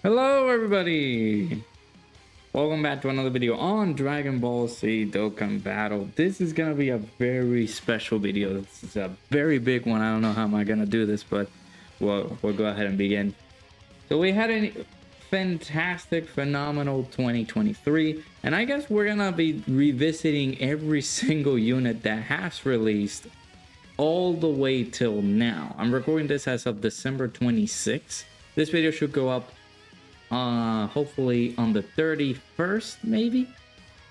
Hello everybody! Welcome back to another video on Dragon Ball Z Dokkan Battle. This is gonna be a very special video. This is a very big one. I don't know how am I gonna do this, but we'll go ahead and begin. So we had a fantastic, phenomenal 2023, and I guess we're gonna be revisiting every single unit that has released all the way till now. I'm recording this as of December 26th. This video should go up hopefully on the 31st maybe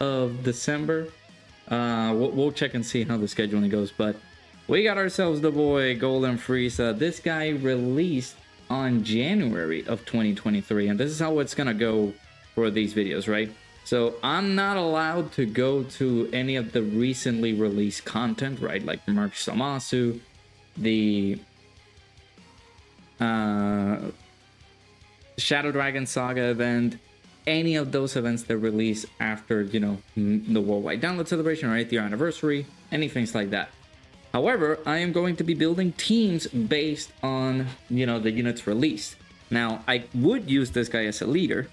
of December. We'll check and see how the scheduling goes, but we got ourselves the boy Golden Frieza. This guy released on January of 2023, and this is how it's gonna go for these videos, right? So I'm not allowed to go to any of the recently released content, right? Like March Samasu, the Shadow Dragon Saga event, any of those events that release after, you know, the worldwide download celebration or 8th year anniversary, anything like that. However, I am going to be building teams based on, you know, the units released. Now, I would use this guy as a leader,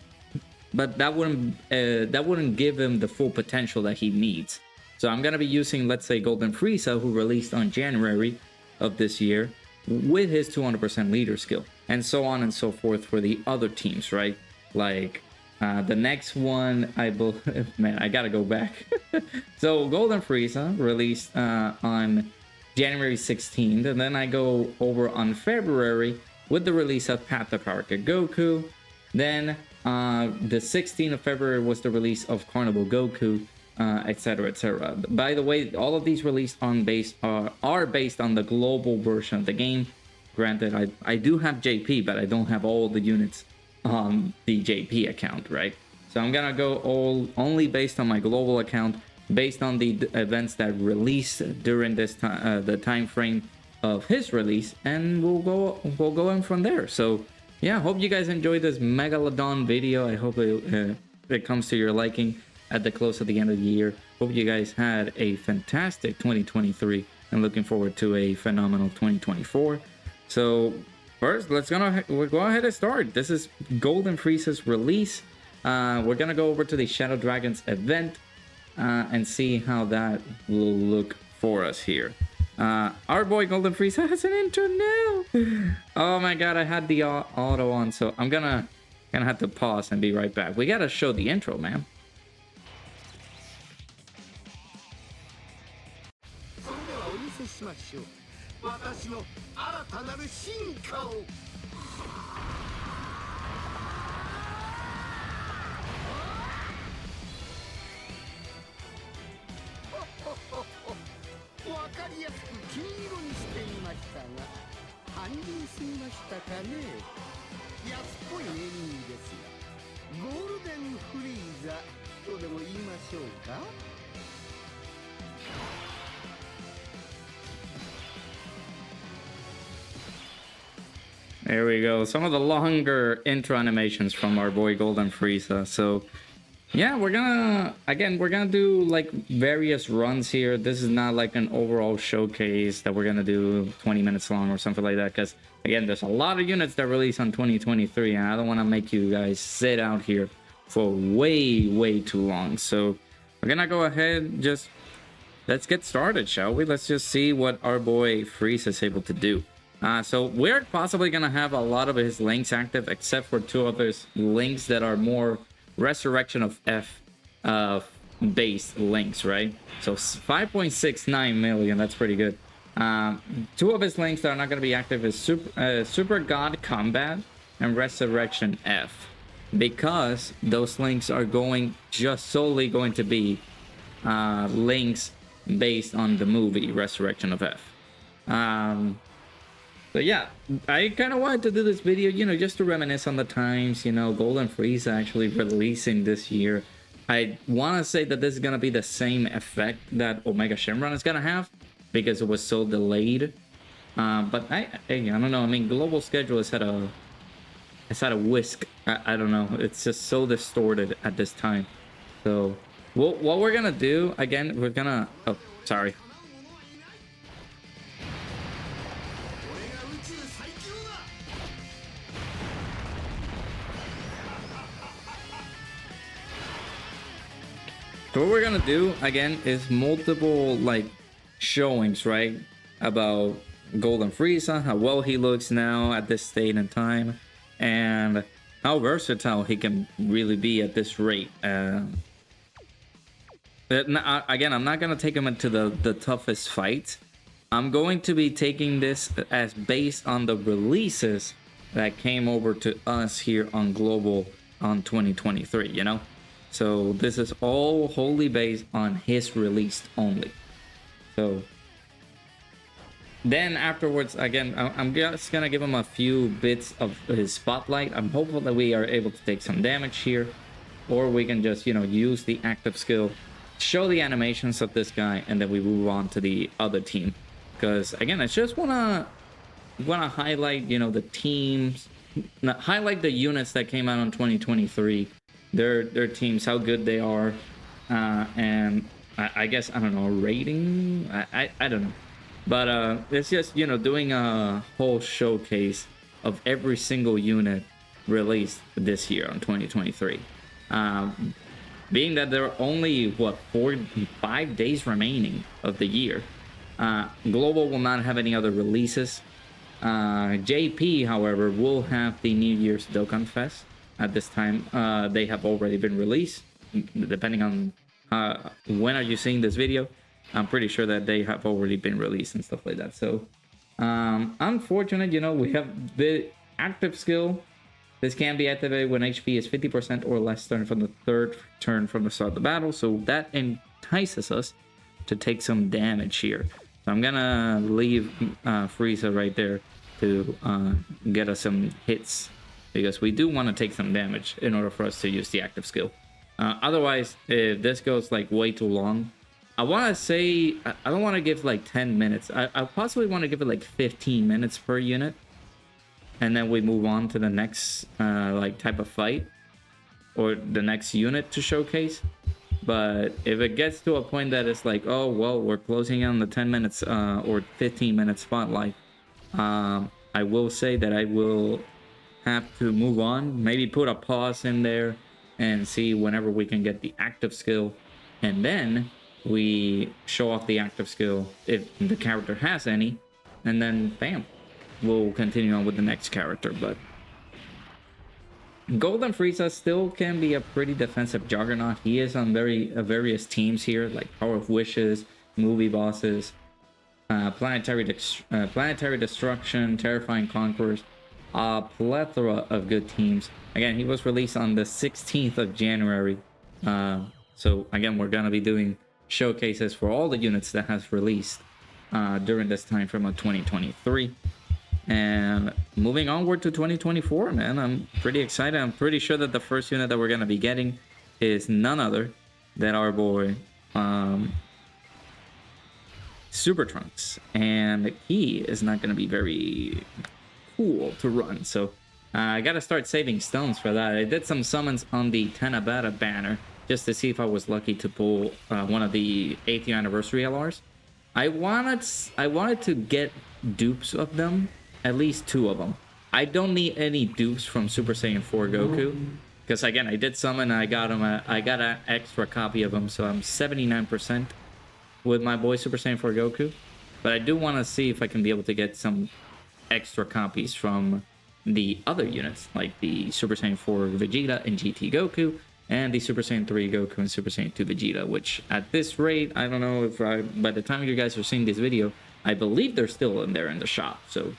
but that wouldn't give him the full potential that he needs. So I'm gonna be using, let's say, Golden Frieza, who released on January of this year, with his 200% leader skill, and so on and so forth for the other teams, right? Like the next one, I believe, man, I gotta go back. So Golden Frieza released on January 16th, and then I go over on February with the release of PHY God Goku. Then the 16th of February was the release of Carnival Goku, etc, etc. By the way, all of these released on are based on the global version of the game. Granted, I do have JP, but I don't have all the units on the JP account, right? So I'm gonna go only based on my global account, based on the events that released during this time, the time frame of his release, and we'll go in from there. So yeah, hope you guys enjoyed this Megalodon video. I hope it comes to your liking at the close of the end of the year. Hope you guys had a fantastic 2023 and looking forward to a phenomenal 2024. So first, we'll go ahead and start. This is Golden Frieza's release. We're gonna go over to the Shadow Dragons event and see how that will look for us here. Our boy Golden Frieza has an intro now. Oh my god, I had the auto on, so I'm gonna have to pause and be right back. We gotta show the intro, man. Golden Frieza とでも言いましょうか。There we go. Some of the longer intro animations from our boy Golden Frieza. So yeah, we're gonna do like various runs here. This is not like an overall showcase that we're gonna do 20 minutes long or something like that, because again, there's a lot of units that release on 2023, and I don't want to make you guys sit out here for way too long. So we're gonna go ahead, just let's get started, shall we? Let's just see what our boy Frieza is able to do. So we're possibly gonna have a lot of his links active, except for two of his links that are more Resurrection of F based links, right? So 5.69 million, that's pretty good. Two of his links that are not going to be active is Super God Combat and Resurrection F, because those links are just solely going to be links based on the movie Resurrection of F. So yeah, I kind of wanted to do this video, you know, just to reminisce on the times, you know, Golden Frieza actually releasing this year. I want to say that this is going to be the same effect that Omega Shenron is going to have, because it was so delayed. But I don't know. I mean, global schedule has had a whisk. I don't know. It's just so distorted at this time. So what we're going to do, again, we're going to... Oh, sorry. So what we're gonna do again is multiple like showings, right? About Golden Frieza, how well he looks now at this state and time, and how versatile he can really be at this rate. Again, I'm not gonna take him into the toughest fights. I'm going to be taking this as based on the releases that came over to us here on Global on 2023, you know? So this is all wholly based on his release only. So then afterwards, again, I'm just gonna give him a few bits of his spotlight. I'm hopeful that we are able to take some damage here, or we can just, you know, use the active skill, show the animations of this guy, and then we move on to the other team. Because again, I just wanna highlight, you know, the teams, highlight the units that came out in 2023, their teams, how good they are, and I guess, I don't know, rating, I don't know, but it's just, you know, doing a whole showcase of every single unit released this year on 2023. Being that there are only what 5 days remaining of the year, Global will not have any other releases. JP, however, will have the New Year's DokkanFest at this time. They have already been released, depending on when are you seeing this video. I'm pretty sure that they have already been released and stuff like that. So unfortunate, you know, we have the active skill. This can be activated when HP is 50% or less starting from the third turn from the start of the battle. So that entices us to take some damage here. So I'm gonna leave Frieza right there to get us some hits, because we do want to take some damage in order for us to use the active skill. Otherwise, if this goes like way too long, I want to say, I don't want to give like 10 minutes. I possibly want to give it like 15 minutes per unit. And then we move on to the next like type of fight or the next unit to showcase. But if it gets to a point that it's like, oh, well, we're closing on the 10 minutes or 15 minute spotlight, I will say that I will have to move on, maybe put a pause in there and see whenever we can get the active skill. And then we show off the active skill if the character has any. And then, bam, we'll continue on with the next character. But Golden Frieza still can be a pretty defensive juggernaut. He is on various teams here, like Power of Wishes, Movie Bosses, Planetary Destruction, Terrifying Conquerors, a plethora of good teams. Again, he was released on the 16th of January. So again, we're gonna be doing showcases for all the units that has released during this time frame of 2023. And moving onward to 2024, man, I'm pretty excited. I'm pretty sure that the first unit that we're going to be getting is none other than our boy Super Trunks. And he is not going to be very cool to run. So I got to start saving stones for that. I did some summons on the Tanabata banner just to see if I was lucky to pull one of the 8th year anniversary LRs. I wanted to get dupes of them. At least 2 of them. I don't need any dupes from Super Saiyan 4 Goku, because again, I did summon and I got him. I got an extra copy of him, so I'm 79% with my boy Super Saiyan 4 Goku. But I do want to see if I can be able to get some extra copies from the other units, like the Super Saiyan 4 Vegeta and GT Goku, and the Super Saiyan 3 Goku and Super Saiyan 2 Vegeta. Which at this rate, I don't know if by the time you guys are seeing this video, I believe they're still in there in the shop. So.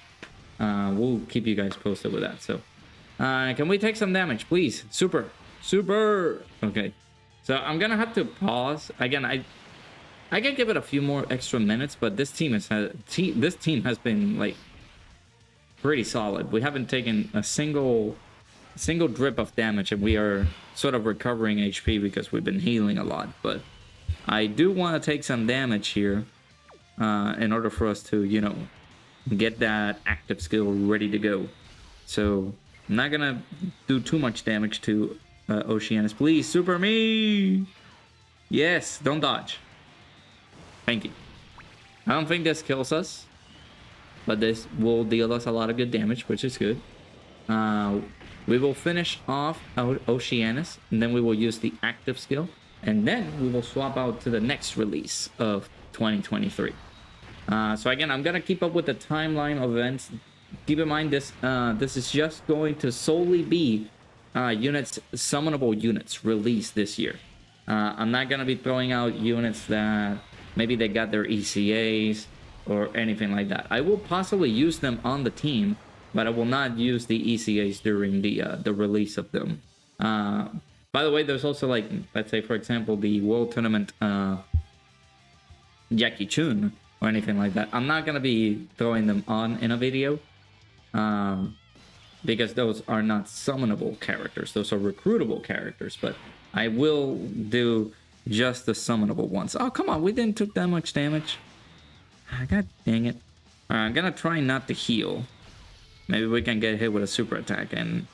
We'll keep you guys posted with that. So can we take some damage, please? Super Okay, so I'm gonna have to pause again. I can give it a few more extra minutes, but this team has been like pretty solid. We haven't taken a single drip of damage, and we are sort of recovering HP because we've been healing a lot. But I do want to take some damage here in order for us to, you know, get that active skill ready to go. So I'm not gonna do too much damage to Oceanus. Please super me. Yes, don't dodge. Thank you. I don't think this kills us, but this will deal us a lot of good damage, which is good. We will finish off Oceanus, and then we will use the active skill and then we will swap out to the next release of 2023. So again, I'm gonna keep up with the timeline of events. Keep in mind this is just going to solely be units, summonable units released this year. I'm not gonna be throwing out units that maybe they got their ECAs or anything like that. I will possibly use them on the team, but I will not use the ECAs during the release of them. By the way, there's also, like, let's say for example the World Tournament Jackie Chun or anything like that. I'm not gonna be throwing them on in a video because those are not summonable characters. Those are recruitable characters, but I will do just the summonable ones. Oh, come on, we didn't took that much damage. God dang it. I'm gonna try not to heal. Maybe we can get hit with a super attack, and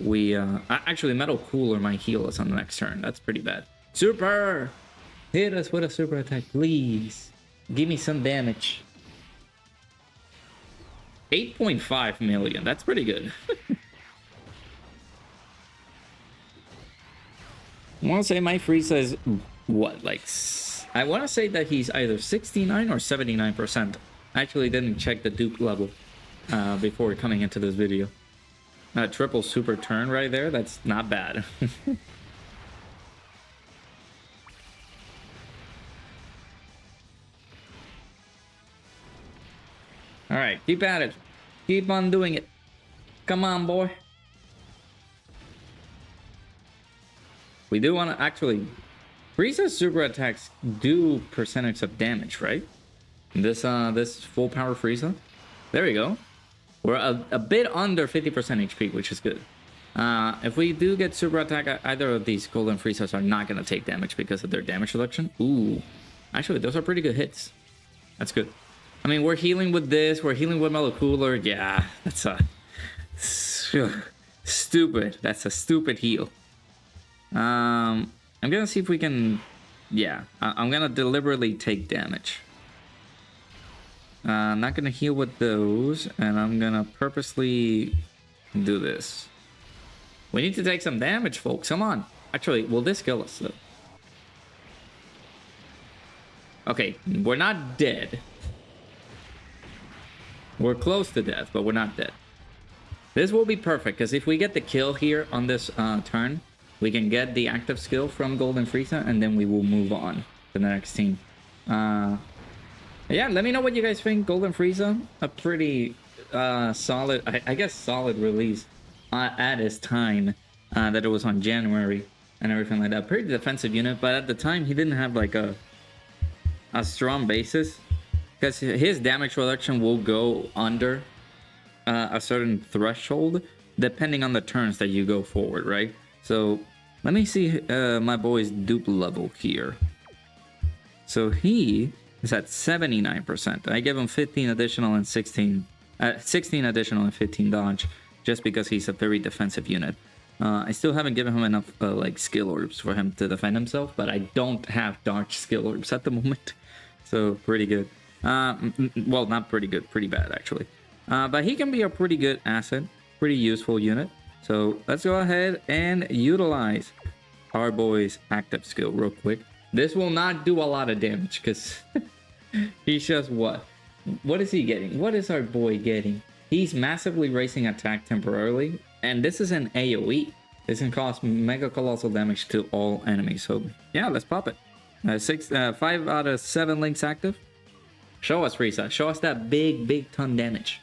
we actually Metal Cooler might heal us on the next turn. That's pretty bad. Super! Hit us with a super attack, please. Give me some damage. 8.5 million. That's pretty good. I want to say my Frieza is what, like, I want to say that he's either 69 or 79%. I actually didn't check the dupe level before coming into this video. Triple super turn right there. That's not bad. All right, keep at it. Keep on doing it. Come on, boy. We do want to actually... Frieza's super attacks do percentage of damage, right? This full power Frieza. There we go. We're a bit under 50% HP, which is good. If we do get super attack, either of these Golden Friezas are not going to take damage because of their damage reduction. Ooh. Actually, those are pretty good hits. That's good. I mean, we're healing with this. We're healing with Metal Cooler. Yeah, that's a... stupid. That's a stupid heal. I'm going to see if we can... Yeah, I'm going to deliberately take damage. I'm not going to heal with those, and I'm going to purposely do this. We need to take some damage, folks. Come on. Actually, will this kill us, though? Okay, we're not dead. We're close to death, but we're not dead. This will be perfect, because if we get the kill here on this turn, we can get the active skill from Golden Frieza, and then we will move on to the next team. Yeah, let me know what you guys think. Golden Frieza, a pretty solid, I guess solid release at its time, that it was on January and everything like that. Pretty defensive unit, but at the time he didn't have like a strong basis, because his damage reduction will go under a certain threshold depending on the turns that you go forward, right? So let me see my boy's dupe level here. So he is at 79%. I give him 15 additional and 16 additional and 15 dodge, just because he's a very defensive unit. I still haven't given him enough like skill orbs for him to defend himself, but I don't have dodge skill orbs at the moment. So pretty good. Well, not pretty good, pretty bad actually. But he can be a pretty good asset, pretty useful unit. So let's go ahead and utilize our boy's active skill real quick. This will not do a lot of damage because he's just what? What is he getting? What is our boy getting? He's massively raising attack temporarily, and this is an AoE. This can cause mega colossal damage to all enemies. So yeah, let's pop it. 5 out of 7 links active. Show us, Frieza. Show us that big ton damage.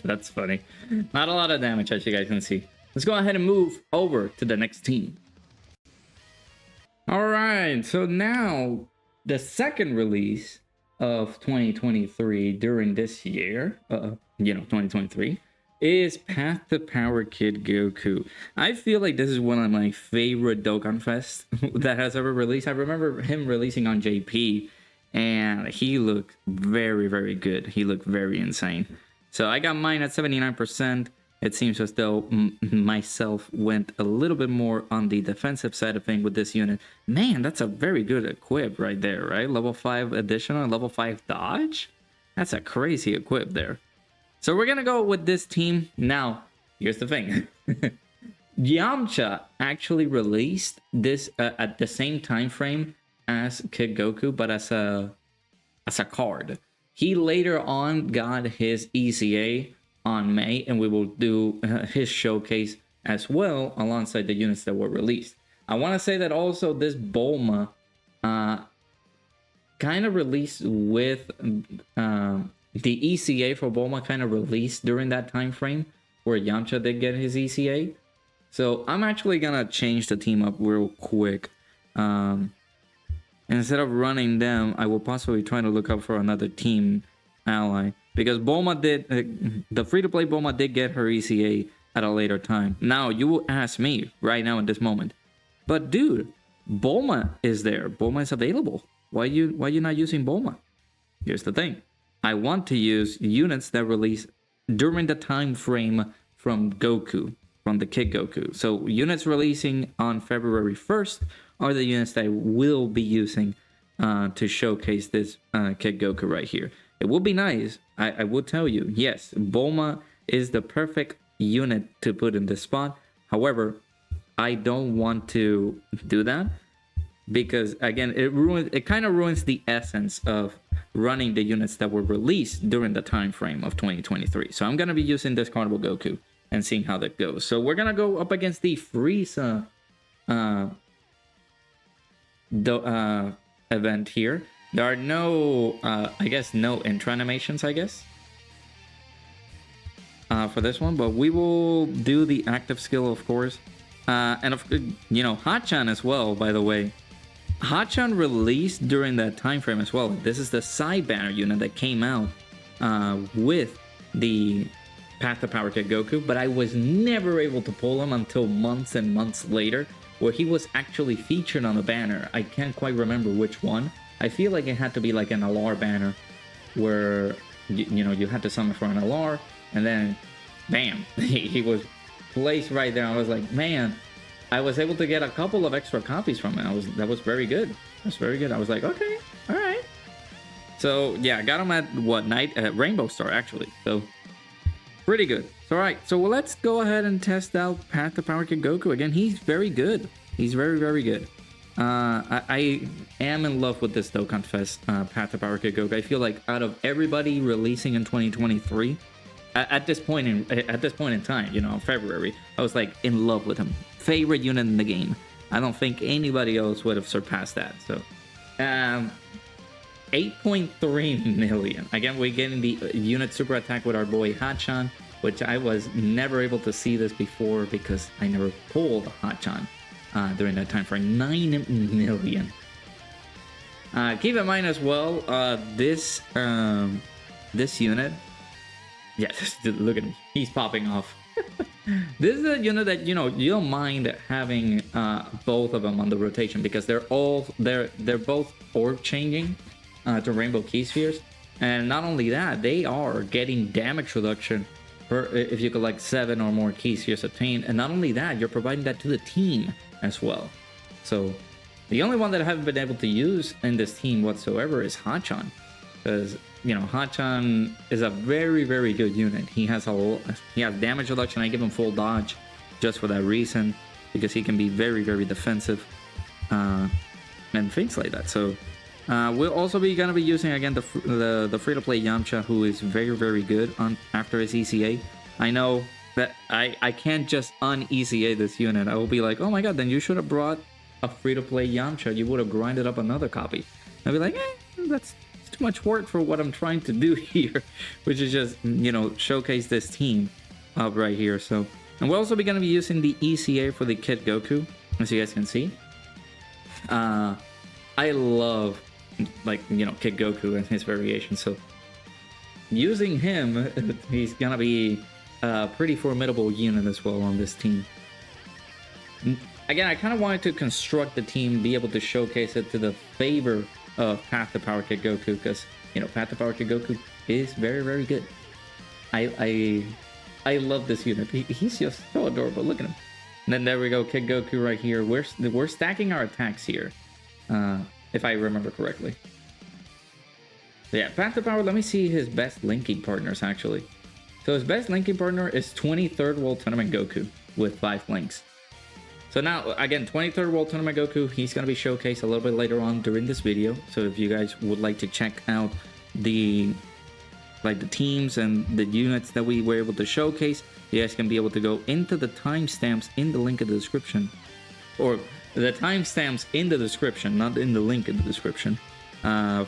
That's funny. Not a lot of damage, as you guys can see. Let's go ahead and move over to the next team. All right, so now the second release of 2023 during this year, 2023, is Path to Power Kid Goku. I feel like this is one of my favorite DokkanFest that has ever released. I remember him releasing on JP, and he looked very, very good. He looked very insane. So I got mine at 79%. It seems as though myself went a little bit more on the defensive side of things with this unit. Man, that's a very good equip right there, right? Level 5 additional and level 5 dodge? That's a crazy equip there. So we're going to go with this team. Now, here's the thing. Yamcha actually released this at the same time frame as Kid Goku, but as a card. He later on got his ECA on May, and we will do his showcase as well alongside the units that were released. I want to say that also this Bulma kind of released with the ECA for Bulma kind of released during that time frame where Yamcha did get his ECA. So I'm actually gonna change the team up real quick. Instead of running them, I will possibly try to look up for another team ally, because Bulma did, the free-to-play Bulma did get her ECA at a later time. Now, you will ask me right now in this moment, but dude, Bulma is there. Bulma is available. Why you not using Bulma? Here's the thing. I want to use units that release during the time frame from Goku, from the Kid Goku. So units releasing on February 1st are the units that I will be using to showcase this Kid Goku right here. It would be nice. I would tell you, yes, Bulma is the perfect unit to put in this spot. However, I don't want to do that because, again, it kind of ruins the essence of running the units that were released during the time frame of 2023. So I'm going to be using this Carnival Goku and seeing how that goes. So we're going to go up against the Frieza event here. There are no, I guess, no intro animations, I guess, for this one, but we will do the active skill, of course. And, you know, Hachan as well, by the way. Hachan released during that time frame as well. This is the side banner unit that came out with the Path to Power Kid Goku, but I was never able to pull him until months and months later, where he was actually featured on a banner. I can't quite remember which one. I feel like it had to be like an LR banner where, you know, you had to summon for an LR, and then, bam, he was placed right there. I was like, man, I was able to get a couple of extra copies from it. That was very good. That's very good. I was like, okay, all right. So yeah, I got him at what night at Rainbow Star actually. So pretty good. So, all right, so let's go ahead and test out Path to Power Kid Goku again. He's very good. He's very, very good. I am in love with this DokkanFest Path to Power Kid Goku. I feel like out of everybody releasing in 2023, at this point in time, you know, February, I was like in love with him. Favorite unit in the game. I don't think anybody else would have surpassed that. So, 8.3 million. Again, we're getting the unit super attack with our boy Hachan, which I was never able to see this before because I never pulled Hachan during that time for 9 million. Keep in mind as well, this unit, yeah, look at him, he's popping off. This is a unit that, you know, you don't mind having both of them on the rotation because they're both orb changing to Rainbow Key Spheres, and not only that, they are getting damage reduction if you collect 7 or more Key Spheres obtained, and not only that, you're providing that to the team as well. So the only one that I haven't been able to use in this team whatsoever is Hachan, because, you know, Hachan is a very, very good unit. He has damage reduction. I give him full dodge just for that reason, because he can be very, very defensive and things like that. So we'll also be gonna be using again the free-to-play Yamcha, who is very, very good after his ECA. I know that I can't just un-ECA this unit. I will be like, oh my god, then you should have brought a free-to-play Yamcha. You would have grinded up another copy. I'll be like, that's too much work for what I'm trying to do here, which is just, you know, showcase this team up right here. So, and we'll also be going to be using the ECA for the Kid Goku, as you guys can see. I love, like, you know, Kid Goku and his variations. So using him, he's gonna be a pretty formidable unit as well on this team. Again, I kind of wanted to construct the team, be able to showcase it to the favor of Path to Power Kid Goku, because you know Path to Power Kid Goku is very, very good. I love this unit. He's just so adorable. Look at him. And then there we go, Kid Goku right here. We're stacking our attacks here, if I remember correctly. So yeah, Path to Power. Let me see his best linking partners actually. So his best linking partner is 23rd World Tournament Goku with 5 links. So now, again, 23rd World Tournament Goku, he's going to be showcased a little bit later on during this video. So if you guys would like to check out the teams and the units that we were able to showcase, you guys can be able to go into the timestamps in the link in the description. Or the timestamps in the description, not in the link in the description.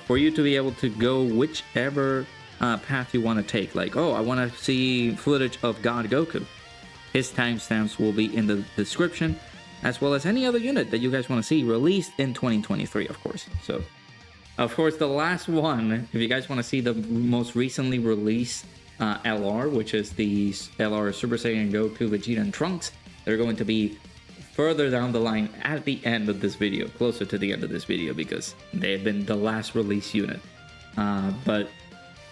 For you to be able to go whichever path you want to take. Like, oh, I want to see footage of God Goku. His timestamps will be in the description, as well as any other unit that you guys want to see released in 2023, of course. So, of course, the last one, if you guys want to see the most recently released LR, which is the LR Super Saiyan Goku, Vegeta, and Trunks, they're going to be further down the line at the end of this video, closer to the end of this video, because they've been the last release unit. But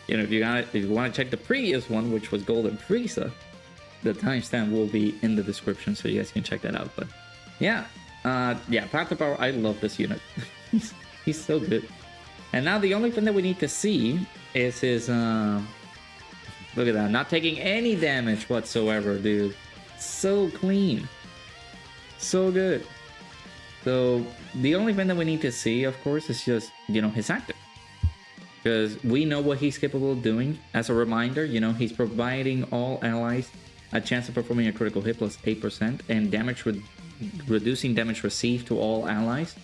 you know, if you want to check the previous one, which was Golden Frieza, the timestamp will be in the description, so you guys can check that out. But yeah, Path to Power, I love this unit. he's so good. And now the only thing that we need to see is his look at that, not taking any damage whatsoever, dude. So clean, so good. So the only thing that we need to see, of course, is just, you know, his active, because we know what he's capable of doing. As a reminder, you know, he's providing all allies a chance of performing a critical hit plus 8% and damage reducing damage received to all allies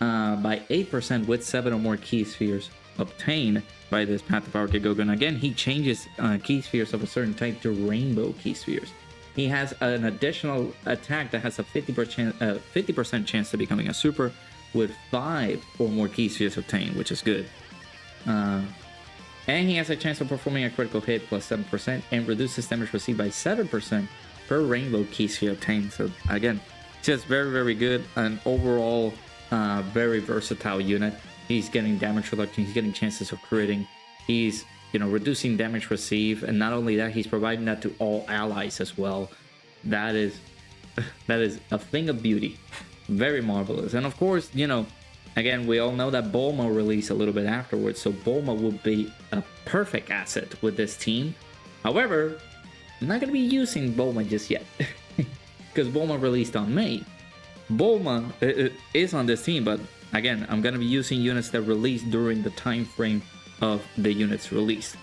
by 8% with 7 or more key spheres obtained by this Path to Power Kid Goku. And again, he changes key spheres of a certain type to rainbow key spheres. He has an additional attack that has a 50% chance to becoming a super with 5 or more key spheres obtained, which is good. And he has a chance of performing a critical hit plus 7% and reduces damage received by 7% per rainbow key sphere obtained. So again, just very, very good. An overall very versatile unit. He's getting damage reduction, he's getting chances of critting, he's, you know, reducing damage received, and not only that, he's providing that to all allies as well. That is a thing of beauty. Very marvelous. And of course, you know, again, we all know that Bulma released a little bit afterwards, so Bulma would be a perfect asset with this team. However, I'm not going to be using Bulma just yet, because Bulma released on May. Bulma is on this team, but again, I'm going to be using units that released during the time frame of the units released.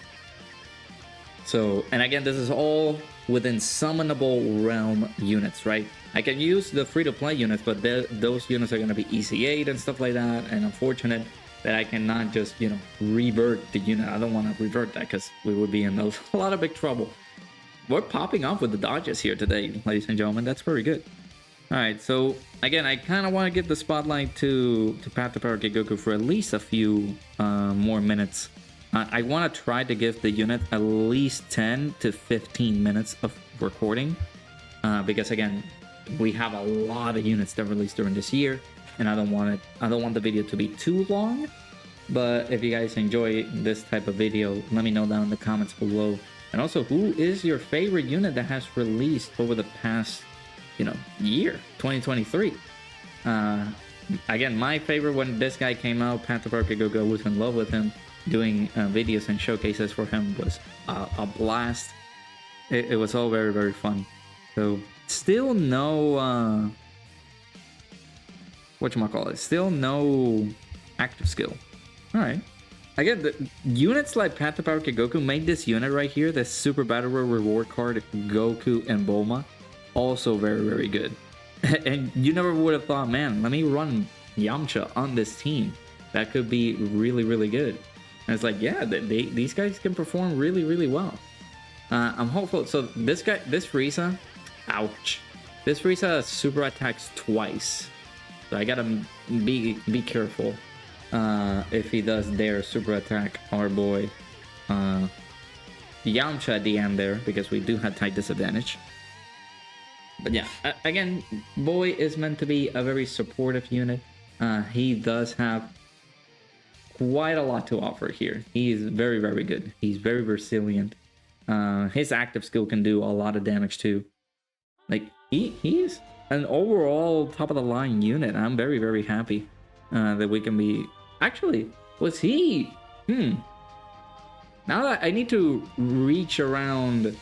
So, and again, this is all within summonable realm units, right? I can use the free-to-play units, but those units are going to be EC8 and stuff like that, and unfortunate that I cannot just, you know, revert the unit. I don't want to revert that, because we would be in a lot of big trouble. We're popping off with the dodges here today, ladies and gentlemen. That's very good. Alright, so again, I kind of want to give the spotlight to Path to Power Kid Goku for at least a few more minutes. I want to try to give the unit at least 10 to 15 minutes of recording, because again, we have a lot of units that released during this year, and I don't want the video to be too long. But if you guys enjoy this type of video, let me know down in the comments below. And also, who is your favorite unit that has released over the past, you know, year, 2023? Again, my favorite when this guy came out, Path to Power Kid Goku, I was in love with him. Doing videos and showcases for him was a blast. It was all very, very fun. So still no whatchamacallit, still no active skill. All right. Again, the units like Path to Power Kid Goku made this unit right here, the Super Battle Royale reward card, Goku and Bulma, also very, very good. And you never would have thought, man, let me run Yamcha on this team. That could be really, really good. And it's like, yeah, these guys can perform really, really well. I'm hopeful. So this Frieza, ouch. This Frieza super attacks twice. So I gotta be careful if he does dare super attack our boy Yamcha at the end there, because we do have tight disadvantage. But yeah, again, boy is meant to be a very supportive unit. He does have quite a lot to offer here. He is very, very good. He's very resilient. His active skill can do a lot of damage too. Like, he's an overall top of the line unit. I'm very, very happy that we can be... Actually, was he... Now that I need to reach around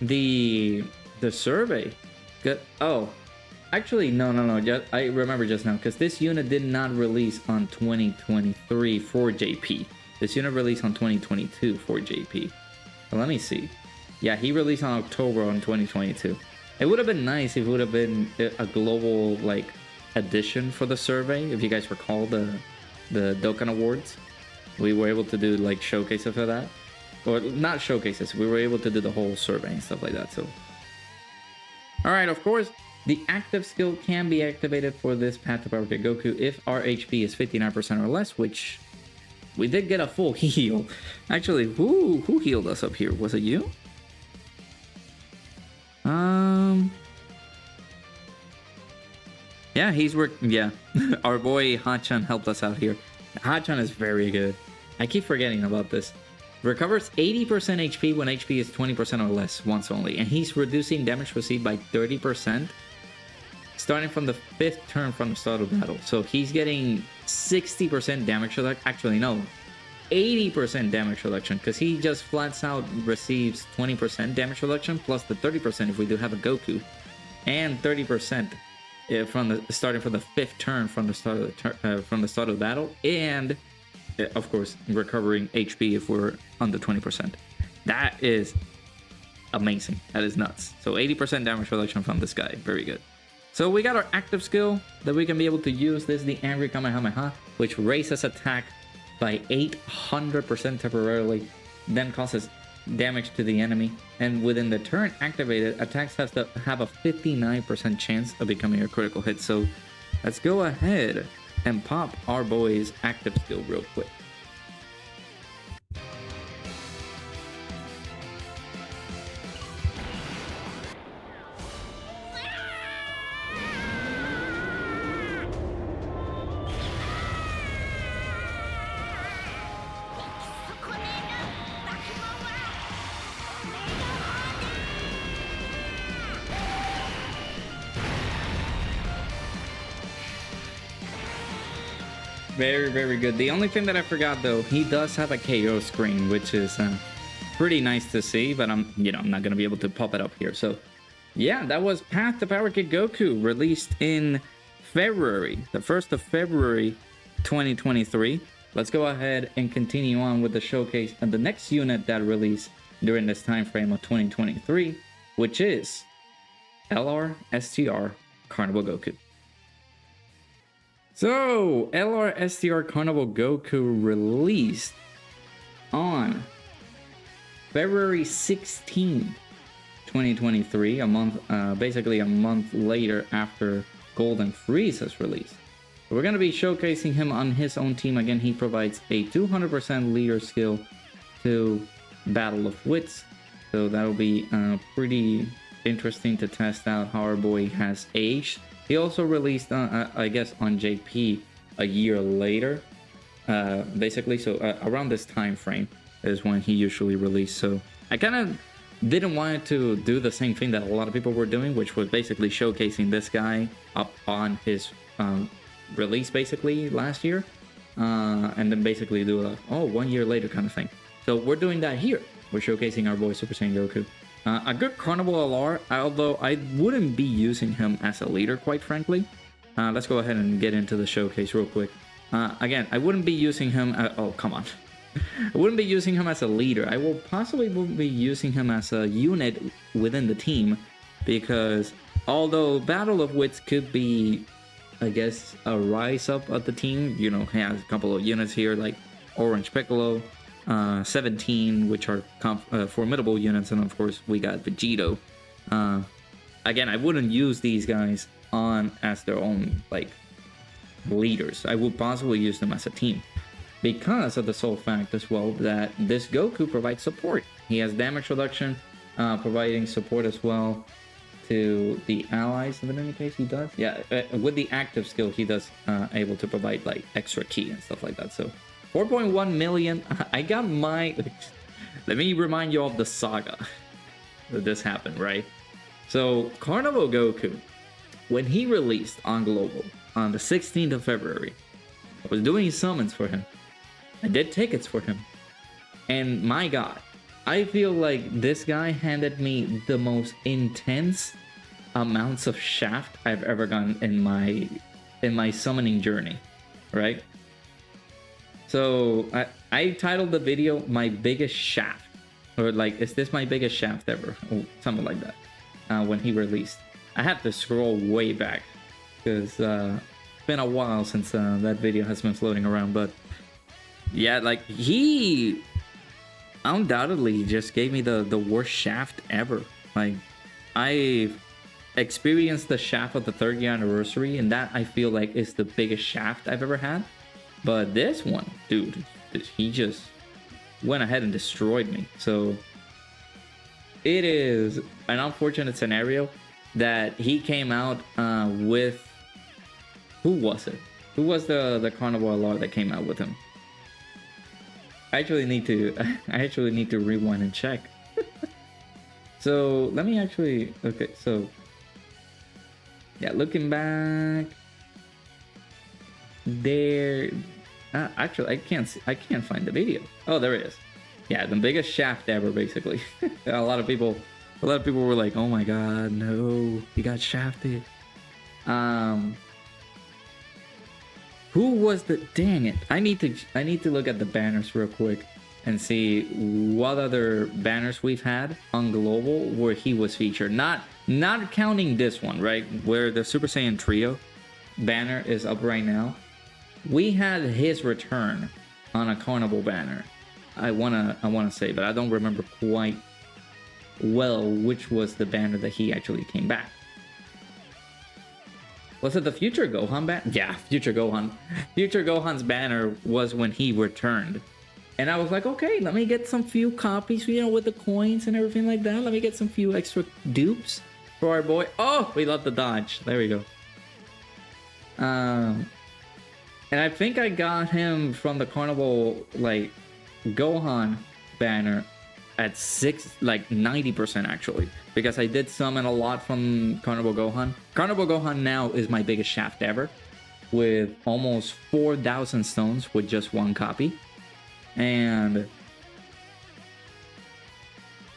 the survey. Good. Oh, actually, no. I remember just now, because this unit did not release on 2023 for JP. This unit released on 2022 for JP. So let me see. Yeah, he released on October on 2022. It would have been nice if it would have been a global like edition for the survey. If you guys recall the Dokkan Awards, we were able to do like showcases for that, or not showcases. We were able to do the whole survey and stuff like that. So, all right, of course, the active skill can be activated for this Path to Power Kid Goku if our HP is 59% or less, which we did get a full heal. Actually, who healed us up here? Was it you? Yeah, yeah. Our boy Hachan helped us out here. Hachan is very good. I keep forgetting about this. Recovers 80% HP when HP is 20% or less once only, and he's reducing damage received by 30% starting from the 5th turn from the start of battle. So he's getting 60% damage reduction. Actually, no, 80% damage reduction, because he just flats out receives 20% damage reduction plus the 30% if we do have a Goku, and 30% starting from the 5th turn from the start of the battle, and of course recovering HP if we're under 20%. That is amazing. That is nuts. So 80% damage reduction from this guy. Very good. So we got our active skill that we can be able to use. This is the Angry Kamehameha, which raises attack by 800% temporarily, then causes damage to the enemy, and within the turn activated, attacks have a 59% chance of becoming a critical hit. So let's go ahead and pop our boy's active skill real quick. Very, very good. The only thing that I forgot though, he does have a KO screen, which is pretty nice to see, but I'm not gonna be able to pop it up here. So yeah, that was Path to Power Kid Goku, released in February, the 1st of February 2023. Let's go ahead and continue on with the showcase and the next unit that released during this time frame of 2023, which is STR Carnival Goku. So, STR Carnival Goku released on February 16, 2023, basically a month later after Golden Frieza's release. We're going to be showcasing him on his own team. Again, he provides a 200% leader skill to Battle of Wits. So that'll be pretty interesting to test out how our boy has aged. He also released, I guess, on JP a year later, basically. So around this time frame is when he usually released. So I kind of didn't want to do the same thing that a lot of people were doing, which was basically showcasing this guy up on his release basically last year, and then basically do a 1 year later kind of thing. So we're doing that here. We're showcasing our boy Super Saiyan Goku. A good Carnival LR, although I wouldn't be using him as a leader, quite frankly. Let's go ahead and get into the showcase real quick. Again, I wouldn't be using him... oh, come on. I wouldn't be using him as a leader. I will possibly be using him as a unit within the team, because although Battle of Wits could be, I guess, a rise up of the team, he has a couple of units here like Orange Piccolo, 17, which are formidable units, and of course we got Vegito. Again, I wouldn't use these guys as their own like leaders. I would possibly use them as a team, because of the sole fact as well that this Goku provides support. He has damage reduction, providing support as well to the allies. But in any case, he does, with the active skill, he does able to provide like extra ki and stuff like that. So 4.1 million. I got my... Let me remind you of the saga that this happened, right? So, Carnival Goku, when he released on Global on the 16th of February, I was doing summons for him. I did tickets for him. And my god, I feel like this guy handed me the most intense amounts of shaft I've ever gotten in my summoning journey, right? So I titled the video "My Biggest Shaft," or like, "Is this my biggest shaft ever?" Or something like that. When he released, I had to scroll way back because it's been a while since that video has been floating around. But yeah, like, he undoubtedly just gave me the worst shaft ever. Like, I experienced the shaft of the 3rd year anniversary, and that I feel like is the biggest shaft I've ever had. But this one, dude, he just went ahead and destroyed me. So it is an unfortunate scenario that he came out with... Who was it? Who was the Carnival LR that came out with him? I actually need to rewind and check. So let me actually... Okay, so yeah, looking back there, actually I can't find the video. Oh, there it is. Yeah, the biggest shaft ever, basically. a lot of people were like, "Oh my god, no, he got shafted." Who was the... Dang it, I need to look at the banners real quick and see what other banners we've had on Global where he was featured. Not counting this one, right? Where the Super Saiyan Trio banner is up right now. We had his return on a Carnival banner. I wanna say, but I don't remember quite well which was the banner that he actually came back. Was it the Future Gohan banner? Yeah, Future Gohan. Future Gohan's banner was when he returned. And I was like, okay, let me get some few copies, you know, with the coins and everything like that. Let me get some few extra dupes for our boy. Oh, we love the dodge. There we go. And I think I got him from the Carnival, like, Gohan banner at 90% actually, because I did summon a lot from Carnival Gohan. Carnival Gohan now is my biggest shaft ever, with almost 4,000 stones with just one copy. And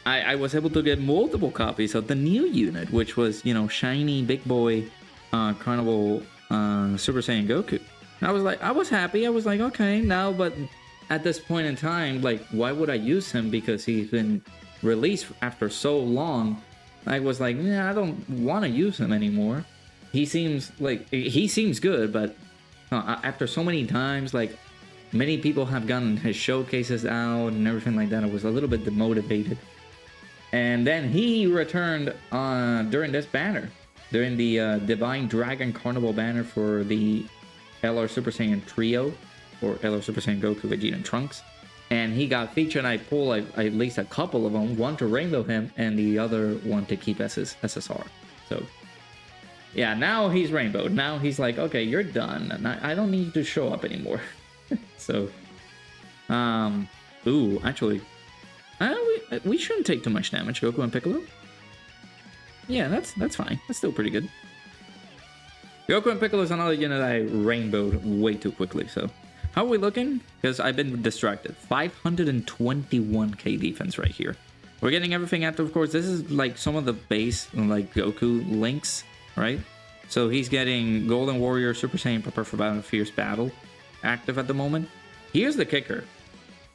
I was able to get multiple copies of the new unit, which was, you know, shiny big boy Carnival Super Saiyan Goku. And I was happy. I was like, okay, now, but at this point in time, like, why would I use him? Because he's been released after so long. I was like, yeah, I don't want to use him anymore. He seems good, but after so many times, like, many people have gotten his showcases out and everything like that, I was a little bit demotivated. And then he returned during this banner, during the Divine Dragon Carnival banner for the LR Super Saiyan Trio, or LR Super Saiyan Goku, Vegeta, and Trunks. And he got featured, and I pulled at least a couple of them, one to rainbow him, and the other one to keep as his SSR. So yeah, now he's rainbowed. Now he's like, okay, you're done, and I don't need you to show up anymore. So, ooh, actually, we shouldn't take too much damage, Goku and Piccolo. Yeah, that's fine. That's still pretty good. Goku and Piccolo is another unit I rainbowed way too quickly, so... How are we looking? Because I've been distracted. 521k defense right here. We're getting everything active, of course. This is like some of the base, like, Goku links, right? So he's getting Golden Warrior, Super Saiyan, Prepare for Battle, Fierce Battle active at the moment. Here's the kicker.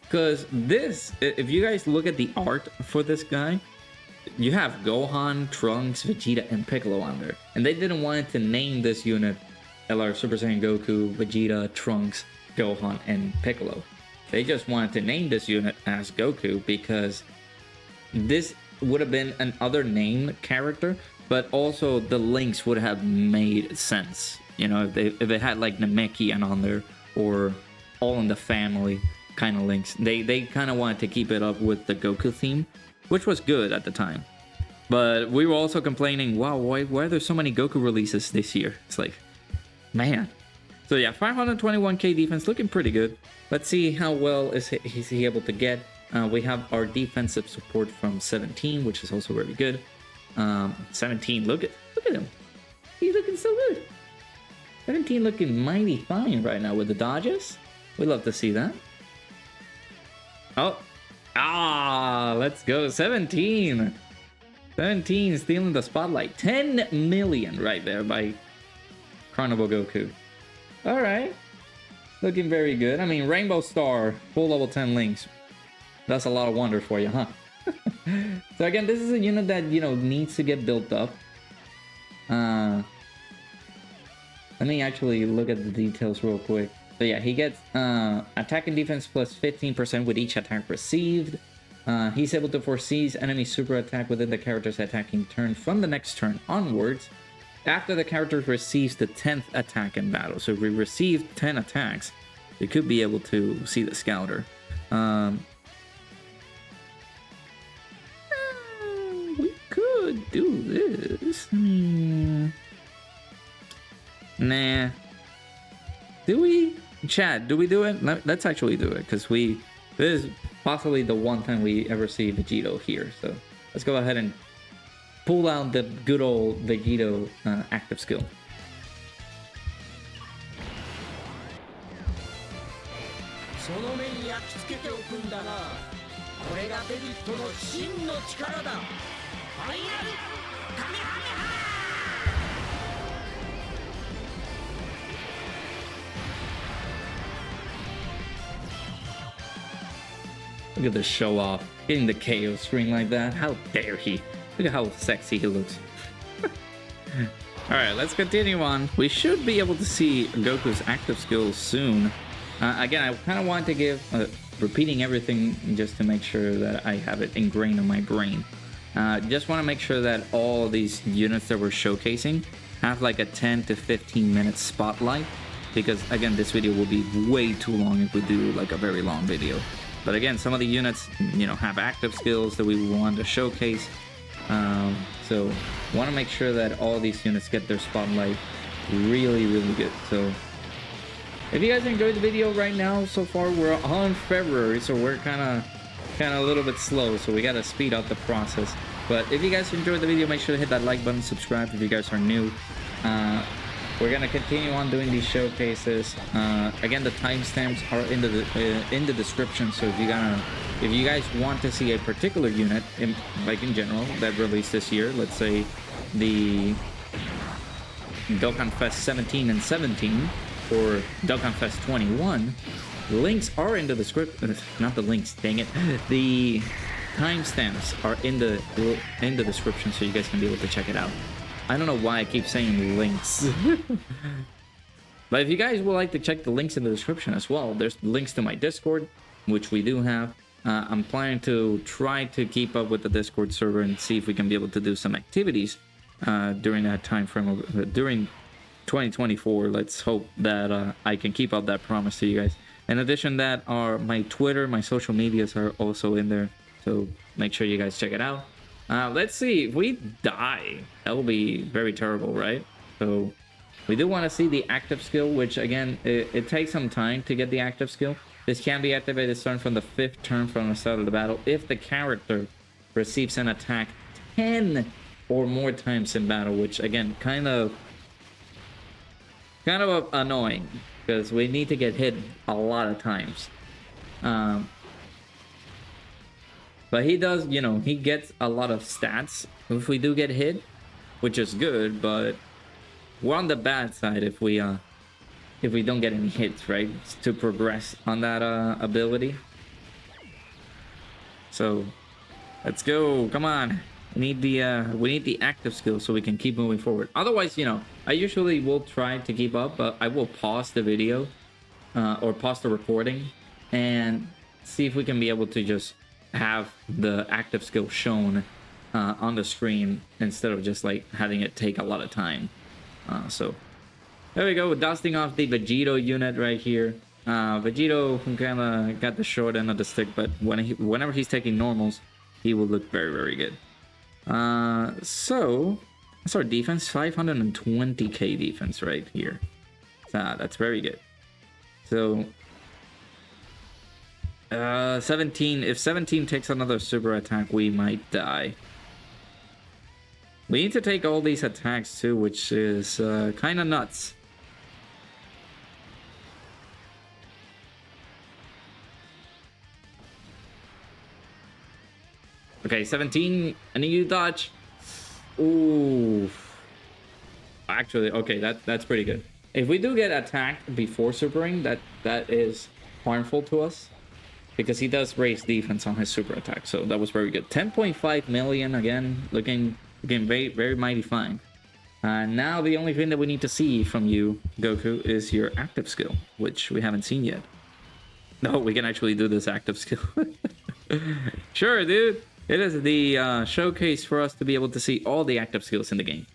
Because this, if you guys look at the art for this guy, you have Gohan, Trunks, Vegeta, and Piccolo on there. And they didn't want to name this unit LR Super Saiyan Goku, Vegeta, Trunks, Gohan, and Piccolo. They just wanted to name this unit as Goku because this would have been an other named character, but also the links would have made sense. You know, if it had like Namekian on there or All in the Family kind of links. They kind of wanted to keep it up with the Goku theme, which was good at the time. But we were also complaining, wow, why are there so many Goku releases this year? It's like, man, So yeah, 521k defense, looking pretty good. Let's see how well is he able to get. We have our defensive support from 17, which is also very good. 17, look at him. He's looking so good. 17 looking mighty fine right now with the dodges. We'd love to see that. Oh, let's go. 17. 17 stealing the spotlight. 10 million right there by Carnival Goku. All right. Looking very good. I mean, Rainbow Star, full level 10 links. That's a lot of wonder for you, huh? So again, this is a unit that, you know, needs to get built up. Let me actually look at the details real quick. So yeah, he gets attack and defense plus 15% with each attack received. He's able to foresee enemy super attack within the character's attacking turn from the next turn onwards. After the character receives the 10th attack in battle. So if we receive 10 attacks, we could be able to see the scouter. We could do this. Nah. Do we? Chat, do we do it? Let's actually do it, because this is possibly the one time we ever see Vegito here. So let's go ahead and pull out the good old Vegito active skill. Look at this show off, getting the KO screen like that. How dare he? Look at how sexy he looks. Alright, let's continue on. We should be able to see Goku's active skills soon. Again, I kind of want to give, repeating everything just to make sure that I have it ingrained in my brain. Just want to make sure that all these units that we're showcasing have like a 10 to 15 minute spotlight. Because again, this video will be way too long if we do like a very long video. But again, some of the units, you know, have active skills that we want to showcase. So want to make sure that all these units get their spotlight really, really good. So if you guys enjoyed the video right now, so far we're on February, so we're kind of a little bit slow, so we got to speed up the process. But if you guys enjoyed the video, make sure to hit that like button, subscribe if you guys are new. We're gonna continue on doing these showcases. Again, the timestamps are in the description. So if you guys want to see a particular unit, in general, that released this year, let's say the DokkanFest 17 and 17 or DokkanFest 21, links are in the description. Not the links, dang it. The timestamps are in the description, so you guys can be able to check it out. I don't know why I keep saying links. But if you guys would like to check the links in the description as well, there's links to my Discord, which we do have. I'm planning to try to keep up with the Discord server and see if we can be able to do some activities during that time frame, during 2024. Let's hope that I can keep up that promise to you guys. In addition, that my Twitter, my social medias are also in there, so make sure you guys check it out. Let's see, if we die, that will be very terrible, right? So we do want to see the active skill, which again, it takes some time to get the active skill. This can be activated starting from the 5th turn from the start of the battle if the character receives an attack 10 or more times in battle, which again, kind of annoying, because we need to get hit a lot of times. But he does, you know, he gets a lot of stats if we do get hit, which is good, but we're on the bad side if we don't get any hits, right? To progress on that ability. So let's go. Come on. We need the active skill so we can keep moving forward. Otherwise, you know, I usually will try to keep up, but I will pause the video or pause the recording and see if we can be able to just have the active skill shown on the screen instead of just like having it take a lot of time. So there we go, dusting off the Vegito unit right here. Vegito kind of got the short end of the stick, but whenever he's taking normals, he will look very, very good. So that's our defense, 520k defense right here. That's very good. So 17. If 17 takes another super attack, we might die. We need to take all these attacks too, which is kind of nuts. Okay, 17. I need you to dodge. Ooh. Actually, okay, that's pretty good. If we do get attacked before supering, that is harmful to us, because he does raise defense on his super attack. So that was very good. 10.5 million again, looking very, very mighty fine. Now the only thing that we need to see from you, Goku, is your active skill, which we haven't seen yet. No, we can actually do this active skill. Sure, dude. It is the showcase for us to be able to see all the active skills in the game.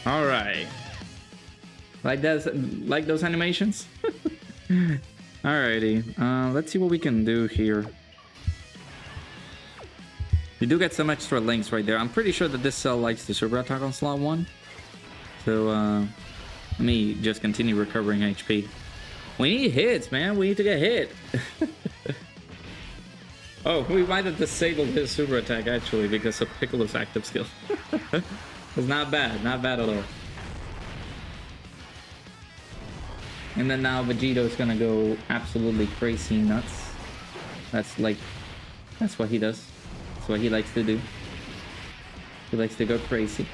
All right. Like those animations? Alrighty. Let's see what we can do here. You do get some extra links right there. I'm pretty sure that this cell likes the super attack on slot 1. So, let me just continue recovering HP. We need hits, man. We need to get hit. Oh, we might have disabled his super attack, actually, because of Piccolo's active skill. It's not bad. Not bad at all. And then now Vegeto's gonna go absolutely crazy nuts. That's what he does. That's what he likes to do. He likes to go crazy.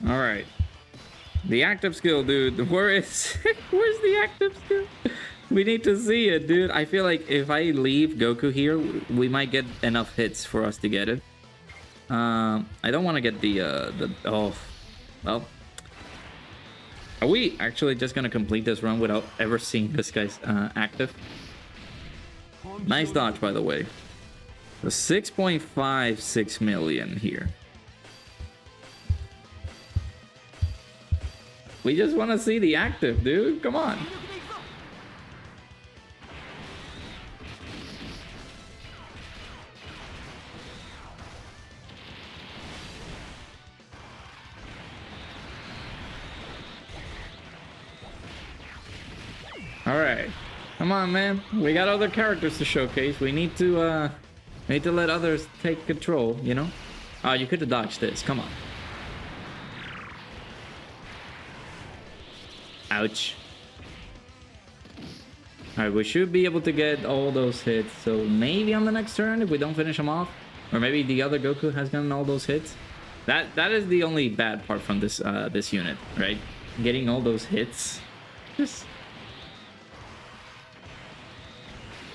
All right. The active skill, dude. Where's the active skill? We need to see it, dude. I feel like if I leave Goku here, we might get enough hits for us to get it. I don't want to get the oh, well. Are we actually just gonna complete this run without ever seeing this guy's active? Nice dodge, by the way. The 6.56 million here. We just want to see the active, dude. Come on. All right, come on, man. We got other characters to showcase. We need to let others take control. You know? Oh, you could have dodged this. Come on. Ouch. Alright, we should be able to get all those hits. So maybe on the next turn, if we don't finish them off, or maybe the other Goku has gotten all those hits. That is the only bad part from this this unit, right? Getting all those hits. Just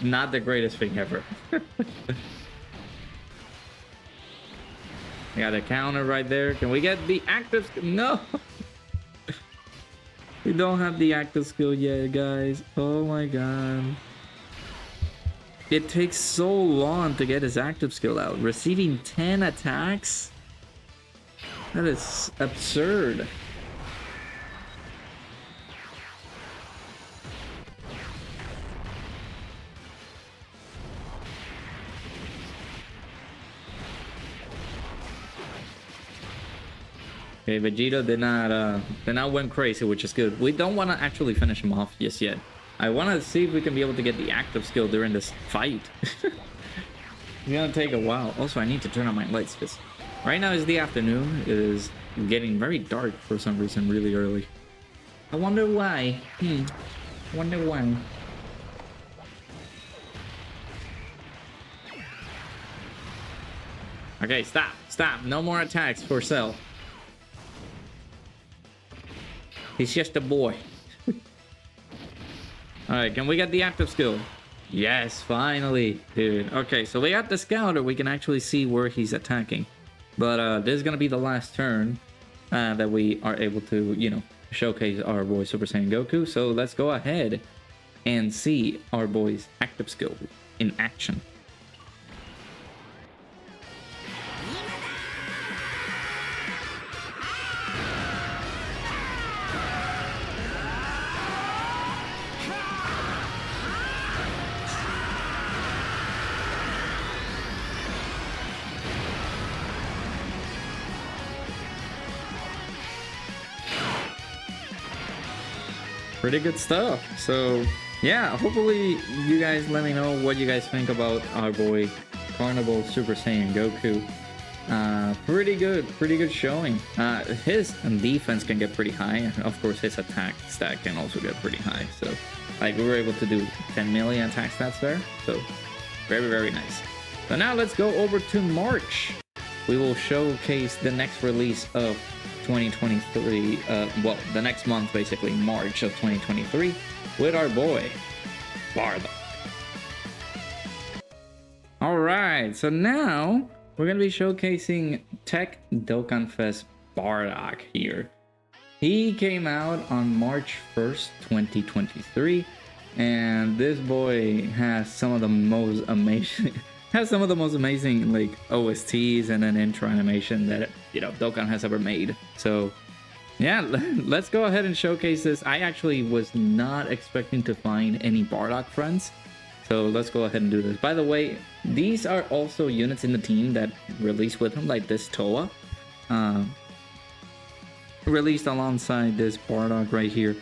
not the greatest thing ever. I got a counter right there. Can we get the active? No. We don't have the active skill yet, guys. Oh my god. It takes so long to get his active skill out. Receiving 10 attacks? That is absurd. Okay, Vegeta did not went crazy, which is good. We don't want to actually finish him off just yet. I want to see if we can be able to get the active skill during this fight. It's gonna take a while. Also, I need to turn on my lights because right now is the afternoon. It is getting very dark for some reason really early. I wonder why. I wonder why. Okay, stop. No more attacks for Cell. He's just a boy. Alright, can we get the active skill? Yes, finally, dude. Okay, so we got the scouter. We can actually see where he's attacking. But this is gonna be the last turn that we are able to, you know, showcase our boy Super Saiyan Goku. So let's go ahead and see our boy's active skill in action. Pretty good stuff. So yeah, hopefully you guys let me know what you guys think about our boy Carnival Super Saiyan Goku. Pretty good showing. His defense can get pretty high. Of course, his attack stat can also get pretty high. So like we were able to do 10 million attack stats there. So very nice. So now let's go over to March. We will showcase the next release of 2023, well, the next month, basically March of 2023, with our boy Bardock. All right, so now we're gonna be showcasing TEQ DokkanFest Bardock here. He came out on March 1st, 2023, and this boy has some of the most amazing like OSTs and an intro animation that, you know, Dokkan has ever made. So yeah, let's go ahead and showcase this. I actually was not expecting to find any Bardock friends, so let's go ahead and do this. By the way, these are also units in the team that released with him, like this Toa released alongside this Bardock right here,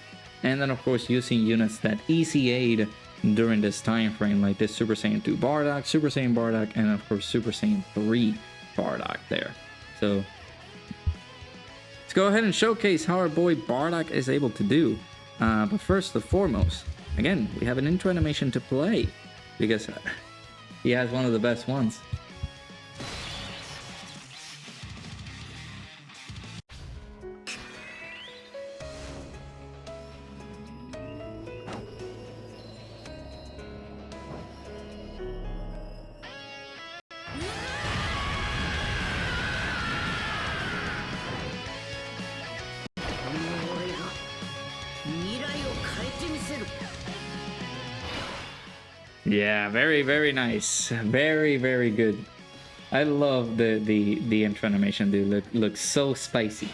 and then of course using units that ECA'd during this time frame, like this Super Saiyan 2 Bardock, Super Saiyan Bardock, and of course Super Saiyan 3 Bardock there. So let's go ahead and showcase how our boy Bardock is able to do. But first and foremost, again, we have an intro animation to play because he has one of the best ones. Yeah, very nice. Very good. I love the intro animation, dude. Looks so spicy.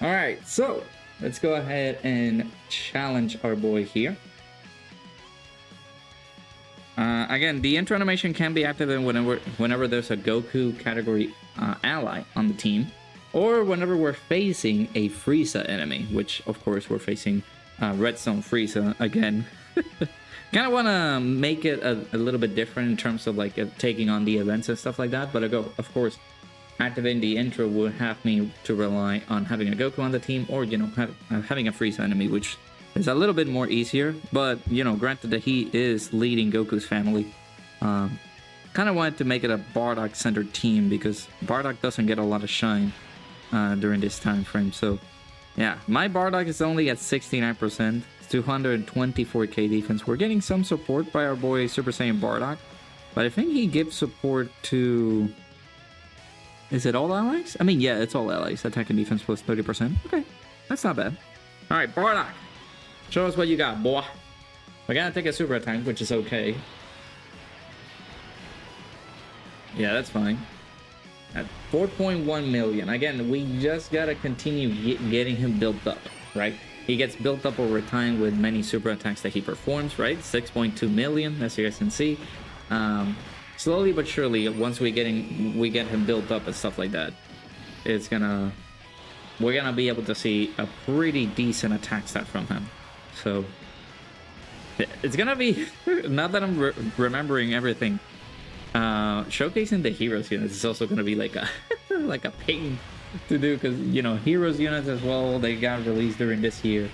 All right, so let's go ahead and challenge our boy here. Again, the intro animation can be activated whenever there's a Goku category ally on the team, or whenever we're facing a Frieza enemy, which of course we're facing Redzone Frieza again. Kind of want to make it a little bit different in terms of like taking on the events and stuff like that. But of course, activating the intro would have me to rely on having a Goku on the team, or, you know, having a Frieza enemy, which is a little bit more easier. But, you know, granted that he is leading Goku's family, kind of wanted to make it a Bardock-centered team because Bardock doesn't get a lot of shine during this time frame. So, yeah, my Bardock is only at 69%. 224k defense. We're getting some support by our boy Super Saiyan Bardock, but I think he gives support to... Is it all allies? I mean, yeah, it's all allies. Attack and defense plus 30%. Okay, that's not bad. All right, Bardock, show us what you got, boy. We're gonna take a super attack, which is okay. Yeah, that's fine. At 4.1 million. Again, we just gotta continue getting him built up, right? He gets built up over time with many super attacks that he performs, right? 6.2 million, as you guys can see. Slowly but surely, once we get him built up and stuff like that, we're gonna be able to see a pretty decent attack stat from him. So it's gonna be, now that I'm remembering everything, showcasing the heroes units is also gonna be like a like a pain to do, because, you know, heroes units as well, they got released during this year.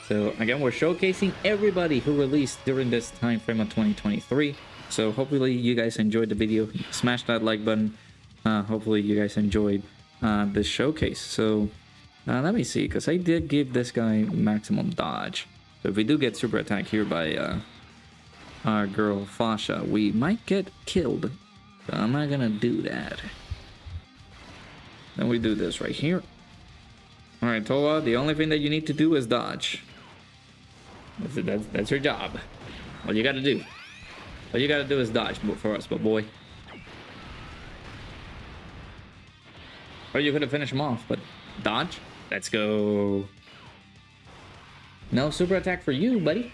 So again, we're showcasing everybody who released during this time frame of 2023. So hopefully you guys enjoyed the video. Smash that like button. Hopefully you guys enjoyed this showcase. So let me see, because I did give this guy maximum dodge. So if we do get super attack here by our girl Fasha, we might get killed. So I'm not gonna do that. Then we do this right here. All right, Toa, the only thing that you need to do is dodge. That's your job. All you gotta do. All you gotta do is dodge for us, but boy. Or you could have finished him off, but dodge. Let's go. No super attack for you, buddy.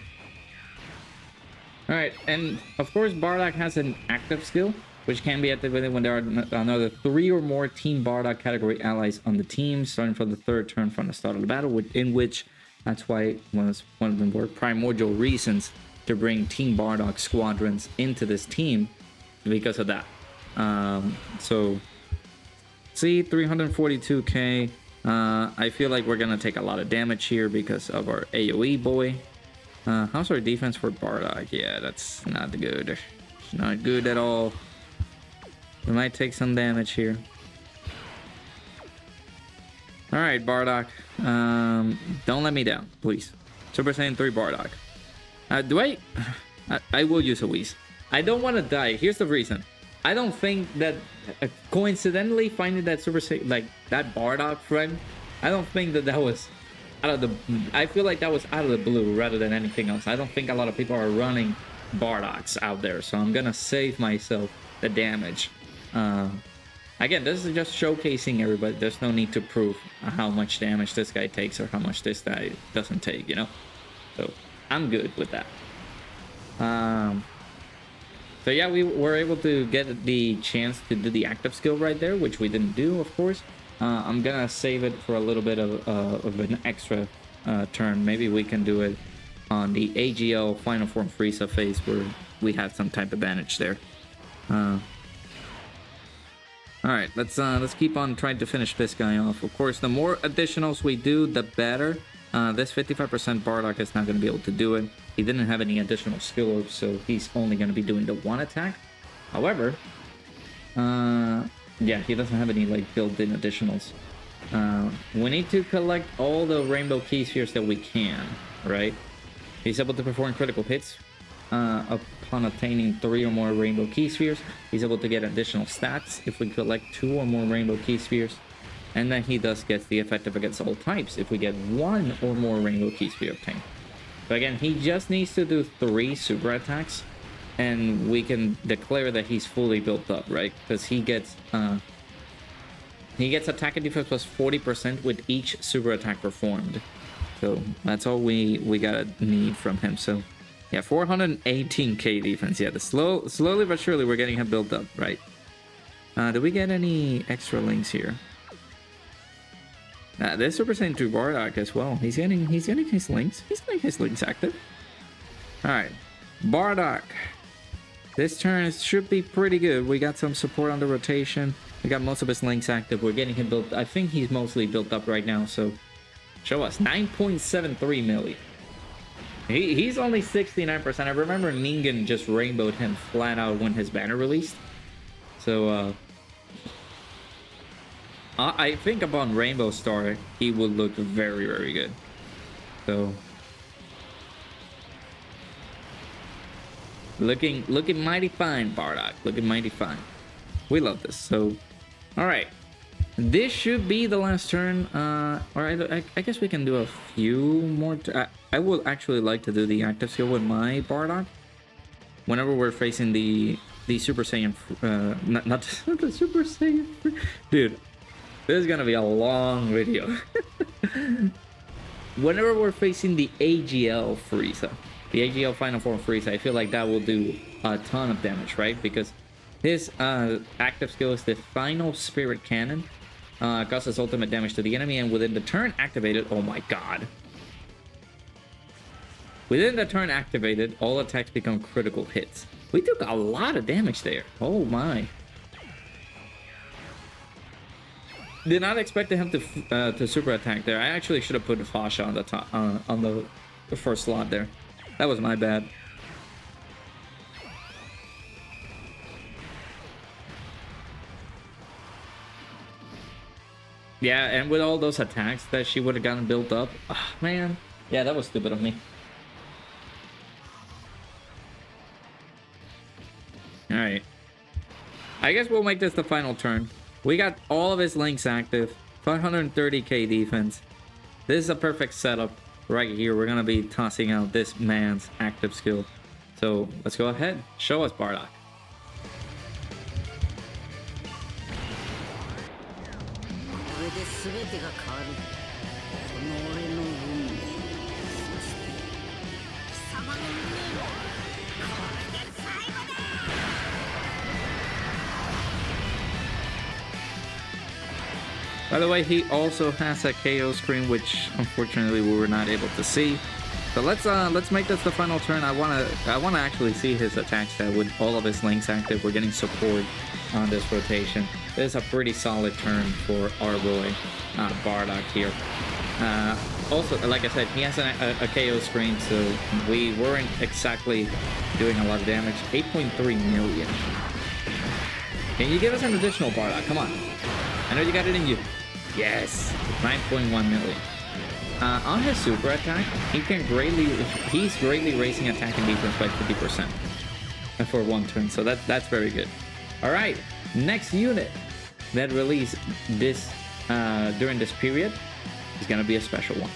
All right, and of course, Bardock has an active skill, which can be activated when there are another 3 or more Team Bardock category allies on the team, starting from the 3rd turn from the start of the battle, in which that's why it was one of the more primordial reasons to bring Team Bardock squadrons into this team, because of that. So, see, 342k. I feel like we're gonna take a lot of damage here because of our AoE boy. How's our defense for Bardock? Yeah, that's not good. It's not good at all. We might take some damage here. All right, Bardock. Don't let me down, please. Super Saiyan 3 Bardock. I will use a Whis. I don't want to die. Here's the reason. I don't think that coincidentally finding that Super Saiyan, like that Bardock friend, I don't think that was out of the. I feel like that was out of the blue rather than anything else. I don't think a lot of people are running Bardocks out there, so I'm gonna save myself the damage. Again, this is just showcasing everybody. There's no need to prove how much damage this guy takes or how much this guy doesn't take, you know? So I'm good with that. So yeah, we were able to get the chance to do the active skill right there, which we didn't do, of course. I'm gonna save it for a little bit of an extra turn. Maybe we can do it on the AGL Final Form Frieza phase where we have some type of advantage there. All right, let's keep on trying to finish this guy off. Of course, the more additionals we do, the better. This 55% Bardock is not going to be able to do it. He didn't have any additional skill, so he's only going to be doing the 1 attack. However, yeah, he doesn't have any like built-in additionals. We need to collect all the rainbow key spheres that we can, right? He's able to perform critical hits upon attaining 3 or more rainbow key spheres. He's able to get additional stats if we collect 2 or more rainbow key spheres. And then he does get the effective against all types if we get 1 or more rainbow key sphere obtained. So again, he just needs to do 3 super attacks and we can declare that he's fully built up, right? Because he gets attack and defense plus 40% with each super attack performed. So that's all we gotta need from him. So yeah, 418k defense. Yeah, slowly but surely we're getting him built up, right? Do we get any extra links here? There's Super Saiyan 2 Bardock as well. He's getting his links. He's getting his links active. All right, Bardock. This turn should be pretty good. We got some support on the rotation. We got most of his links active. We're getting him built. I think he's mostly built up right now. So show us 9.73 million. He's only 69%. I remember Ningen just rainbowed him flat out when his banner released. So I think upon Rainbow Star, he would look very, very good. So looking mighty fine, Bardock. Looking mighty fine. We love this. So, all right. This should be the last turn. Or I guess we can do a few more. I would actually like to do the active skill with my Bardock. Whenever we're facing the Super Saiyan, not the Super Saiyan, dude. This is gonna be a long video. Whenever we're facing the AGL Frieza, the AGL Final Form Frieza, I feel like that will do a ton of damage, right? Because his active skill is the Final Spirit Cannon. Causes ultimate damage to the enemy, and within the turn activated, oh my god. Within the turn activated, all attacks become critical hits. We took a lot of damage there. Oh my. Did not expect him to super attack there. I actually should have put Fasha on the top on the first slot there. That was my bad. Yeah, and with all those attacks that she would have gotten built up, oh, man. Yeah, that was stupid of me. All right. I guess we'll make this the final turn. We got all of his links active, 530k defense. This is a perfect setup right here. We're gonna be tossing out this man's active skill. So let's go ahead. Show us Bardock. By the way, he also has a KO screen, which unfortunately we were not able to see. So let's make this the final turn. I wanna actually see his attack stat with all of his links active. We're getting support on this rotation. This is a pretty solid turn for our boy Bardock here. Also, like I said, he has a KO screen, so we weren't exactly doing a lot of damage. 8.3 million. Can you give us an additional Bardock? Come on. I know you got it in you. Yes, 9.1 million. On his super attack, he's greatly raising attack and defense by 50% for one turn, so that's very good. All right, next unit that released this during this period is gonna be a special one.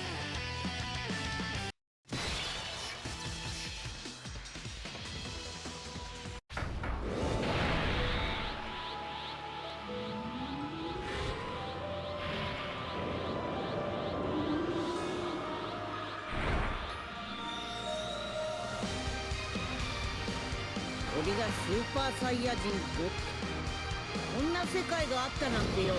Super Saiyan Goku. こんな世界があったなんてよ。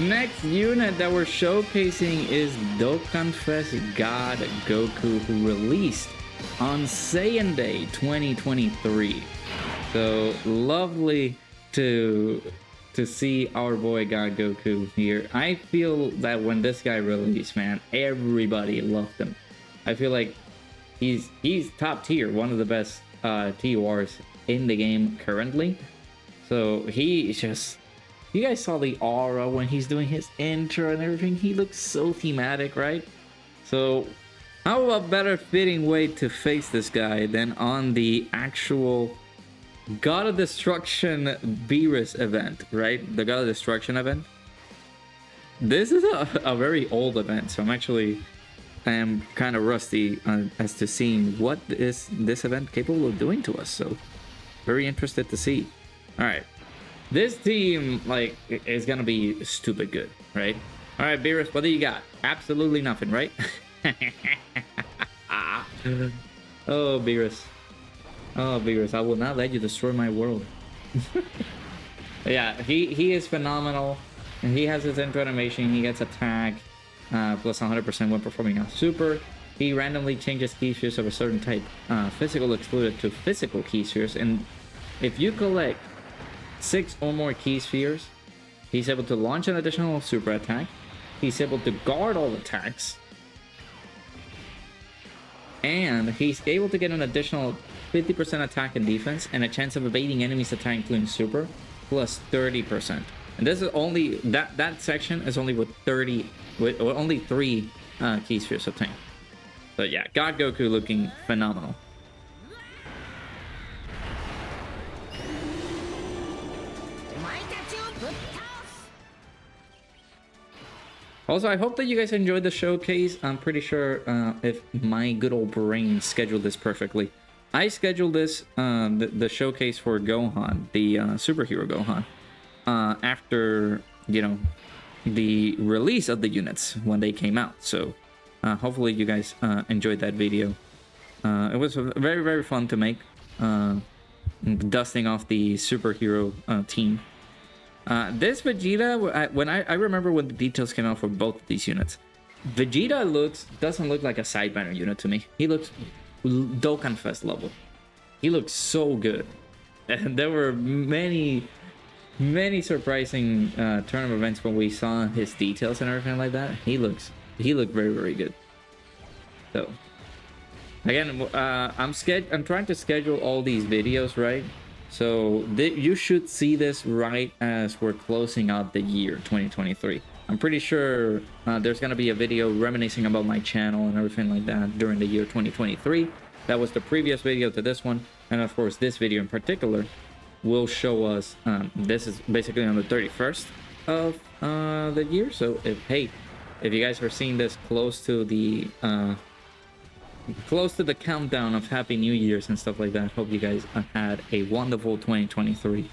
Next unit that we're showcasing is DokkanFest God Goku, who released on Saiyan Day 2023. So lovely to see our boy God Goku here. I feel that when this guy released, man, everybody loved him. I feel like he's top tier, one of the best TORs in the game currently. So he just, you guys saw the aura when he's doing his intro and everything. He looks so thematic, right? So how a better fitting way to face this guy than on the actual God of Destruction Beerus event, right? The God of Destruction event. This is a very old event, so I am kind of rusty as to seeing what is this event capable of doing to us. So very interested to see. All right, this team like is gonna be stupid good, right? All right, Beerus, what do you got? Absolutely nothing, right? Oh, Beerus. Oh, Beerus, I will not let you destroy my world. Yeah, he is phenomenal. And he has his intro animation. He gets attack. Plus 100% when performing on Super. He randomly changes key spheres of a certain type, physical excluded, to physical key spheres. And if you collect 6 or more key spheres, he's able to launch an additional super attack. He's able to guard all attacks. And he's able to get an additional 50% attack and defense and a chance of evading enemies' attack, including Super, plus 30%. And this is only, that section is only with only 3 key spheres obtained. So yeah, God Goku looking phenomenal. Also, I hope that you guys enjoyed the showcase. I'm pretty sure if my good old brain scheduled this perfectly. I scheduled this, the showcase for Gohan, the superhero Gohan, after, you know, the release of the units when they came out. So hopefully you guys enjoyed that video. It was very, very fun to make, dusting off the superhero team. This Vegeta, when I remember when the details came out for both of these units, Vegeta doesn't look like a side banner unit to me. He looks DokkanFest level. He looks so good. And there were many surprising tournament events when we saw his details and everything like that. He looked very, very good. So again, I'm trying to schedule all these videos, right? So you should see this right as we're closing out the year 2023. I'm pretty sure there's gonna be a video reminiscing about my channel and everything like that during the year 2023. That was the previous video to this one, and of course this video in particular will show us, this is basically on the 31st, of the year. So if you guys are seeing this close to the countdown of Happy New Year's and stuff like that, hope you guys had a wonderful 2023.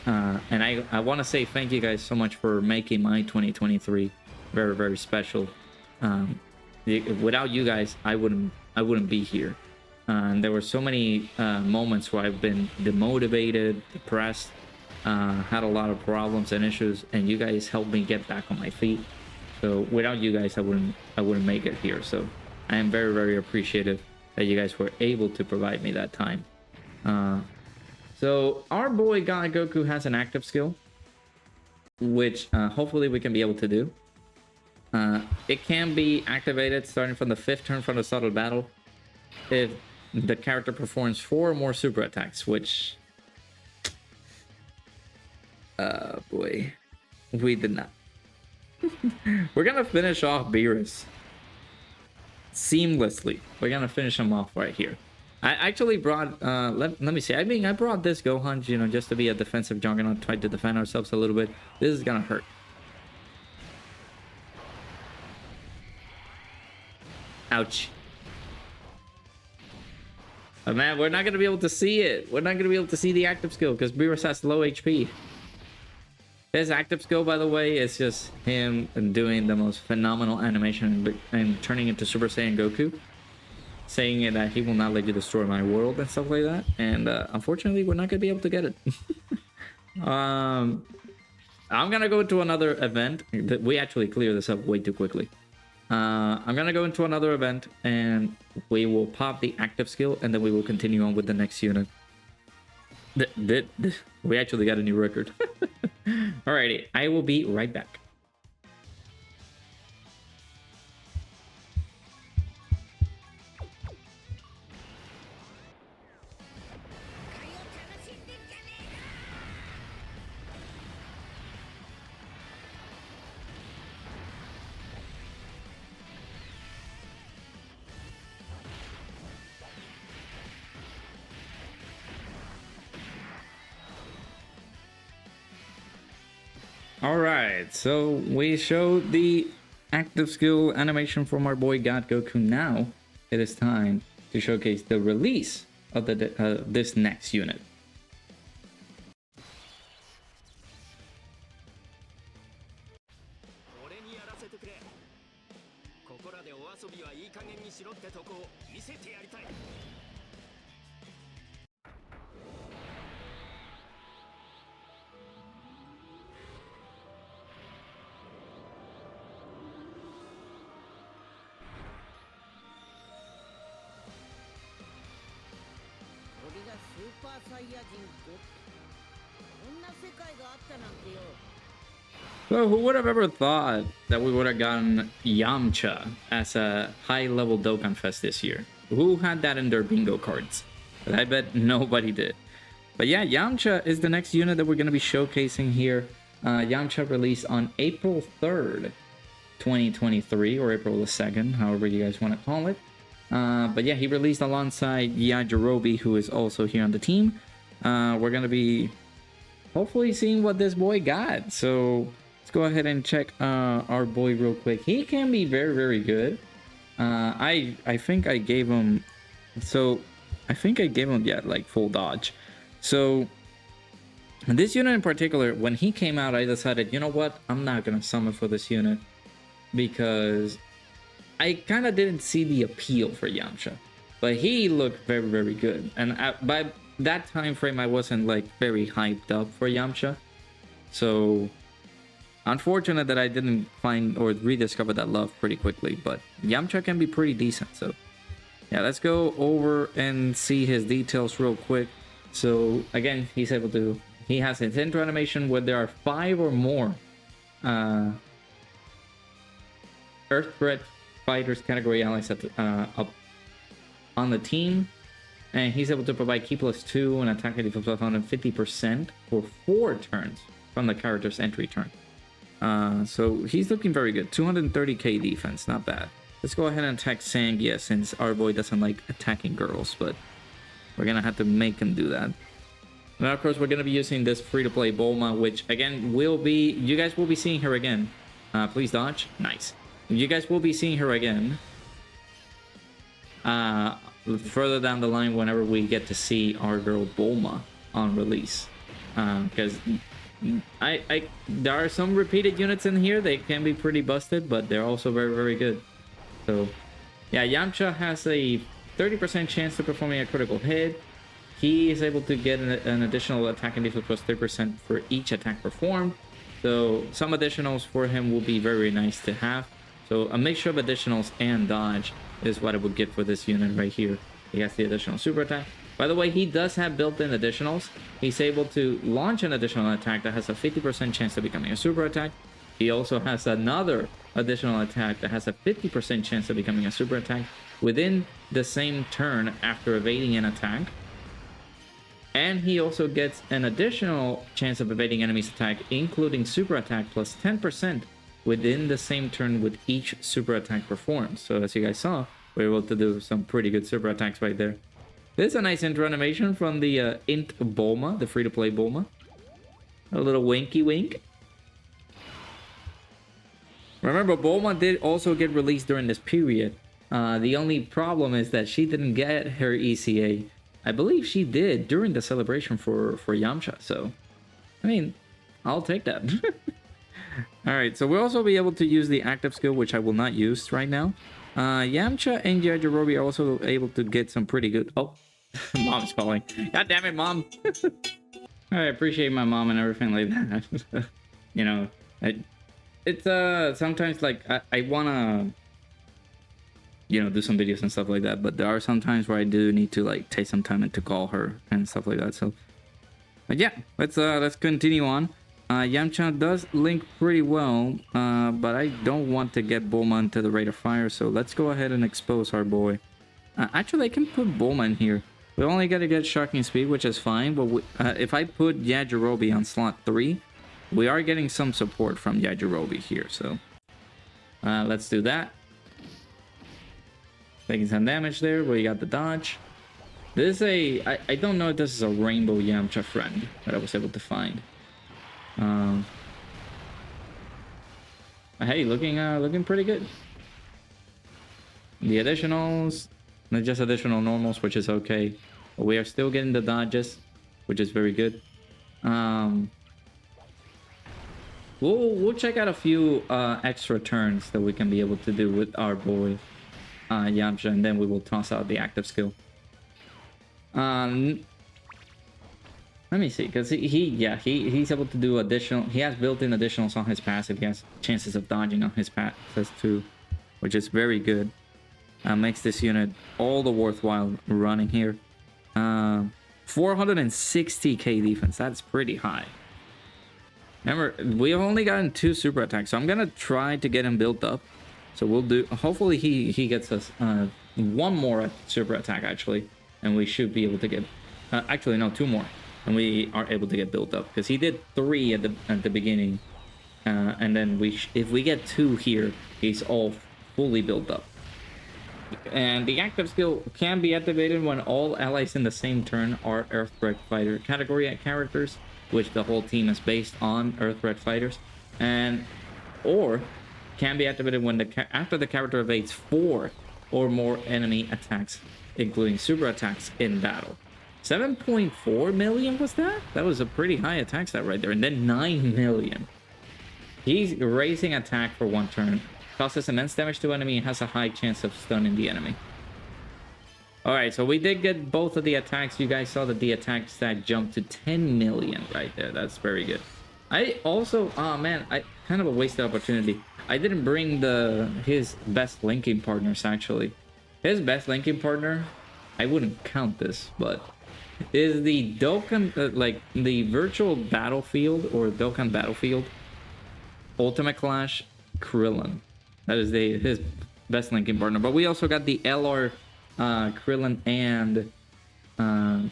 And I want to say thank you guys so much for making my 2023 very, very special. Without you guys, I wouldn't be here. And there were so many moments where I've been demotivated, depressed, had a lot of problems and issues, and you guys helped me get back on my feet. So without you guys, I wouldn't make it here. So I am very, very appreciative that you guys were able to provide me that time. So our boy God Goku has an active skill, which hopefully we can be able to do. It can be activated starting from the 5th turn from the start of the battle if the character performs 4 or more super attacks, which boy, we did not. We're gonna finish off Beerus seamlessly. We're gonna finish him off right here. I actually brought let me see. I brought this Gohan, you know, just to be a defensive juggernaut, try to defend ourselves a little bit. This is gonna hurt. Ouch. Oh, man, we're not gonna be able to see it. We're not gonna be able to see the active skill because Beerus has low HP. His active skill, by the way, is just him doing the most phenomenal animation and turning into Super Saiyan Goku, saying that he will not let you destroy my world and stuff like that. And unfortunately, we're not gonna be able to get it. I'm gonna go to another event. We actually cleared this up way too quickly. I'm gonna go into another event and we will pop the active skill and then we will continue on with the next unit. We actually got a new record. Alrighty, I will be right back. Alright, so we showed the active skill animation from our boy God Goku. Now it is time to showcase the release of this next unit. So who would have ever thought that we would have gotten Yamcha as a high-level DokkanFest this year? Who had that in their bingo cards? But I bet nobody did. But yeah, Yamcha is the next unit that we're going to be showcasing here. Yamcha released on April 3rd, 2023, or April the 2nd, however you guys want to call it. But yeah, he released alongside Yajirobe, who is also here on the team. We're going to be hopefully seeing what this boy got. So let's go ahead and check our boy real quick. He can be very, very good. I think I gave him... So I think I gave him, yeah, like full dodge. So this unit in particular, when he came out, I decided, you know what? I'm not going to summon for this unit because I kind of didn't see the appeal for Yamcha. But he looked very, very good. And by that time frame, I wasn't like very hyped up for Yamcha. So unfortunate that I didn't find or rediscover that love pretty quickly. But Yamcha can be pretty decent. So yeah, let's go over and see his details real quick. So again, he has his intro animation where there are 5 or more Earth Threat Fighters category allies up on the team, and he's able to provide Ki +2 and attack defense plus 150% for 4 turns from the character's entry turn. So he's looking very good. 230k defense, not bad. Let's go ahead and attack Sangia since our boy doesn't like attacking girls, but we're gonna have to make him do that. Now, of course, we're going to be using this free-to-play Bulma, which, again, you guys will be seeing her again. Please dodge. Nice. You guys will be seeing her again. Further down the line, whenever we get to see our girl Bulma on release. Because there are some repeated units in here. They can be pretty busted, but they're also very, very good. So, yeah, Yamcha has a 30% chance to performing a critical hit. He is able to get an additional attack and defense plus 3% for each attack performed. So some additionals for him will be very nice to have. So a mixture of additionals and dodge is what I would get for this unit right here. He has the additional super attack. By the way, he does have built-in additionals. He's able to launch an additional attack that has a 50% chance of becoming a super attack. He also has another additional attack that has a 50% chance of becoming a super attack within the same turn after evading an attack. And he also gets an additional chance of evading enemy's attack, including super attack plus 10% within the same turn with each super attack performed. So as you guys saw, we were able to do some pretty good super attacks right there. This is a nice intro animation from the Int Bulma, the free-to-play Bulma. A little winky wink. Remember, Bulma did also get released during this period. The only problem is that she didn't get her ECA. I believe she did during the celebration for Yamcha, so I mean, I'll take that. Alright, so we'll also be able to use the active skill, which I will not use right now. Yamcha and Yajirobe are also able to get some pretty good... Oh, mom's calling. God damn it, mom! I appreciate my mom and everything like that. You know, it's sometimes like I wanna... you know, do some videos and stuff like that, but there are some times where I do need to like take some time and to call her and stuff like that. So, but yeah, let's continue on. Yamcha does link pretty well, but I don't want to get Bulma into the rate of fire, so let's go ahead and expose our boy. Actually, I can put Bulma in here. We only got to get shocking speed, which is fine, but if I put Yajirobe on slot 3, we are getting some support from Yajirobe here, so let's do that. Taking some damage there. We got the dodge. This is I don't know if this is a rainbow Yamcha friend that I was able to find. Hey, looking pretty good. The additionals, not just additional normals, which is okay. But we are still getting the dodges, which is very good. We'll check out a few extra turns that we can be able to do with our boy Yamcha, and then we will toss out the active skill. Let me see, because he's able to do additional. He has built-in additionals on his passive. He has chances of dodging on his passive too, which is very good. Makes this unit all the worthwhile running here. 460k defense. That's pretty high. Remember, we have only gotten 2 super attacks, so I'm gonna try to get him built up. So we'll do. Hopefully he gets us 1 more super attack actually, and we should be able to get. Actually, no, 2 more. And we are able to get built up because he did 3 at the beginning, and then if we get 2 here, he's all fully built up. And the active skill can be activated when all allies in the same turn are Earth Threat Fighter category characters, which the whole team is based on Earth Threat Fighters, or can be activated when after the character evades 4 or more enemy attacks, including super attacks in battle. 7.4 million was that? That was a pretty high attack stat right there. And then 9 million. He's raising attack for 1 turn. Causes immense damage to enemy and has a high chance of stunning the enemy. Alright, so we did get both of the attacks. You guys saw that the attack stat jumped to 10 million right there. That's very good. I also... oh man, I kind of a wasted opportunity. I didn't bring his best linking partners actually. His best linking partner... I wouldn't count this, but... is the Dokkan, like the virtual battlefield or Dokkan battlefield Ultimate Clash Krillin. That is his best linking partner. But we also got the LR Krillin and Gohan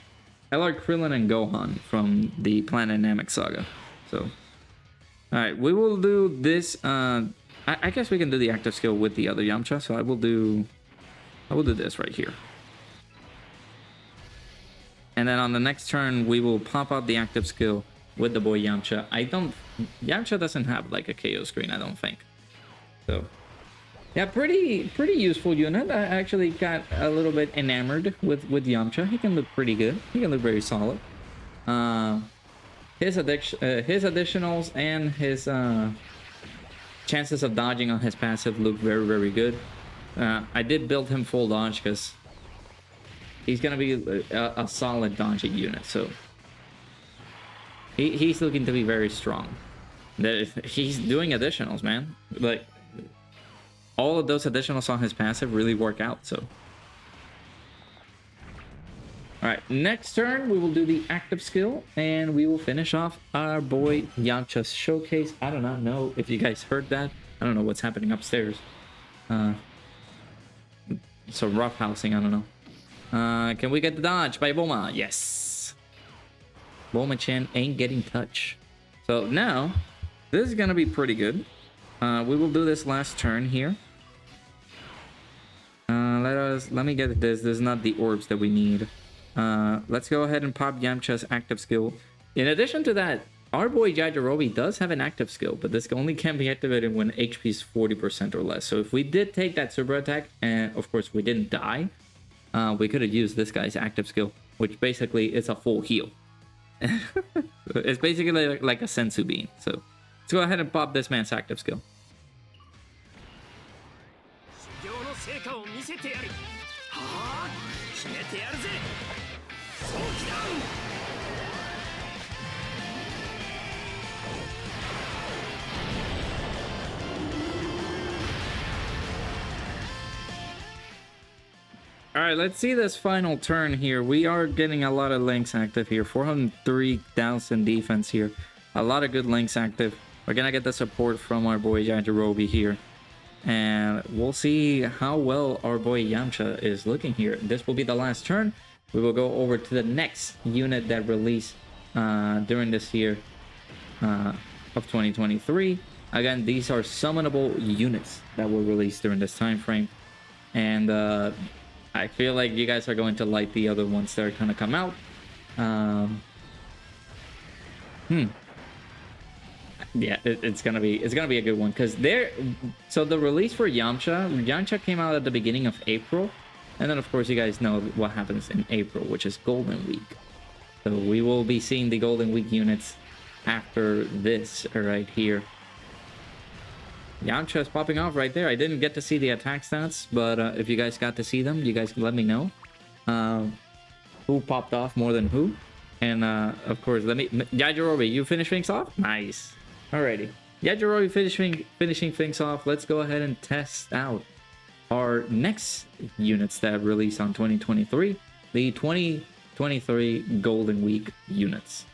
from the Planet Namek saga. So, all right, we will do this. I guess we can do the active skill with the other Yamcha. So I will do this right here. And then on the next turn, we will pop out the active skill with the boy Yamcha. Yamcha doesn't have like a KO screen, I don't think. So yeah, pretty useful unit. I actually got a little bit enamored with Yamcha. He can look pretty good. He can look very solid. His additionals and his chances of dodging on his passive look very good. I did build him full dodge because he's gonna be a solid dodging unit. So he's looking to be very strong. He's doing additionals, man. Like all of those additionals on his passive really work out. So all right, next turn we will do the active skill and we will finish off our boy Yamcha's showcase. I do not know if you guys heard that. I don't know what's happening upstairs. So rough housing, I don't know. Can we get the dodge by Bulma? Yes. Bulma-chan ain't getting touch. So now this is gonna be pretty good. We will do this last turn here. Let me get this. This is not the orbs that we need. Let's go ahead and pop Yamcha's active skill. In addition to that, our boy Yajirobe does have an active skill, but this only can be activated when HP is 40% or less. So if we did take that super attack, and of course we didn't die, we could have used this guy's active skill, which basically is a full heal. It's basically like a sensu bean. So let's go ahead and pop this man's active skill. All right, let's see this final turn here. We are getting a lot of links active here. 403,000 defense here. A lot of good links active. We're gonna get the support from our boy Yajirobe here. And we'll see how well our boy Yamcha is looking here. This will be the last turn. We will go over to the next unit that released during this year of 2023. Again, these are summonable units that were released during this time frame. And I feel like you guys are going to like the other ones that are going to come out. Yeah, it's gonna be a good one because so the release for Yamcha came out at the beginning of April, and then of course you guys know what happens in April, which is Golden Week. So we will be seeing the Golden Week units after this right here. Yamcha is popping off right there. I didn't get to see the attack stats, but if you guys got to see them, you guys let me know who popped off more than who. And of course, Yajirobe, you finish things off? Nice. Alrighty. Yajirobe finishing things off. Let's go ahead and test out our next units that release on 2023. The 2023 Golden Week units.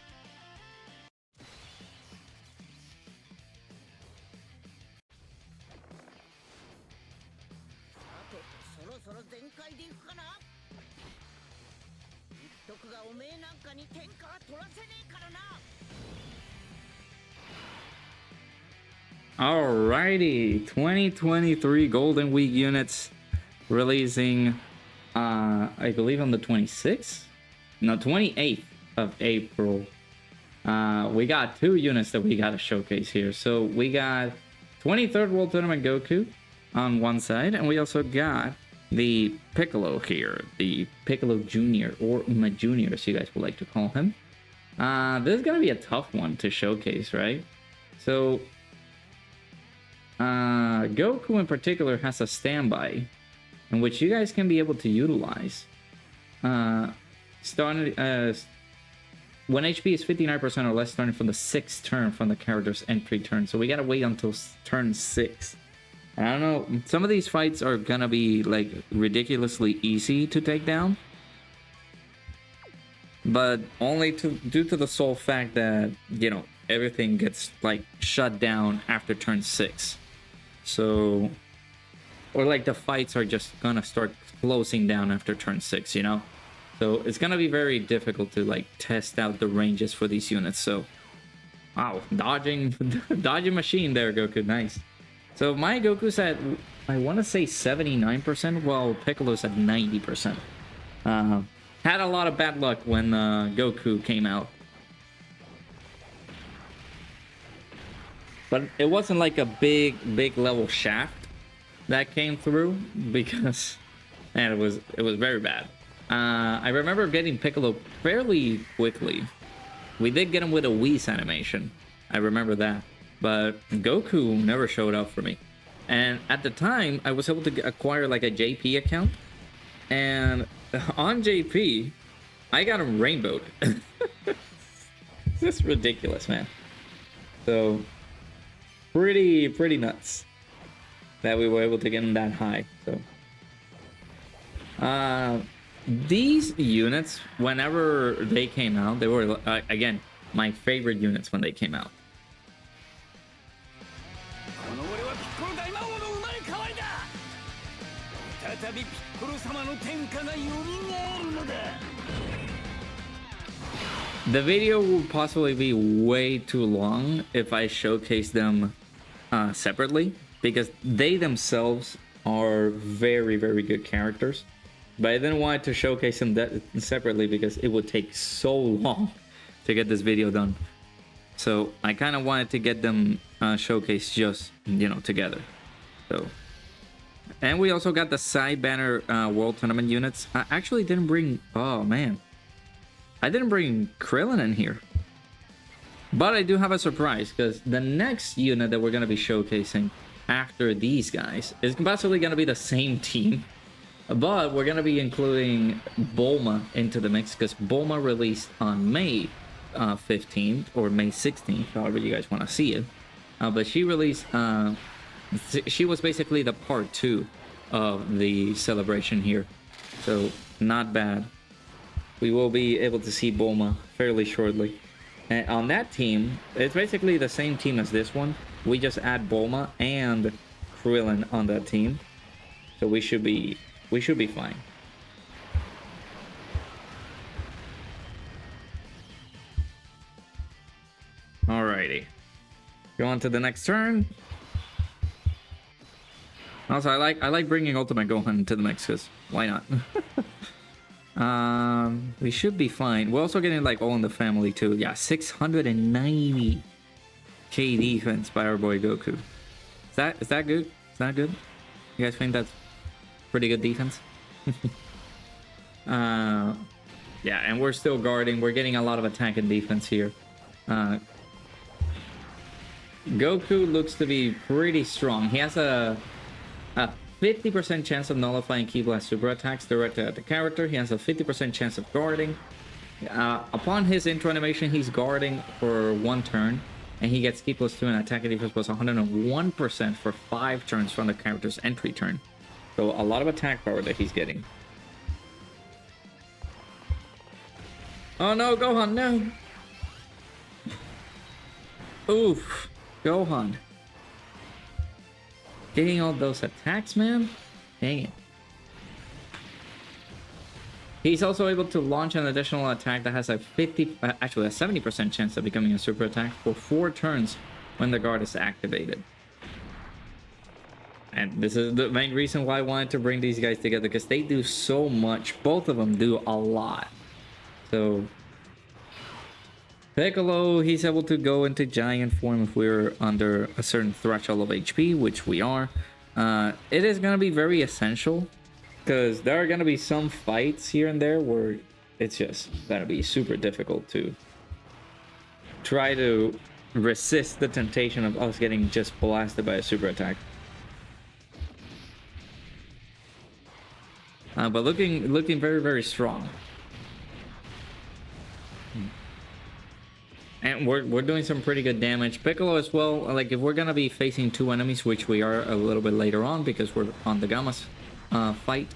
Alrighty, 2023 Golden Week units releasing, I believe on the 26th? No, 28th of April. We got two units that we got to showcase here. So we got 23rd World Tournament Goku on one side, and we also got the Piccolo here, the Piccolo Jr. or Ma Jr. as you guys would like to call him. This is gonna be a tough one to showcase, right? So Goku in particular has a standby in which you guys can be able to utilize starting when HP is 59% or less, starting from the 6th turn from the character's entry turn. So we gotta wait until turn 6. And I don't know, some of these fights are gonna be like ridiculously easy to take down, but only due to the sole fact that, you know, everything gets like shut down after turn 6. So, or like the fights are just gonna start closing down after turn 6, you know? So it's gonna be very difficult to like test out the ranges for these units. So, wow, dodging machine there, Goku, nice. So my Goku's at, I want to say 79%, while Piccolo's at 90%. had a lot of bad luck when Goku came out. But it wasn't like a big level shaft that came through, because man, it was very bad. I remember getting Piccolo fairly quickly. We did get him with a Whis animation. I remember that. But Goku never showed up for me. And at the time, I was able to acquire like a JP account. And on JP, I got him rainbowed. This is ridiculous, man. So, pretty nuts that we were able to get him that high. So, these units, whenever they came out, they were, again, my favorite units when they came out. The video will possibly be way too long if I showcase them separately, because they themselves are very good characters. But I didn't want to showcase them separately because it would take so long to get this video done. So I kind of wanted to get them showcased just, you know, together. So, and we also got the side banner World Tournament units. I actually didn't bring, oh man, I didn't bring Krillin in here. But I do have a surprise, because the next unit that we're going to be showcasing after these guys is possibly going to be the same team. But we're going to be including Bulma into the mix, because Bulma released on May 15th or May 16th, however you guys want to see it. But she released, she was basically the part 2 of the celebration here. So not bad. We will be able to see Bulma fairly shortly. And on that team, it's basically the same team as this one. We just add Bulma and Krillin on that team. So we should be fine. Alrighty. Go on to the next turn. Also, I like bringing Ultimate Gohan to the mix, because why not? We should be fine. We're also getting like All in the Family too. Yeah, 690k defense by our boy Goku. Is that good? Is that good? You guys think that's pretty good defense? Yeah, and we're still guarding. We're getting a lot of attack and defense here. Goku looks to be pretty strong. He has a 50% chance of nullifying Ki Blast super attacks directed at the character. He has a 50% chance of guarding. Upon his intro animation, he's guarding for 1 turn, and he gets Ki +2 and attack and defense plus 101% for 5 turns from the character's entry turn. So a lot of attack power that he's getting. Oh no, Gohan, no! Oof, Gohan. Getting all those attacks, man? Dang it. He's also able to launch an additional attack that has a 70% chance of becoming a super attack for 4 turns when the guard is activated. And this is the main reason why I wanted to bring these guys together, because they do so much. Both of them do a lot. So Piccolo, he's able to go into giant form if we're under a certain threshold of HP, which we are. It is going to be very essential, because there are going to be some fights here and there where it's just going to be super difficult to try to resist the temptation of us getting just blasted by a super attack. But looking very strong. And we're doing some pretty good damage. Piccolo as well, like if we're gonna be facing 2 enemies, which we are a little bit later on because we're on the Gammas fight.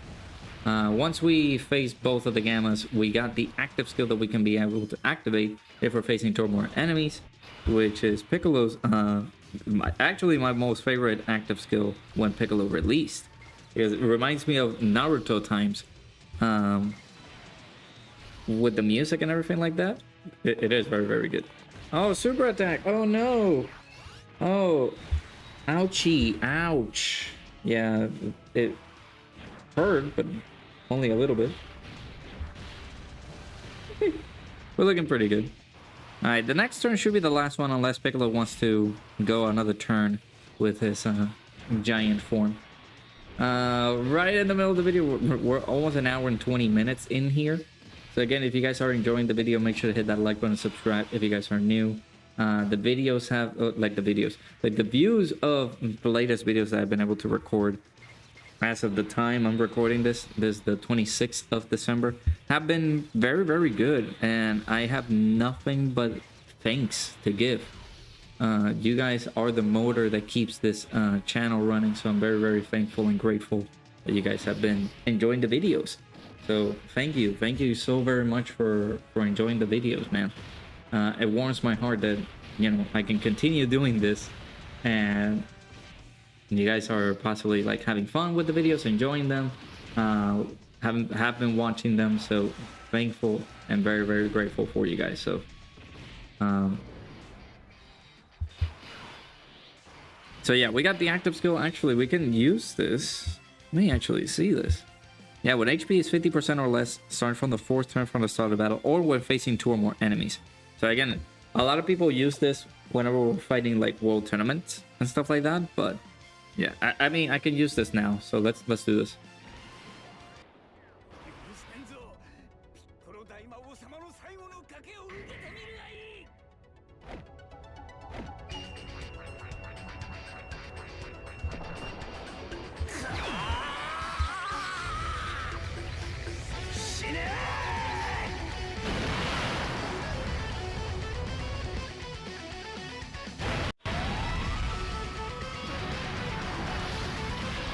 Once we face both of the Gammas, we got the active skill that we can be able to activate if we're facing 2 or more enemies, which is Piccolo's, actually my most favorite active skill when Piccolo released. Because it reminds me of Naruto times, with the music and everything like that. It is very good. Oh, super attack. Oh no. Oh, ouchie. Ouch. Yeah, it hurt, but only a little bit. We're looking pretty good. All right, the next turn should be the last one unless Piccolo wants to go another turn with his giant form. Right in the middle of the video, we're almost an hour and 20 minutes in here. So again, if you guys are enjoying the video, make sure to hit that like button and subscribe if you guys are new. The videos have, like the views of the latest videos that I've been able to record as of the time I'm recording this the 26th of December, have been very, very good. And I have nothing but thanks to give. You guys are the motor that keeps this channel running. So I'm very, very thankful and grateful that you guys have been enjoying the videos. So thank you so very much for enjoying the videos, man. It warms my heart that, you know, I can continue doing this, and you guys are possibly like having fun with the videos, enjoying them, have been watching them. So thankful and very, very grateful for you guys. So so yeah, we got the active skill. Actually, we can use this. Let me actually see this. Yeah, when HP is 50% or less, starting from the 4th turn from the start of the battle, or when facing 2 or more enemies. So again, a lot of people use this whenever we're fighting like world tournaments and stuff like that. But yeah, I mean, I can use this now. So let's do this.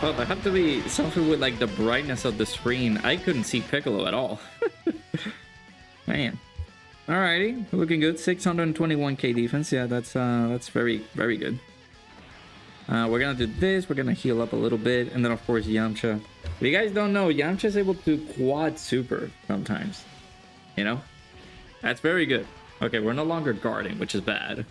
Well, there had to be something with like the brightness of the screen. I couldn't see Piccolo at all. Man. Alrighty, looking good. 621k defense. Yeah, that's very, very good. We're gonna do this. We're gonna heal up a little bit, and then of course Yamcha. If you guys don't know, Yamcha is able to quad super sometimes. You know, that's very good. Okay, we're no longer guarding, which is bad.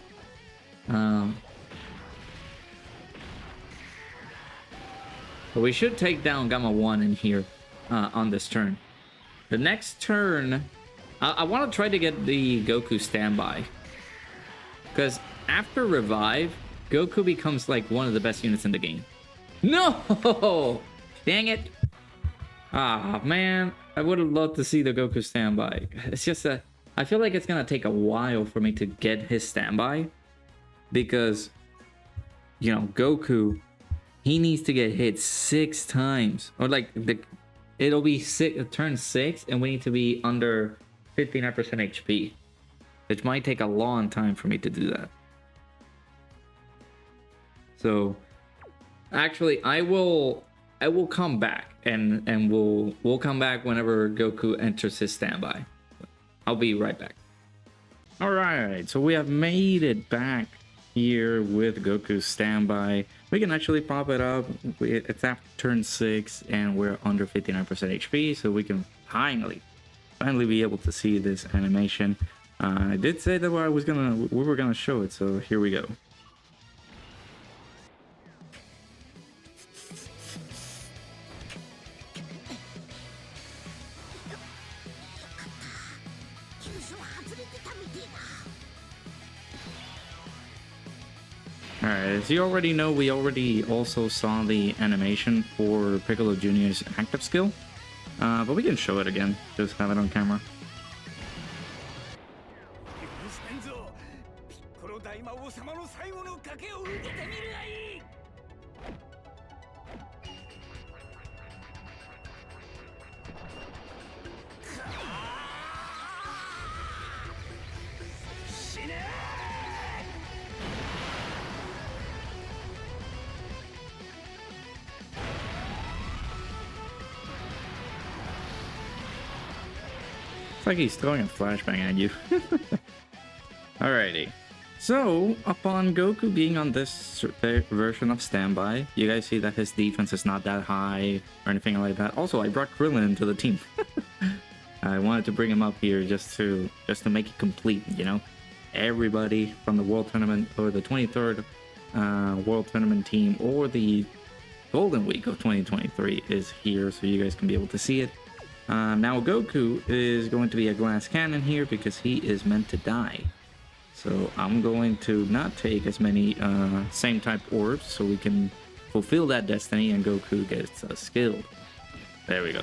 But we should take down Gamma 1 in here on this turn. The next turn, I want to try to get the Goku standby. Because after Revive, Goku becomes like one of the best units in the game. No! Dang it! Ah, man. I would have loved to see the Goku standby. It's just that I feel like it's going to take a while for me to get his standby. Because, you know, Goku... he needs to get hit 6 times, or like it'll be turn 6, and we need to be under 59% HP, which might take a long time for me to do that. So, actually, I will come back, and we'll come back whenever Goku enters his standby. I'll be right back. All right, so we have made it back here with Goku's standby. We can actually pop it up. It's after turn 6 and we're under 59% HP, so we can finally be able to see this animation. I did say that we were gonna show it, so here we go. Alright, as you already know, we already also saw the animation for Piccolo Jr.'s active skill. But we can show it again, just have it on camera. It's like he's throwing a flashbang at you. Alrighty. So, upon Goku being on this version of standby, you guys see that his defense is not that high or anything like that. Also, I brought Krillin into the team. I wanted to bring him up here just to make it complete, you know? Everybody from the World Tournament, or the 23rd World Tournament team, or the Golden Week of 2023 is here, so you guys can be able to see it. Now Goku is going to be a glass cannon here because he is meant to die. So I'm going to not take as many same type orbs so we can fulfill that destiny and Goku gets skilled. There we go.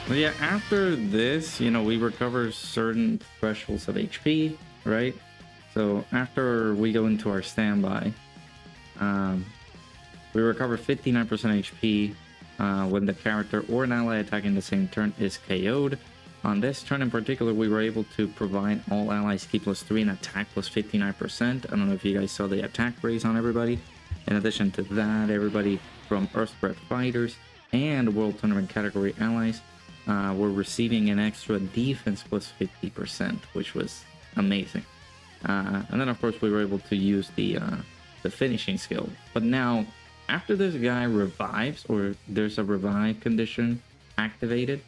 But yeah, after this, you know, we recover certain thresholds of HP, right? So after we go into our standby, we recover 59% HP when the character or an ally attacking the same turn is KO'd. On this turn in particular, we were able to provide all allies key +3 and attack +59%. I don't know if you guys saw the attack raise on everybody. In addition to that, everybody from Earthspread Fighters and World Tournament category allies were receiving an extra defense +50%, which was amazing. And then of course we were able to use the finishing skill. But now, after this guy revives, or there's a revive condition activated,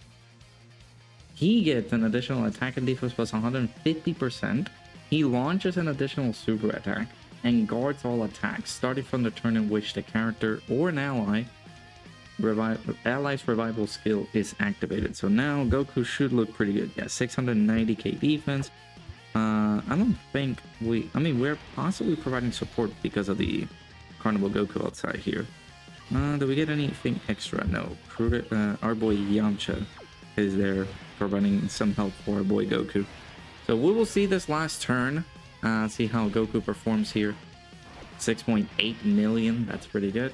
he gets an additional attack and defense +150%. He launches an additional super attack and guards all attacks starting from the turn in which the character or an ally's revival skill is activated. So now Goku should look pretty good. Yeah, 690k defense. I don't think we're possibly providing support because of the Carnival Goku outside here. Do we get anything extra? No. Our boy Yamcha is there providing some help for our boy Goku. So we will see this last turn, see how Goku performs here. 6.8 million, that's pretty good.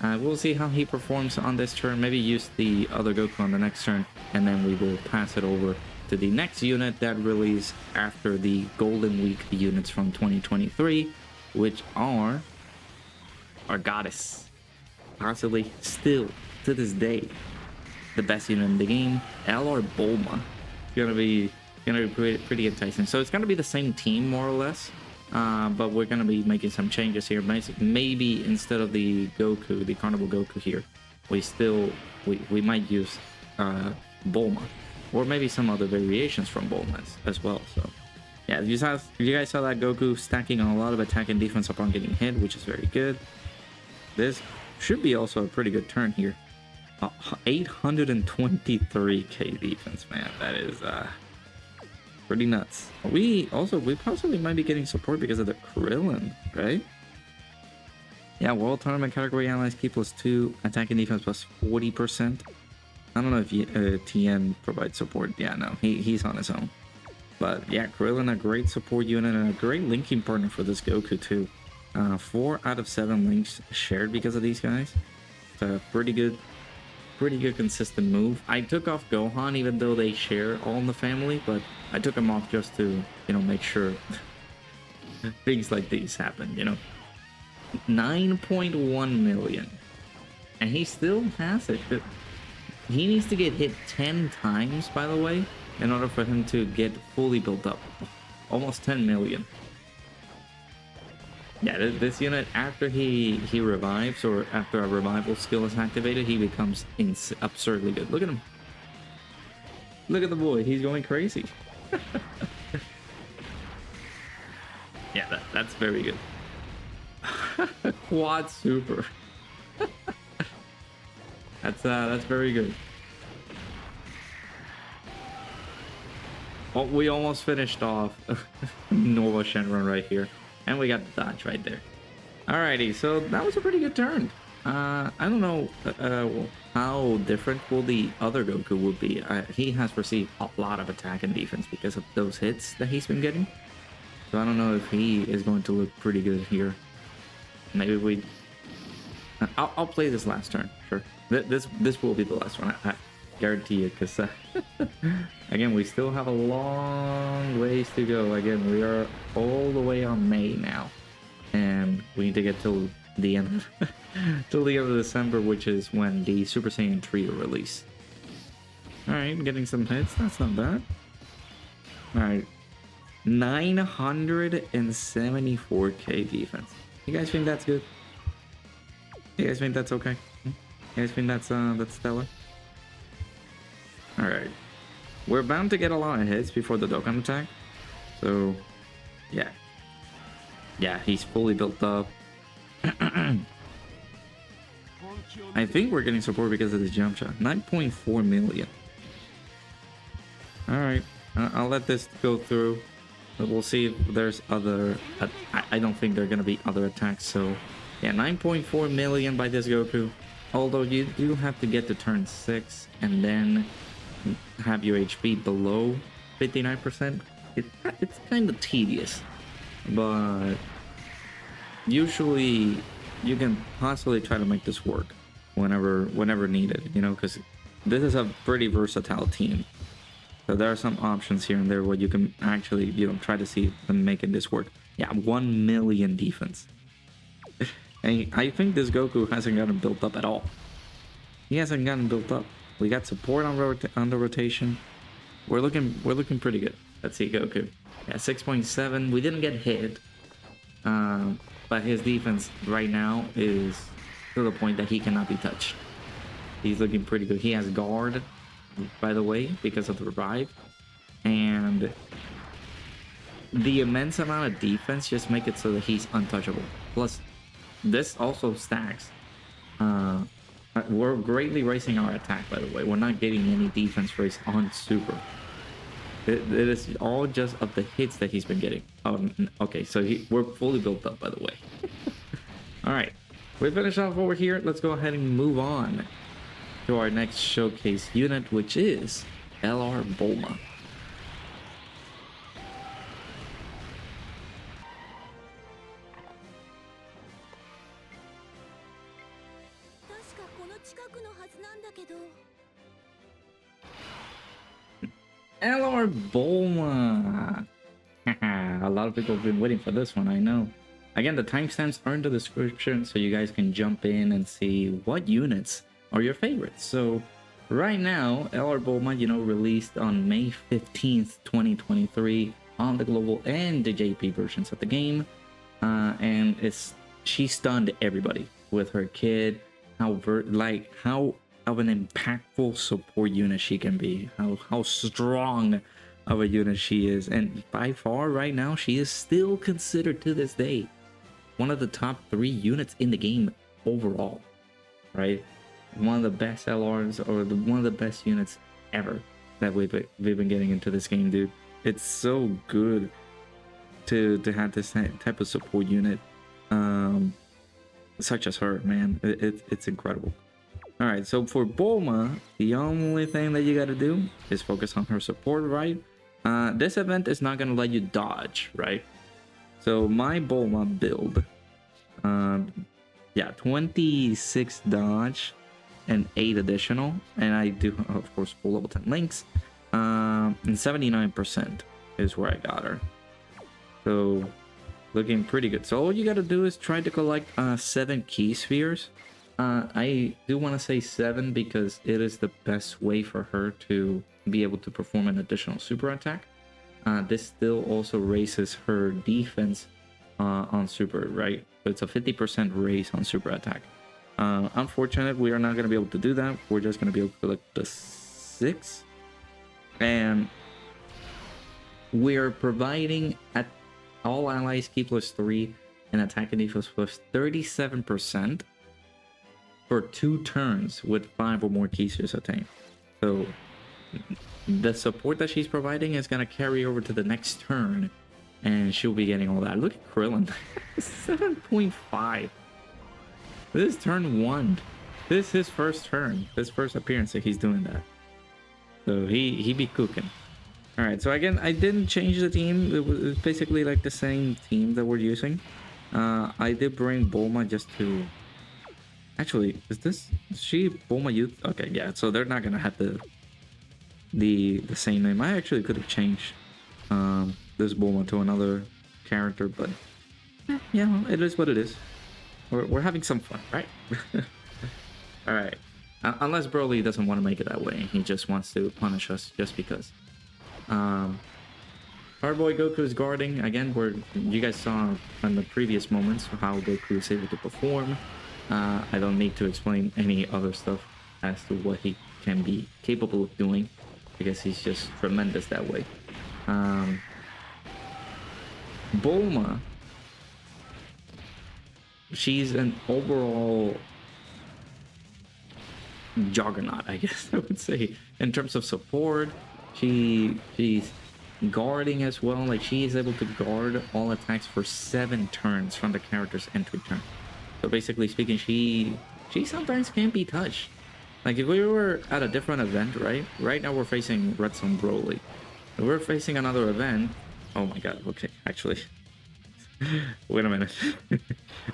We'll see how he performs on this turn. Maybe use the other Goku on the next turn, and then we will pass it over to the next unit that release after the Golden Week units from 2023, which are our goddess, possibly still to this day the best unit in the game, STR Bulma. It's gonna be pretty enticing. So it's gonna be the same team more or less. But we're gonna be making some changes here. Maybe instead of the Goku, the Carnival Goku here, we might use Bulma, or maybe some other variations from Bulma as well. So yeah, if you guys saw that Goku stacking on a lot of attack and defense upon getting hit, which is very good. This should be also a pretty good turn here. 823k defense, man. That is pretty nuts. We possibly might be getting support because of the Krillin, right? Yeah, World Tournament category allies key +2, attack and defense +40%. I don't know if TN provides support. Yeah, no, he's on his own. But yeah, Krillin, a great support unit and a great linking partner for this Goku too. 4 out of 7 links shared because of these guys. It's a pretty good consistent move. I took off Gohan even though they share all in the family, but I took him off just to, you know, make sure things like these happen, you know. 9.1 million. And he still has it. He needs to get hit 10 times, by the way, in order for him to get fully built up. Almost 10 million. Yeah, this unit, after he revives, or after a revival skill is activated, he becomes absurdly good. Look at him. Look at the boy. He's going crazy. Yeah, that's very good. Quad super. That's very good. Oh, we almost finished off Nova Shenron right here. And we got the dodge right there. Alrighty, so that was a pretty good turn. I don't know how different will the other Goku would be. He has received a lot of attack and defense because of those hits that he's been getting. So I don't know if he is going to look pretty good here. Maybe I'll play this last turn, sure. This will be the last one, I guarantee you, because again, we still have a long ways to go. Again, we are all the way on May now, and we need to get till the end till the end of December, which is when the Super Saiyan 3 are released. All right, getting some hits. That's not bad. All right, 974k defense. You guys think that's good? You guys think that's okay? You guys think that's stellar? Alright. We're bound to get a lot of hits before the Dokkan attack. So, yeah. Yeah, he's fully built up. I think we're getting support because of the jump shot. 9.4 million. Alright. I'll let this go through. We'll see if there's other... I don't think there are going to be other attacks. So, yeah, 9.4 million by this Goku. Although you do have to get to turn 6 and then have your HP below 59%. It's kind of tedious. But usually you can possibly try to make this work whenever needed, you know, because this is a pretty versatile team. So there are some options here and there where you can actually, you know, try to see them making this work. Yeah, 1 million defense. And I think this Goku hasn't gotten built up at all. He hasn't gotten built up. We got support on the rotation. We're looking pretty good. Let's see, Goku. Yeah, 6.7. We didn't get hit, but his defense right now is to the point that he cannot be touched. He's looking pretty good. He has guard, by the way, because of the revive, and the immense amount of defense just make it so that he's untouchable. Plus, this also stacks. We're greatly raising our attack, by the way. We're not getting any defense raise on Super. It is all just of the hits that he's been getting. Okay, so we're fully built up, by the way. All right, we finished off over here. Let's go ahead and move on to our next showcase unit, which is STR Bulma. STR Bulma. A lot of people have been waiting for this one, I know. Again, the timestamps are in the description, so you guys can jump in and see what units are your favorites. So right now, STR Bulma, you know, released on May 15th, 2023 on the global and the JP versions of the game. And she stunned everybody with her kid, how of an impactful support unit she can be, how strong of a unit she is, and by far right now she is still considered to this day one of the top 3 units in the game overall, right? One of the best LRs, or one of the best units ever that we've been getting into this game, dude. It's so good to have this type of support unit, such as her, man. It's incredible. All right, so for Bulma, the only thing that you got to do is focus on her support, right? This event is not going to let you dodge, right? So my Bulma build, yeah, 26 dodge and 8 additional, and I do, of course, full level 10 links, and 79% is where I got her. So looking pretty good. So all you got to do is try to collect 7 key spheres. I do want to say 7 because it is the best way for her to be able to perform an additional super attack. This still also raises her defense on super, right? So it's a 50% raise on super attack. Unfortunately, we are not going to be able to do that. We're just going to be able to collect the 6. And we're providing at all allies key +3 and attack and defense +37%. for 2 turns with 5 or more key spheres attained. So the support that she's providing is going to carry over to the next turn, and she'll be getting all that. Look at Krillin. 7.5. This is turn 1. This is his first turn. His first appearance that he's doing that. So he be cooking. Alright, so again, I didn't change the team. It was basically like the same team that we're using. I did bring Bulma just to... Actually, is she Bulma Youth? Okay, yeah, so they're not gonna have the same name. I actually could have changed this Bulma to another character, but yeah, it is what it is. We're having some fun, right? All right, unless Broly doesn't want to make it that way, he just wants to punish us just because. our boy Goku is guarding again. Where you guys saw in the previous moments how Goku is able to perform. I don't need to explain any other stuff as to what he can be capable of doing, because he's just tremendous that way. Bulma, she's an overall juggernaut, I guess I would say, in terms of support. She's guarding as well. Like, she is able to guard all attacks for 7 turns from the character's entry turn. So basically speaking, she sometimes can't be touched. Like, if we were at a different event, right now we're facing Redzone Broly. If we're facing another event, oh my god, okay, actually wait a minute.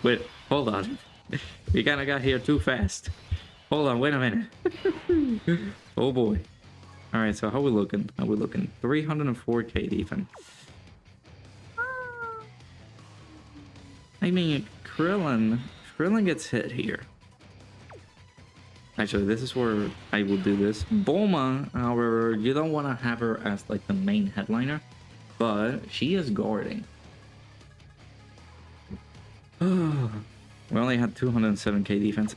Wait, hold on, we kind of got here too fast. Hold on, wait a minute. Oh boy. All right, so how we looking? 304k defense. I mean, Krillin gets hit here. Actually, this is where I will do this. Bulma, however, you don't want to have her as like the main headliner, but she is guarding. We only had 207k defense.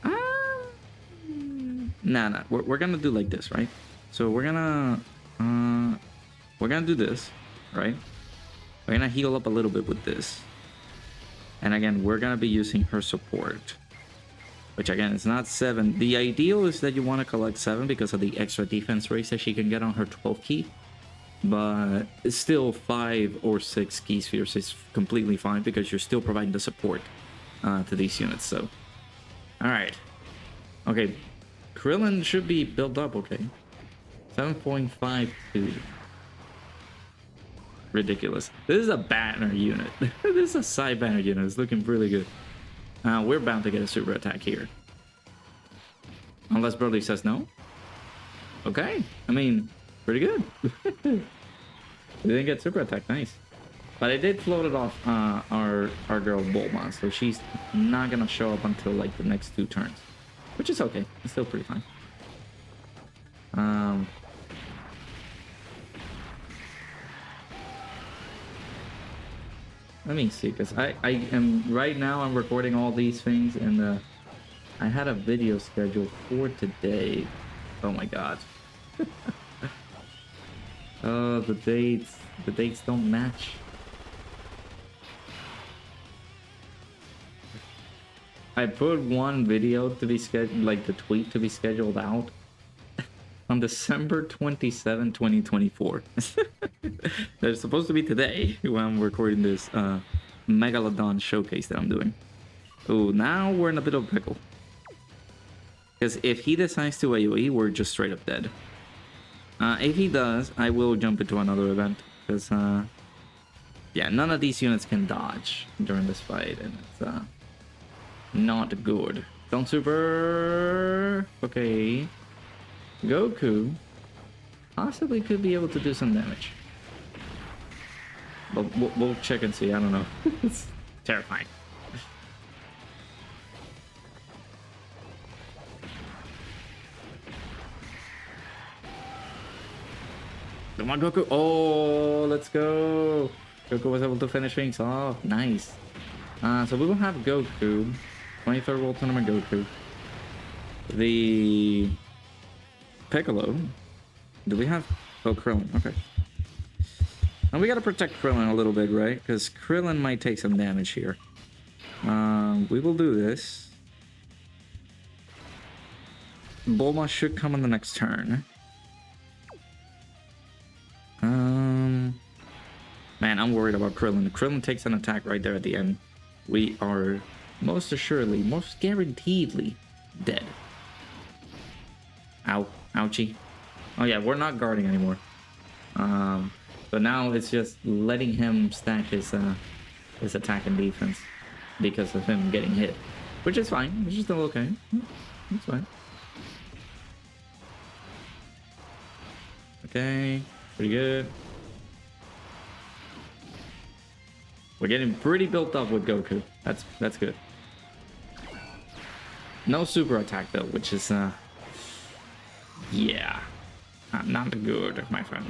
Nah. We're gonna do like this, right? So we're gonna do this, right? We're gonna heal up a little bit with this, and again, we're gonna be using her support, which again is not 7. The ideal is that you want to collect 7 because of the extra defense raise that she can get on her 12 key, but it's still 5 or 6 key spheres is completely fine because you're still providing the support to these units. So, all right, okay, Krillin should be built up. Okay, 7.52. Ridiculous. This is a banner unit. This is a side banner unit. It's looking really good. We're bound to get a super attack here, unless Broly says no. Okay, I mean, pretty good. We didn't get super attack, nice. But I did float it off our girl Bulma, so she's not gonna show up until like the next 2 turns, which is okay. It's still pretty fine. Let me see, because I am right now I'm recording all these things, and I had a video scheduled for today. Oh my god. Oh, the dates don't match. I put one video to be scheduled, like the tweet to be scheduled out on December 27, 2024. They're supposed to be today when I'm recording this Megalodon showcase that I'm doing. Oh, now we're in a bit of a pickle. Because if he decides to AoE, we're just straight up dead. If he does, I will jump into another event. Because, yeah, none of these units can dodge during this fight. And it's not good. Don't super. Okay. Goku possibly could be able to do some damage. But we'll check and see. I don't know. It's terrifying. Come on, Goku. Oh, let's go. Goku was able to finish things off. Nice. So we will have Goku. 23rd World Tournament Goku. The Piccolo. Do we have... Oh, Krillin. Okay. And we gotta protect Krillin a little bit, right? Because Krillin might take some damage here. We will do this. Bulma should come on the next turn. Man, I'm worried about Krillin. Krillin takes an attack right there at the end. We are most assuredly, most guaranteedly dead. Ow. Ouchie. Oh yeah, we're not guarding anymore. But now it's just letting him stack his attack and defense because of him getting hit. Which is fine. Which is still okay. That's fine. Okay. Pretty good. We're getting pretty built up with Goku. That's good. No super attack though, which is yeah, not good, my friend.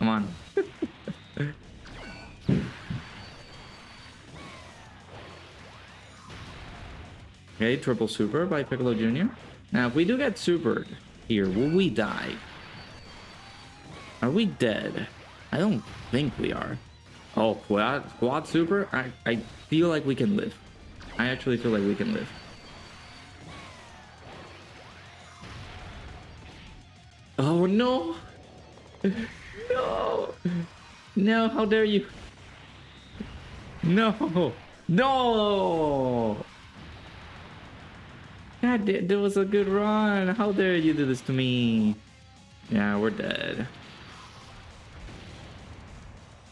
Come on. Okay, triple super by Piccolo Jr. Now, if we do get supered here, will we die? Are we dead? I don't think we are. Oh, quad super? I feel like we can live. I actually feel like we can live. Oh, no! No! No, how dare you! No! No! God, that was a good run. How dare you do this to me? Yeah, we're dead.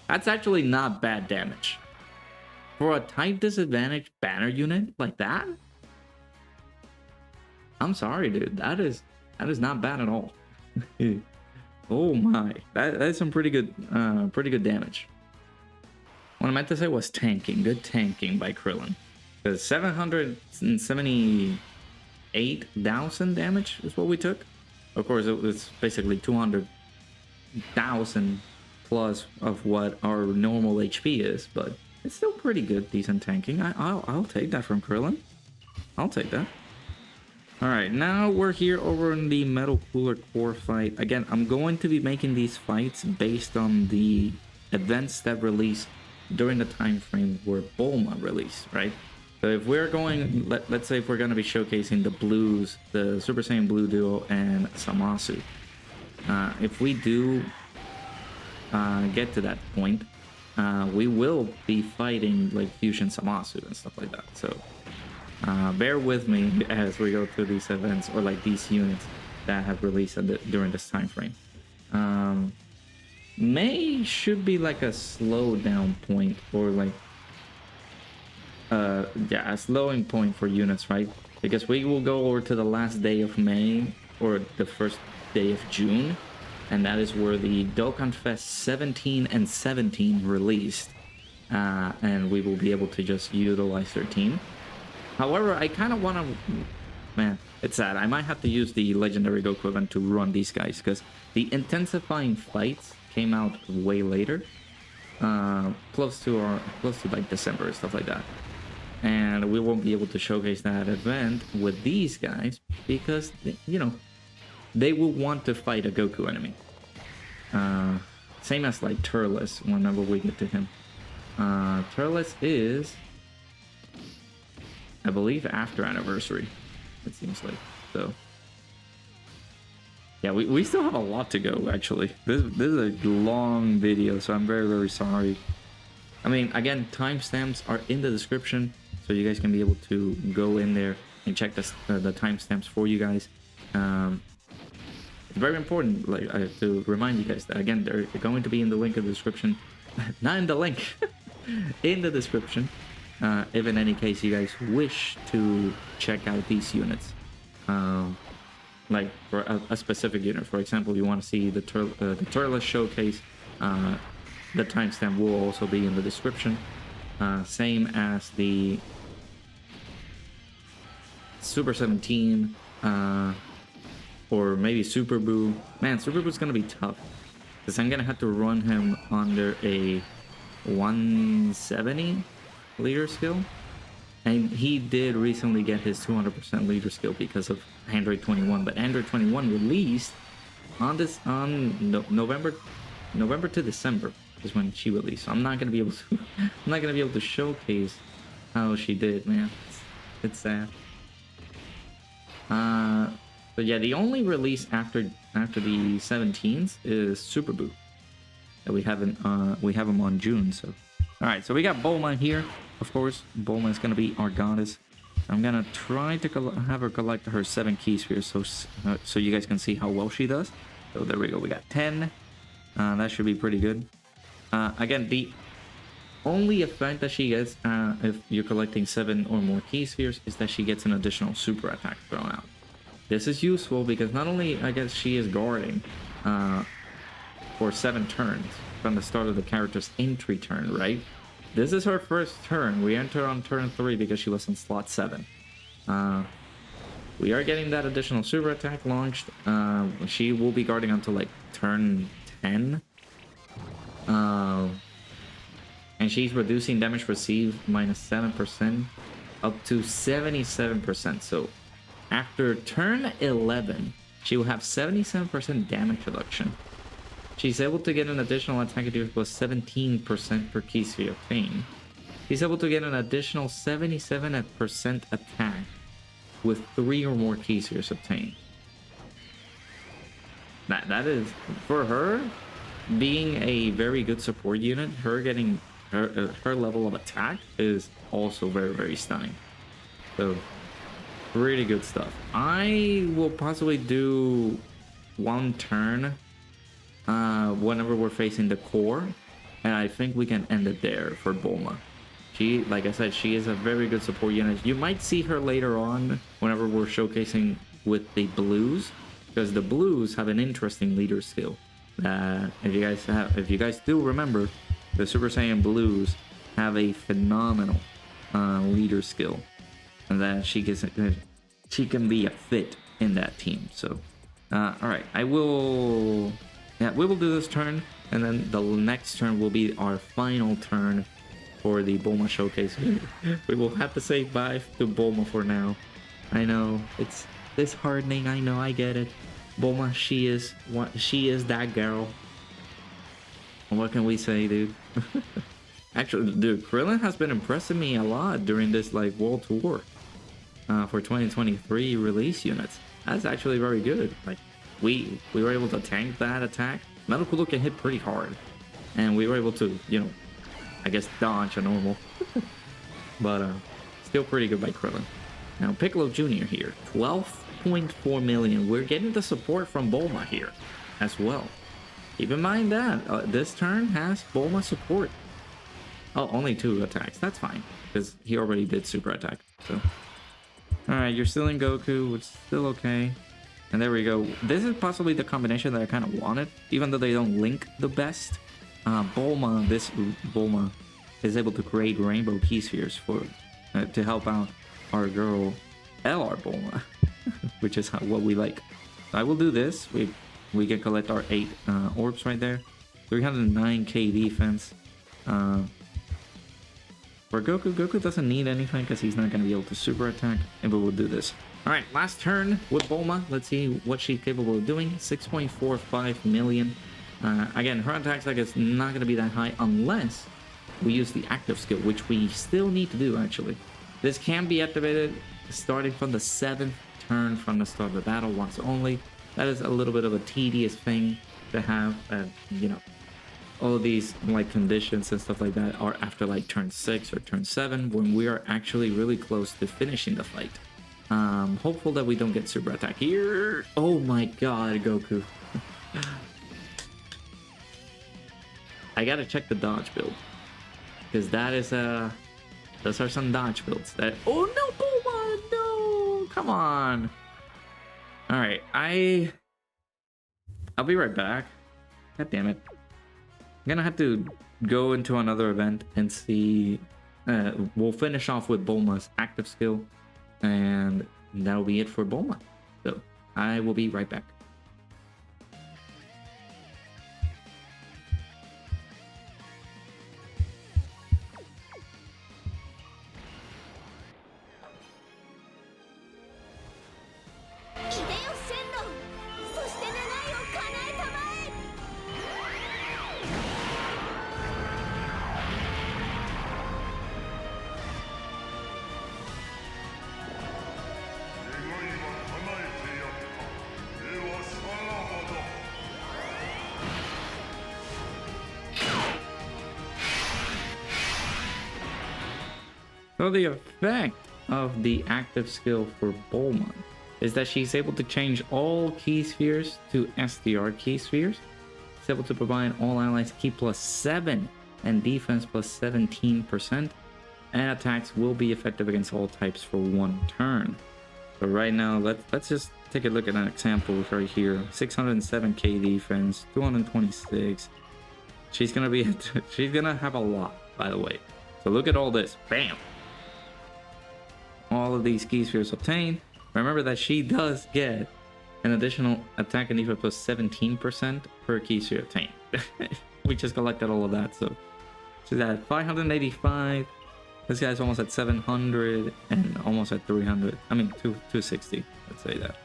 That's actually not bad damage. For a type disadvantage banner unit like that? I'm sorry, dude. That is not bad at all. Oh my. That's some pretty good damage. What I meant to say was tanking. Good tanking by Krillin. Because 778,000 damage is what we took. Of course, it was basically 200,000 plus of what our normal HP is, but it's still pretty good, decent tanking. I'll take that from Krillin. I'll take that. All right, now we're here over in the Metal Cooler Core fight. Again, I'm going to be making these fights based on the events that release during the time frame where Bulma released, right? So if we're going, let's say if we're going to be showcasing the Blues, the Super Saiyan Blue Duo and Zamasu. If we do get to that point, we will be fighting like Fusion Zamasu and stuff like that. So bear with me as we go through these events or like these units that have released during this time frame. May should be like a slow down point or like yeah, a slowing point for units, right? Because we will go over to the last day of May or the first day of June, and that is where the DokkanFest 17 and 17 released, and we will be able to just utilize 13. However, I kind of want to, man, it's sad. I might have to use the Legendary Goku event to run these guys because the intensifying fights came out way later, close to like December and stuff like that, and we won't be able to showcase that event with these guys because you know they will want to fight a Goku enemy. Same as like Turles whenever we get to him. Turles is, I believe, after anniversary, it seems like. So yeah, we still have a lot to go, actually. This is a long video, so I'm very, very sorry. I mean, again, timestamps are in the description, so you guys can be able to go in there and check the timestamps for you guys. It's very important, like, to remind you guys that, again, they're going to be in the link in the description. Not in the link, in the description. If in any case you guys wish to check out these units. Like for a specific unit, for example, you want to see the Turles showcase, the timestamp will also be in the description. Same as the Super 17, or maybe Super Buu. Man, Super Buu's gonna be tough because I'm gonna have to run him under a 170 leader skill. And he did recently get his 200% leader skill because of Android 21, but Android 21 released on November to December is when she released. So I'm not gonna be able to showcase how she did, man. It's sad. But yeah, the only release after the 17s is Super Buu. We have him on June. So all right, so we got Bulma here. Of course, Bulma is going to be our goddess. I'm going to try to have her collect her 7 key spheres so you guys can see how well she does. So there we go. We got 10. That should be pretty good. Again, the only effect that she gets if you're collecting 7 or more key spheres is that she gets an additional super attack thrown out. This is useful because not only, I guess, she is guarding for 7 turns from the start of the character's entry turn, right? This is her first turn. We enter on turn 3 because she was in slot 7. We are getting that additional super attack launched. She will be guarding until like turn 10. And she's reducing damage received minus 7% up to 77%. So after turn 11, she will have 77% damage reduction. She's able to get an additional attack defense plus 17% per key sphere obtained. She's able to get an additional 77% attack with 3 or more key spheres obtained. That is, for her being a very good support unit, her getting her level of attack is also very, very stunning. So pretty good stuff. I will possibly do one turn whenever we're facing the core, and I think we can end it there for Bulma. She, like I said, she is a very good support unit. You might see her later on whenever we're showcasing with the blues, because the blues have an interesting leader skill. If you guys do remember, the Super Saiyan blues have a phenomenal leader skill, and that she can be a fit in that team. So, all right, we will do this turn, and then the next turn will be our final turn for the Bulma showcase. We will have to say bye to Bulma for now. I know it's disheartening. I know, I get it. Bulma, she is that girl. What can we say, dude? Actually, dude, Krillin has been impressing me a lot during this like world tour for 2023 release units. That's actually very good. Like we were able to tank that attack. Metal Kulu can hit pretty hard, and we were able to, you know, I guess dodge a normal. But still pretty good by Krillin. Now Piccolo Jr. here, 12.4 million. We're getting the support from Bulma here as well. Keep in mind that this turn has Bulma support. Oh, only 2 attacks. That's fine, because he already did super attack. So, all right, you're still in Goku, which is still okay. And there we go. This is possibly the combination that I kind of wanted, even though they don't link the best. Bulma is able to create rainbow key spheres for to help out our girl LR Bulma, which is what we like. So I will do this. We can collect our 8 orbs right there. 309k defense. For Goku doesn't need anything because he's not going to be able to super attack, and we will do this. All right, last turn with Bulma. Let's see what she's capable of doing. 6.45 million. Again, her attack stack is not going to be that high unless we use the active skill, which we still need to do, actually. This can be activated starting from the 7th turn from the start of the battle once only. That is a little bit of a tedious thing to have, you know, all of these like conditions and stuff like that are after like turn 6 or turn 7 when we are actually really close to finishing the fight. Hopeful that we don't get super attack here. Oh my god, Goku. I gotta check the dodge build, because that is those are some dodge builds that. Oh no, Bulma, no, come on. All right, I'll be right back. God damn it. I'm gonna have to go into another event and see. We'll finish off with Bulma's active skill, and that'll be it for Bulma. So I will be right back. So the effect of the active skill for Bulma is that she's able to change all key spheres to STR key spheres. She's able to provide all allies key +7 and defense +17%, and attacks will be effective against all types for 1 turn. So right now, let's just take a look at an example right here. 607k defense, 226. She's gonna have a lot, by the way. So look at all this. Bam! All of these key spheres obtained. Remember that she does get an additional attack and defense +17% per key sphere obtained. We just collected all of that, so she's at 585. This guy's almost at 700 and almost at 300. I mean, 260. Let's say that.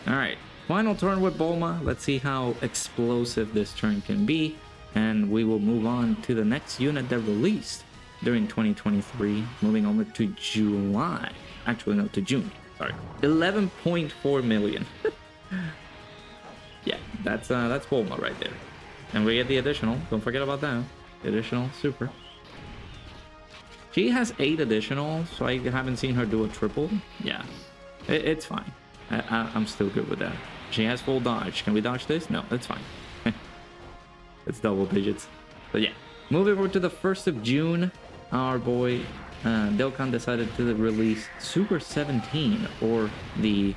All right. Final turn with Bulma. Let's see how explosive this turn can be. And we will move on to the next unit that released during 2023. Moving over to July. Actually, no, to June. Sorry. 11.4 million. Yeah, that's Bulma right there. And we get the additional. Don't forget about that. The additional super. She has 8 additional, so I haven't seen her do a triple. Yeah, it's fine. I'm still good with that. She has full dodge. Can we dodge this? No, it's fine. It's double digits. But yeah, moving over to the 1st of June, our boy Dokkan decided to release Super 17, or the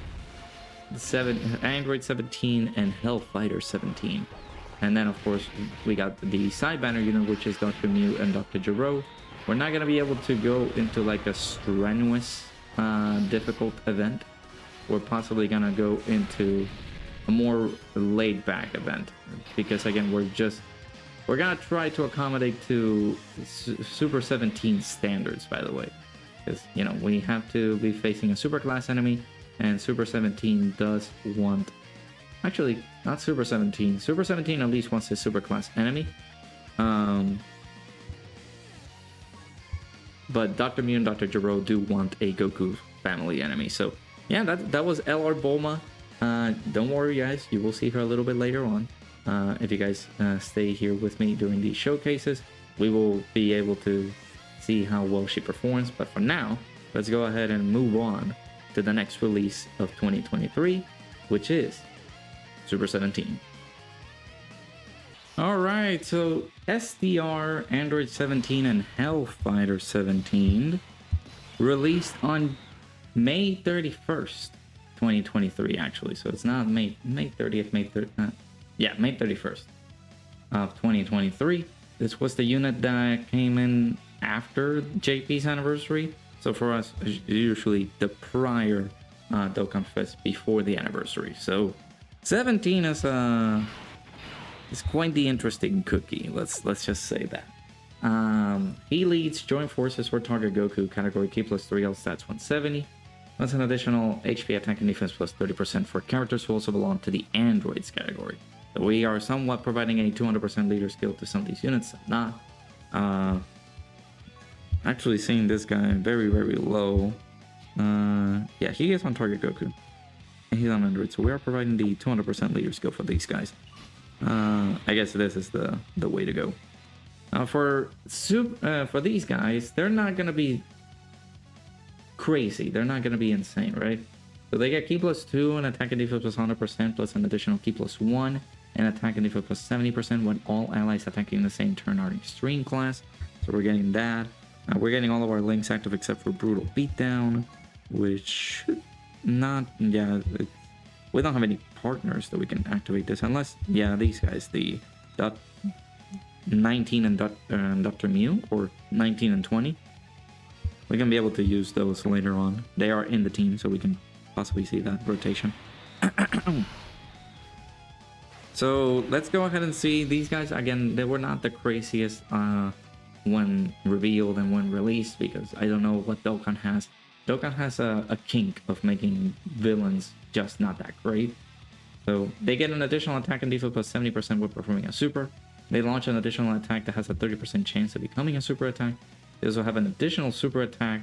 Android 17 and Hellfighter 17. And then, of course, we got the side banner unit, which is Dr. Mew and Dr. Gero. We're not going to be able to go into like a strenuous, difficult event. We're possibly going to go into a more laid-back event. Because, again, we're going to try to accommodate to Super 17 standards, by the way. Because, you know, we have to be facing a super class enemy. And Super 17 does want... Actually, not Super 17. Super 17 at least wants a super class enemy. But Dr. Mew and Dr. Gero do want a Goku family enemy. So, yeah, that was LR Bulma. Don't worry, guys. You will see her a little bit later on. If you guys stay here with me during these showcases, we will be able to see how well she performs. But for now, let's go ahead and move on to the next release of 2023, which is Super 17. Alright, so STR Android 17 and Hellfighter 17 released on May 31st, 2023, actually. So it's not May 30th, May 31st of 2023. This was the unit that came in after JP's anniversary. So for us, usually the prior DokkanFest before the anniversary. So 17 is quite the interesting cookie. Let's just say that. He leads joint forces for target Goku category K plus 3 health stats 170. That's an additional HP attack and defense plus 30% for characters who also belong to the androids category. So we are somewhat providing a 200% leader skill to some of these units. Not actually seeing this guy very, very low. Yeah, he is on target Goku. And he's on android, so we are providing the 200% leader skill for these guys. I guess this is the way to go. For these guys, they're not gonna be crazy. They're not gonna be insane, right? So they get Ki plus 2 and attack and defense plus 100% plus an additional Ki plus 1 and attack and defense plus 70% when all allies attacking the same turn are extreme class. So we're getting that. We're getting all of our links active except for Brutal Beatdown, which should not... Yeah, we don't have any partners that we can activate this unless... Yeah, these guys, the 19 and Dr. Mew, or 19 and 20. We can be able to use those later on. They are in the team, so we can possibly see that rotation. So let's go ahead and see these guys. Again, they were not the craziest when revealed and when released, because I don't know what Dokkan has. Dokkan has a kink of making villains just not that great. So they get an additional attack and defense plus 70% when performing a super. They launch an additional attack that has a 30% chance of becoming a super attack. They also have an additional super attack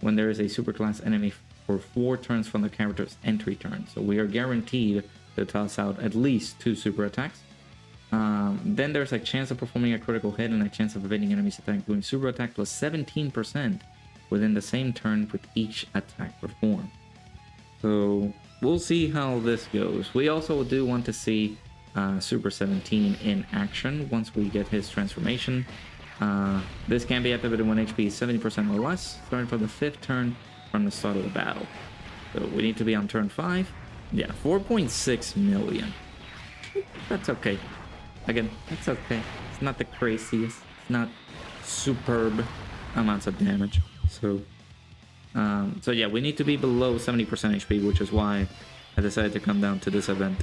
when there is a super class enemy for 4 turns from the character's entry turn. So we are guaranteed to toss out at least 2 super attacks. Then there's a chance of performing a critical hit and a chance of evading enemy's attack doing super attack plus 17% within the same turn with each attack performed. So we'll see how this goes. We also do want to see Super 17 in action once we get his transformation. This can be activated when HP is 70% or less, starting from the 5th turn from the start of the battle. So we need to be on turn 5. Yeah, 4.6 million. That's okay. Again, that's okay. It's not the craziest. It's not superb amounts of damage. So yeah, we need to be below 70% HP, which is why I decided to come down to this event.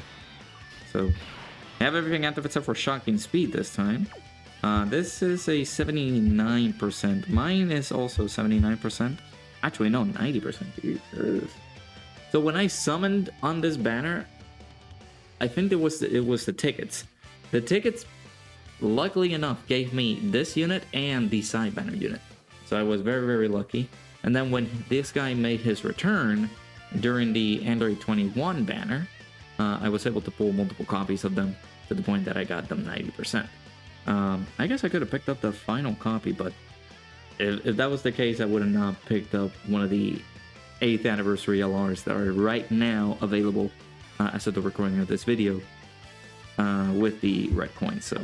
So I have everything active except for shocking speed this time. This is a 79%. Mine is also 79%. Actually, no, 90%. Jesus. So when I summoned on this banner, I think it was the tickets. The tickets, luckily enough, gave me this unit and the side banner unit. So I was very, very lucky. And then when this guy made his return during the Android 21 banner, I was able to pull multiple copies of them to the point that I got them 90%. I guess I could have picked up the final copy, but if that was the case, I would have not picked up one of the 8th anniversary LRs that are right now available as of the recording of this video with the red coins. So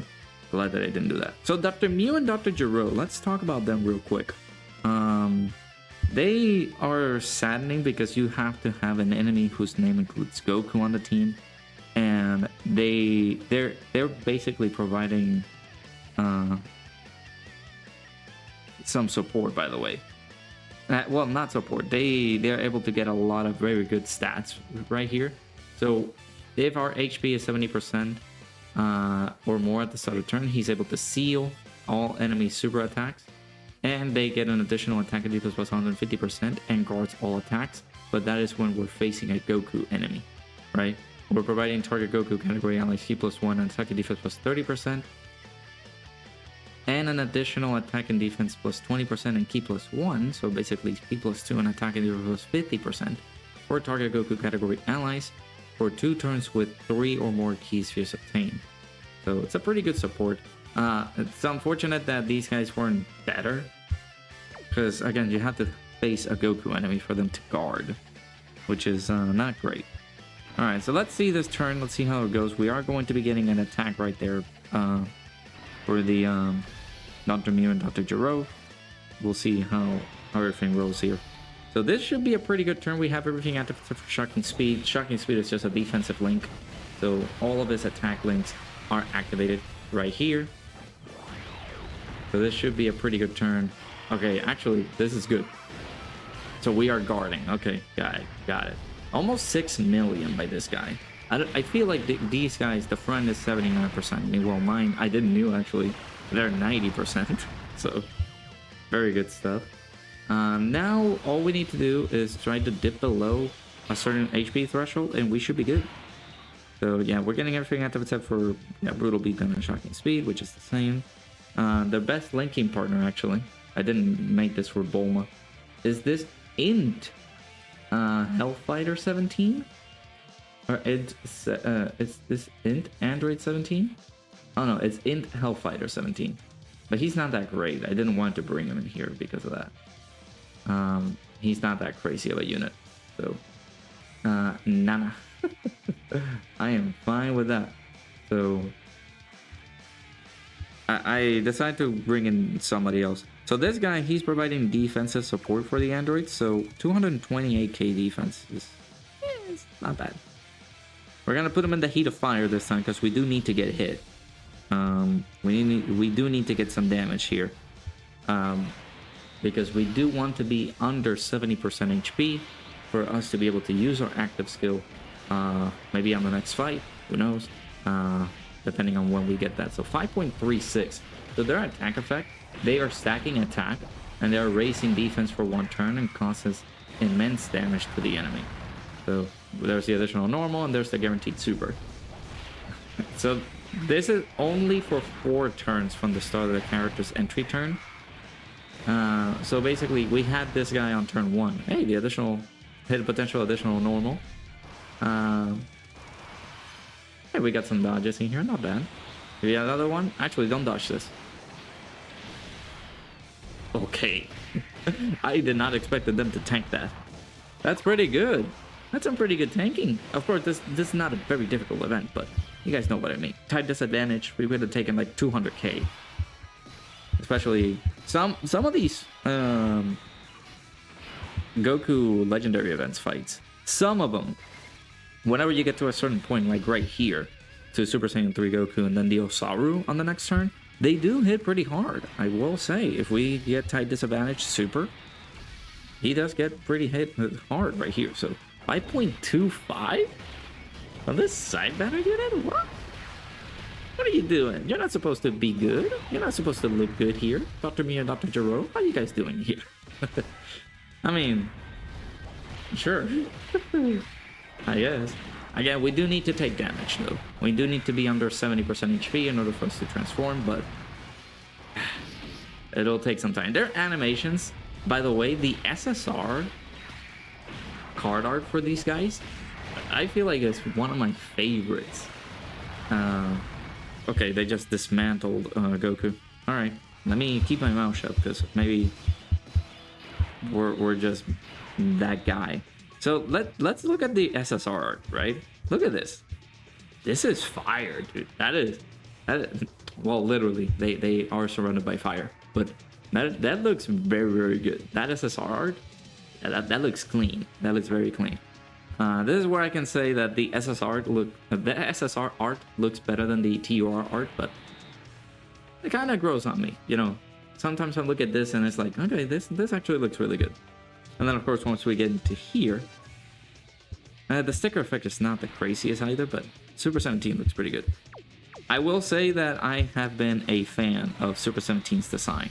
glad that I didn't do that. So Dr. Mew and Dr. Gero, let's talk about them real quick. They are saddening because you have to have an enemy whose name includes Goku on the team, and they're basically providing some support, by the way. Well, not support. They're able to get a lot of very good stats right here. So if our HP is 70% or more at the start of turn, he's able to seal all enemy super attacks, and they get an additional attack and defense plus 150% and guards all attacks. But that is when we're facing a Goku enemy, right? We're providing target Goku category allies Ki +1 and attack and defense plus 30%, and an additional attack and defense plus 20% and Ki +1, so basically Ki +2 and attack and defense plus 50% for target Goku category allies for 2 turns with 3 or more Ki spheres obtained. So it's a pretty good support. It's unfortunate that these guys weren't better, because again, you have to face a Goku enemy for them to guard, which is not great. Alright, so let's see this turn. Let's see how it goes. We are going to be getting an attack right there for the Dr. Mew and Dr. Gero. We'll see how everything rolls here. So this should be a pretty good turn. We have everything activated for Shocking Speed. Shocking Speed is just a defensive link, so all of his attack links are activated right here. So this should be a pretty good turn. Okay, actually, this is good. So we are guarding. Okay, got it. Almost 6 million by this guy. I feel like these guys, the front is 79%. I mean, well, mine, I didn't know actually. They're 90%. So, very good stuff. Now, all we need to do is try to dip below a certain HP threshold, and we should be good. So, yeah, we're getting everything active except for Brutal Beatdown and Shocking Speed, which is the same. The best linking partner, actually, I didn't make this for Bulma, is this Int Hellfighter 17? Or is this Int Android 17? Oh no, it's Int Hellfighter 17. But he's not that great. I didn't want to bring him in here because of that. He's not that crazy of a unit. So, Nana. I am fine with that. So, I decided to bring in somebody else. So this guy, he's providing defensive support for the androids. So 228k defense is it's not bad. We're gonna put him in the heat of fire this time because we do need to get hit. We do need to get some damage here, because we do want to be under 70% HP for us to be able to use our active skill. Maybe on the next fight, who knows? Depending on when we get that. So 5.36. So their attack effect, they are stacking attack and they are raising defense for 1 turn and causes immense damage to the enemy. So there's the additional normal and there's the guaranteed super. So this is only for 4 turns from the start of the character's entry turn. So basically we had this guy on turn 1. Hey, the additional hit potential additional normal. Hey, we got some dodges in here, not bad. If you have another one, actually don't dodge this. Okay. I did not expect them to tank that. That's pretty good. That's some pretty good tanking. Of course, this is not a very difficult event, but you guys know what I mean. Type disadvantage, we would have taken like 200k. Especially some of these Goku legendary events fights. Some of them, whenever you get to a certain point, like right here, to Super Saiyan 3 Goku and then the Osaru on the next turn, they do hit pretty hard. I will say, if we get type disadvantage super, he does get pretty hit hard right here. So 5.25 on this side banner unit? What? What are you doing? You're not supposed to be good. You're not supposed to look good here. Dr. Me and Dr. Jiro, what are you guys doing here? I mean, sure. I guess. Again, we do need to take damage, though. We do need to be under 70% HP in order for us to transform, but it'll take some time. Their animations, by the way, the SSR card art for these guys, I feel like it's one of my favorites. Okay, they just dismantled Goku. All right, let me keep my mouth shut because maybe we're just that guy. So let's look at the SSR art, right? Look at this. This is fire, dude. That is well, literally, they are surrounded by fire, but that looks very good. That SSR art, that looks clean. That looks very clean. This is where I can say that the SSR art looks better than the TUR art, but it kind of grows on me, you know. Sometimes I look at this and it's like, okay, this actually looks really good. And then of course once we get into here, the sticker effect is not the craziest either, but Super 17 looks pretty good. I will say that I have been a fan of Super 17's design,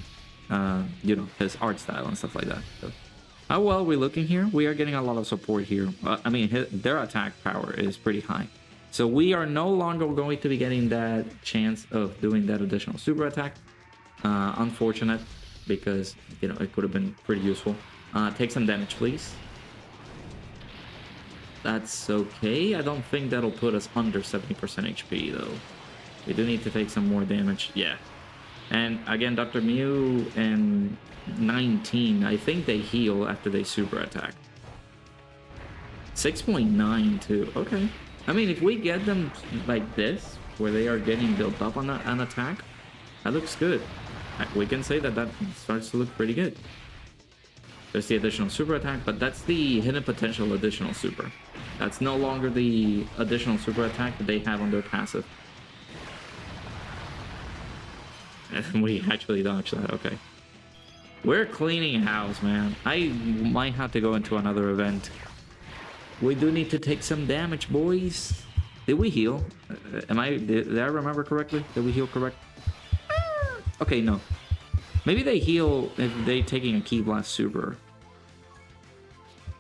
you know, his art style and stuff like that. So, how well are we looking here? We are getting a lot of support here. I mean, their attack power is pretty high. So we are no longer going to be getting that chance of doing that additional super attack. Unfortunate, because, you know, it could have been pretty useful. Take some damage, please. That's okay. I don't think that'll put us under 70% HP, though. We do need to take some more damage. Yeah. And again, Dr. Mew and 19, I think they heal after they super attack. 6.9 too. Okay. I mean, if we get them like this, where they are getting built up on an attack, that looks good. We can say that starts to look pretty good. There's the additional super attack, but that's the hidden potential additional super. That's no longer the additional super attack that they have on their passive. And we actually dodged that. Okay. We're cleaning house, man. I might have to go into another event. We do need to take some damage, boys. Did we heal? Did I remember correctly? Did we heal correct? Okay, no. Maybe they heal if they taking a Ki Blast Super.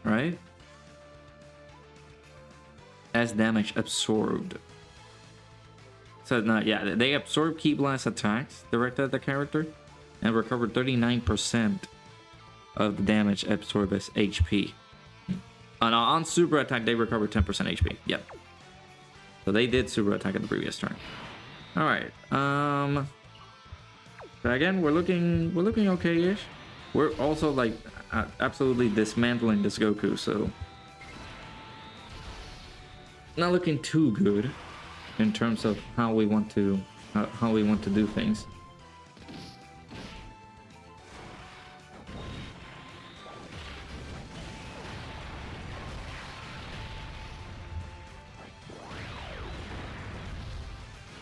Right? As damage absorbed. So, no, yeah, they absorb Ki Blast attacks directed at the character and recover 39% of the damage absorbed as HP. On super attack, they recover 10% HP. Yep. So they did super attack in the previous turn. All right. But again, we're looking okay-ish. We're also like absolutely dismantling this Goku, so not looking too good in terms of how we want to do things.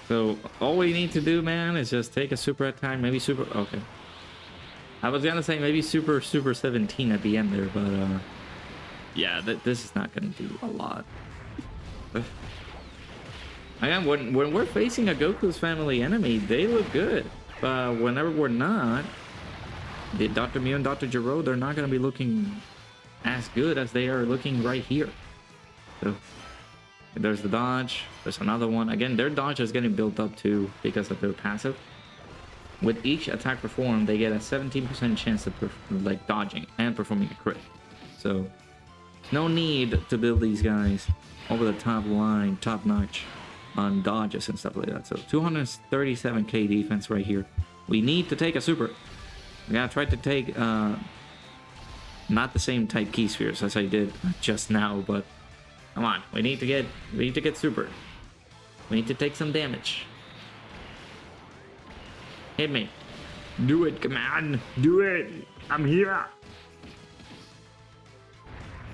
So all we need to do, man, is just take a super attack, maybe super. Okay. I was gonna say maybe super 17 at the end there, but yeah, this is not gonna do a lot. Again, when we're facing a Goku's family enemy, they look good. But whenever we're not, the Dr. Mew and Dr. Jiro, they're not gonna be looking as good as they are looking right here. So there's the dodge. There's another one. Again, their dodge is getting built up too because of their passive. With each attack performed, they get a 17% chance of like dodging and performing a crit. So no need to build these guys over the top line, top notch on dodges and stuff like that. So 237k defense right here. We need to take a super. We gotta try to take not the same type key spheres as I did just now, but come on, we need to get super. We need to take some damage. Hit me. Do it, come on. Do it. I'm here.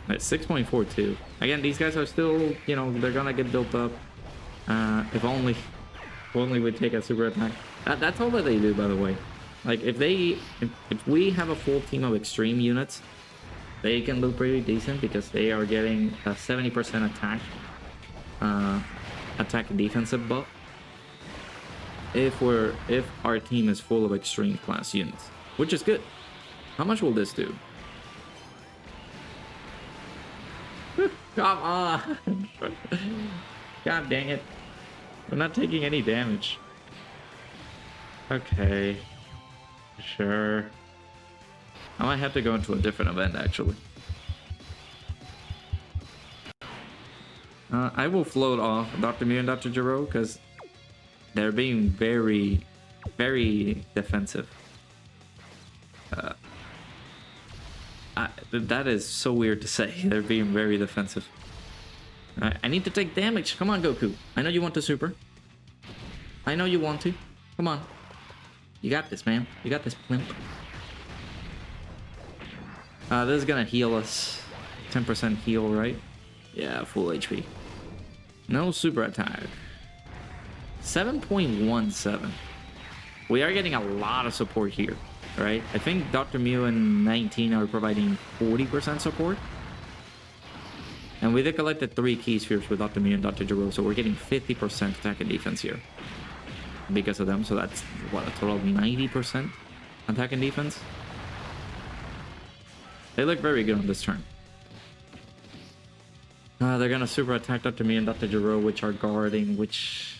That's 6.42. Again, these guys are still, you know, they're gonna get built up. If only we take a super attack. That's all that they do, by the way. Like if we have a full team of extreme units, they can look pretty decent because they are getting a 70% attack and defensive buff. if our team is full of extreme class units, which is good. How much will this do? Come on! God dang it. We're not taking any damage. Okay. Sure. I might have to go into a different event, actually. I will float off Dr. Mew and Dr. Gero because they're being very, very defensive. That is so weird to say. They're being very defensive. I need to take damage. Come on, Goku. I know you want the super. I know you want to. Come on. You got this, man. You got this, plimp. This is gonna heal us. 10% heal, right? Yeah, full HP. No super attack. 7.17. We are getting a lot of support here, right? I think Dr. Mew and 19 are providing 40% support. And we did collected 3 key spheres with Dr. Mew and Dr. Gero, so we're getting 50% attack and defense here. Because of them, so that's, what, a total of 90% attack and defense? They look very good on this turn. They're gonna super attack Dr. Mew and Dr. Gero, which are guarding, which...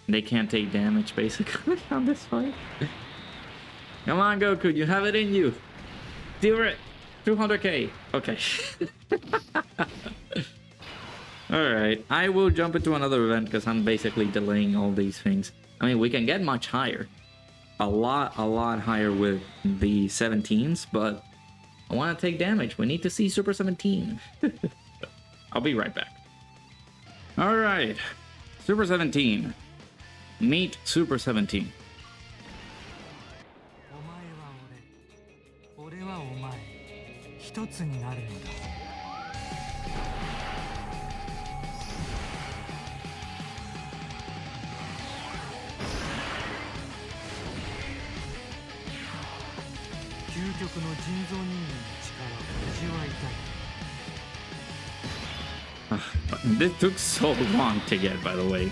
They can't take damage, basically, on this fight. Come on, Goku, you have it in you. Do it! 200k. Okay. Alright, I will jump into another event because I'm basically delaying all these things. I mean, we can get much higher. A lot higher with the 17s, but I want to take damage. We need to see Super 17. I'll be right back. Alright, Super 17. Meet Super 17. This took so long to get, by the way.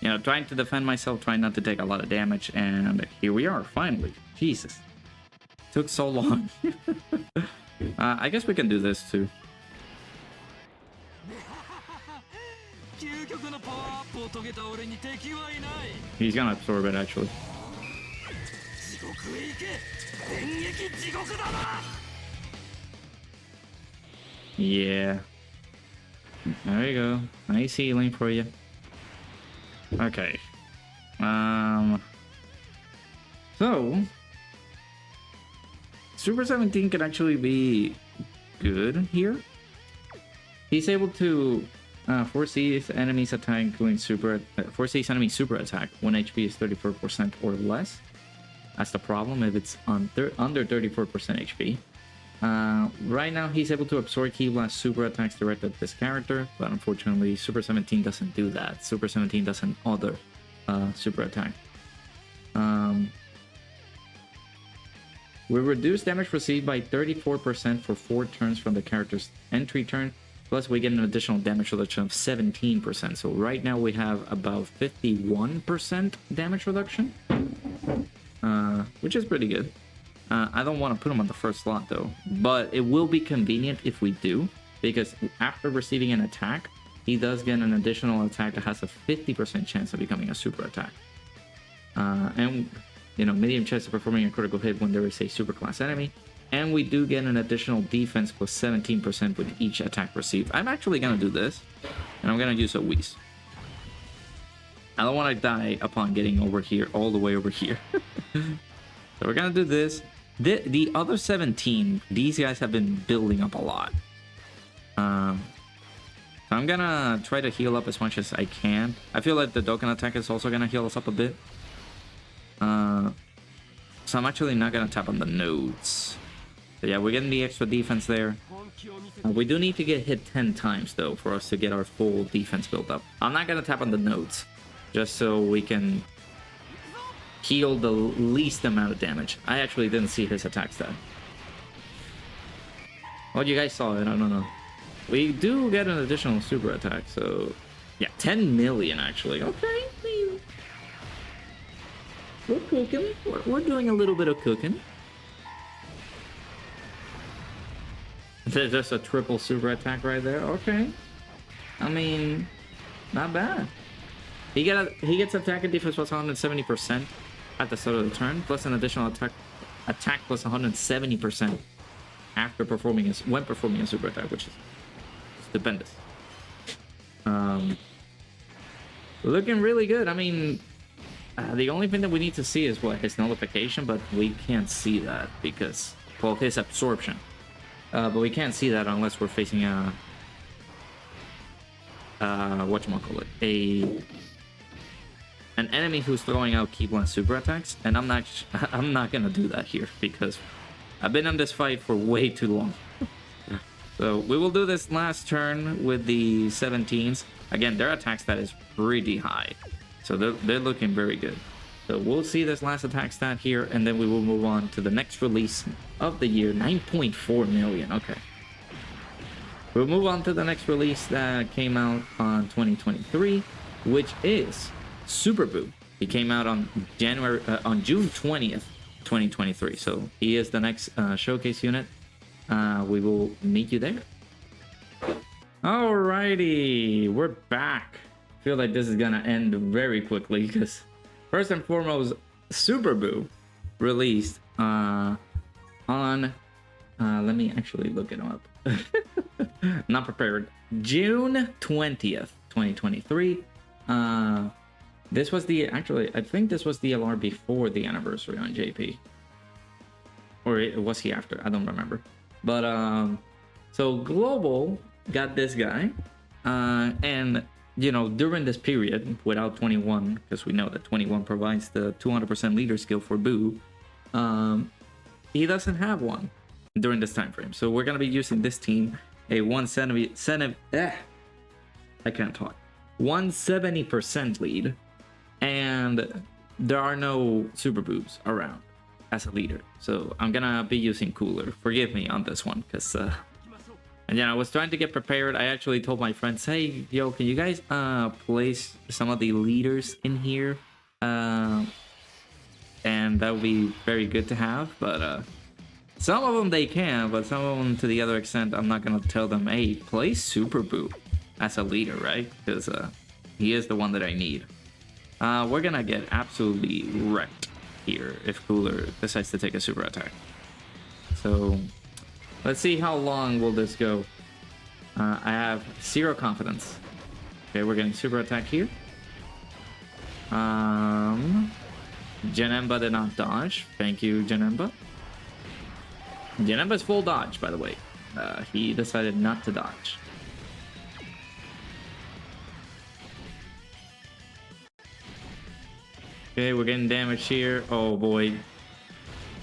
You know, trying to defend myself, trying not to take a lot of damage, and here we are, finally. Jesus. Took so long. I guess we can do this too. He's gonna absorb it, actually. Yeah. There you go. Nice healing for you. Okay. So Super 17 can actually be good here. He's able to foresees enemies attack, including foresees enemy super attack when HP is 34% or less. That's the problem if it's under 34% HP. Right now he's able to absorb Ki Blast super attacks directed at this character, but unfortunately Super 17 doesn't do that. Super 17 doesn't other super attack. We reduce damage received by 34% for 4 turns from the character's entry turn, plus we get an additional damage reduction of 17%. So right now we have about 51% damage reduction, which is pretty good. I don't want to put him on the first slot though, but it will be convenient if we do, because after receiving an attack, he does get an additional attack that has a 50% chance of becoming a super attack. And, you know, medium chance of performing a critical hit when there is a super class enemy. And we do get an additional defense plus 17% with each attack received. I'm actually going to do this, and I'm going to use a Whis. I don't want to die upon getting over here, all the way over here. So we're going to do this. The other 17, these guys have been building up a lot. So I'm gonna try to heal up as much as I can. I feel like the Dokkan attack is also gonna heal us up a bit. So I'm actually not gonna tap on the nodes. So yeah, we're getting the extra defense there. We do need to get hit 10 times though for us to get our full defense built up. I'm not gonna tap on the nodes, just so we can heal the least amount of damage. I actually didn't see his attack stat. Well, you guys saw it, I don't know. We do get an additional super attack, so yeah, 10 million actually. Okay, I mean, we're cooking. We're doing a little bit of cooking. There's just a triple super attack right there. Okay, I mean, not bad. He gets attack and defense plus 170% at the start of the turn, plus an additional attack plus 170% after when performing a super attack, which is stupendous. Looking really good. I mean, the only thing that we need to see is what his nullification, but we can't see that because, well, his absorption. But we can't see that unless we're facing a whatchamacallit, an enemy who's throwing out Keyblade super attacks, and I'm not gonna do that here because I've been on this fight for way too long. So we will do this last turn with the 17s. Again, their attack stat is pretty high, so they're looking very good. So we'll see this last attack stat here, and then we will move on to the next release of the year, 9.4 million. Okay. We'll move on to the next release that came out on 2023, which is Super Buu. He came out on June 20th, 2023. So he is the next showcase unit. We will meet you there. Alrighty, we're back. I feel like this is gonna end very quickly because first and foremost, Super Buu released on let me actually look it up. Not prepared. June 20th, 2023. This was the I think this was the LR before the anniversary on JP, or was he after? I don't remember. But so Global got this guy, and you know, during this period without 21, because we know that 21 provides the 200% leader skill for Buu, he doesn't have one during this time frame. So we're gonna be using this team a 170% lead, and there are no Super Boos around as a leader, so I'm gonna be using Cooler. Forgive me on this one, because and yeah, I was trying to get prepared. I actually told my friends, hey, yo, can you guys place some of the leaders in here, and that would be very good to have. But some of them they can, but some of them to the other extent, I'm not gonna tell them, hey, play Super Buu as a leader, right? Because he is the one that I need. We're gonna get absolutely wrecked here if Cooler decides to take a super attack. So let's see how long will this go. I have 0 confidence. Okay, we're getting super attack here. Janemba did not dodge. Thank you, Janemba. Janemba's full dodge, by the way. He decided not to dodge. Okay, we're getting damage here. Oh boy.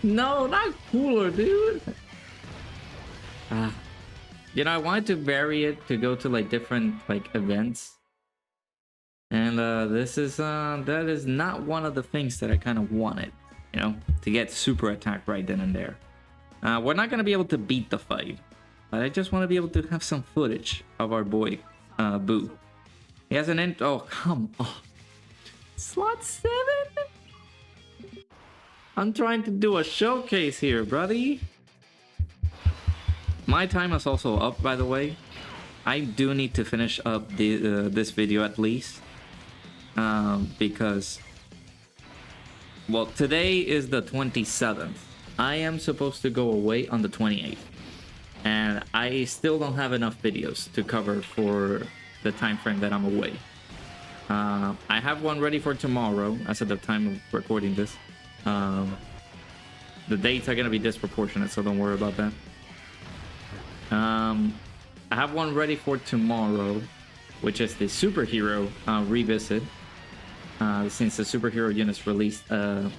No, not Cooler, dude. You know, I wanted to vary it to go to like different like events. And this is that is not one of the things that I kind of wanted, you know, to get super attack right then and there. We're not gonna be able to beat the fight, but I just want to be able to have some footage of our boy Buu. He has an oh come on. Slot 7? I'm trying to do a showcase here, buddy. My time is also up, by the way. I do need to finish up this video at least. Because, well, today is the 27th. I am supposed to go away on the 28th. And I still don't have enough videos to cover for the time frame that I'm away. I have one ready for tomorrow, as of the time of recording this. The dates are going to be disproportionate, so don't worry about that. I have one ready for tomorrow, which is the superhero revisit. Since the superhero units released a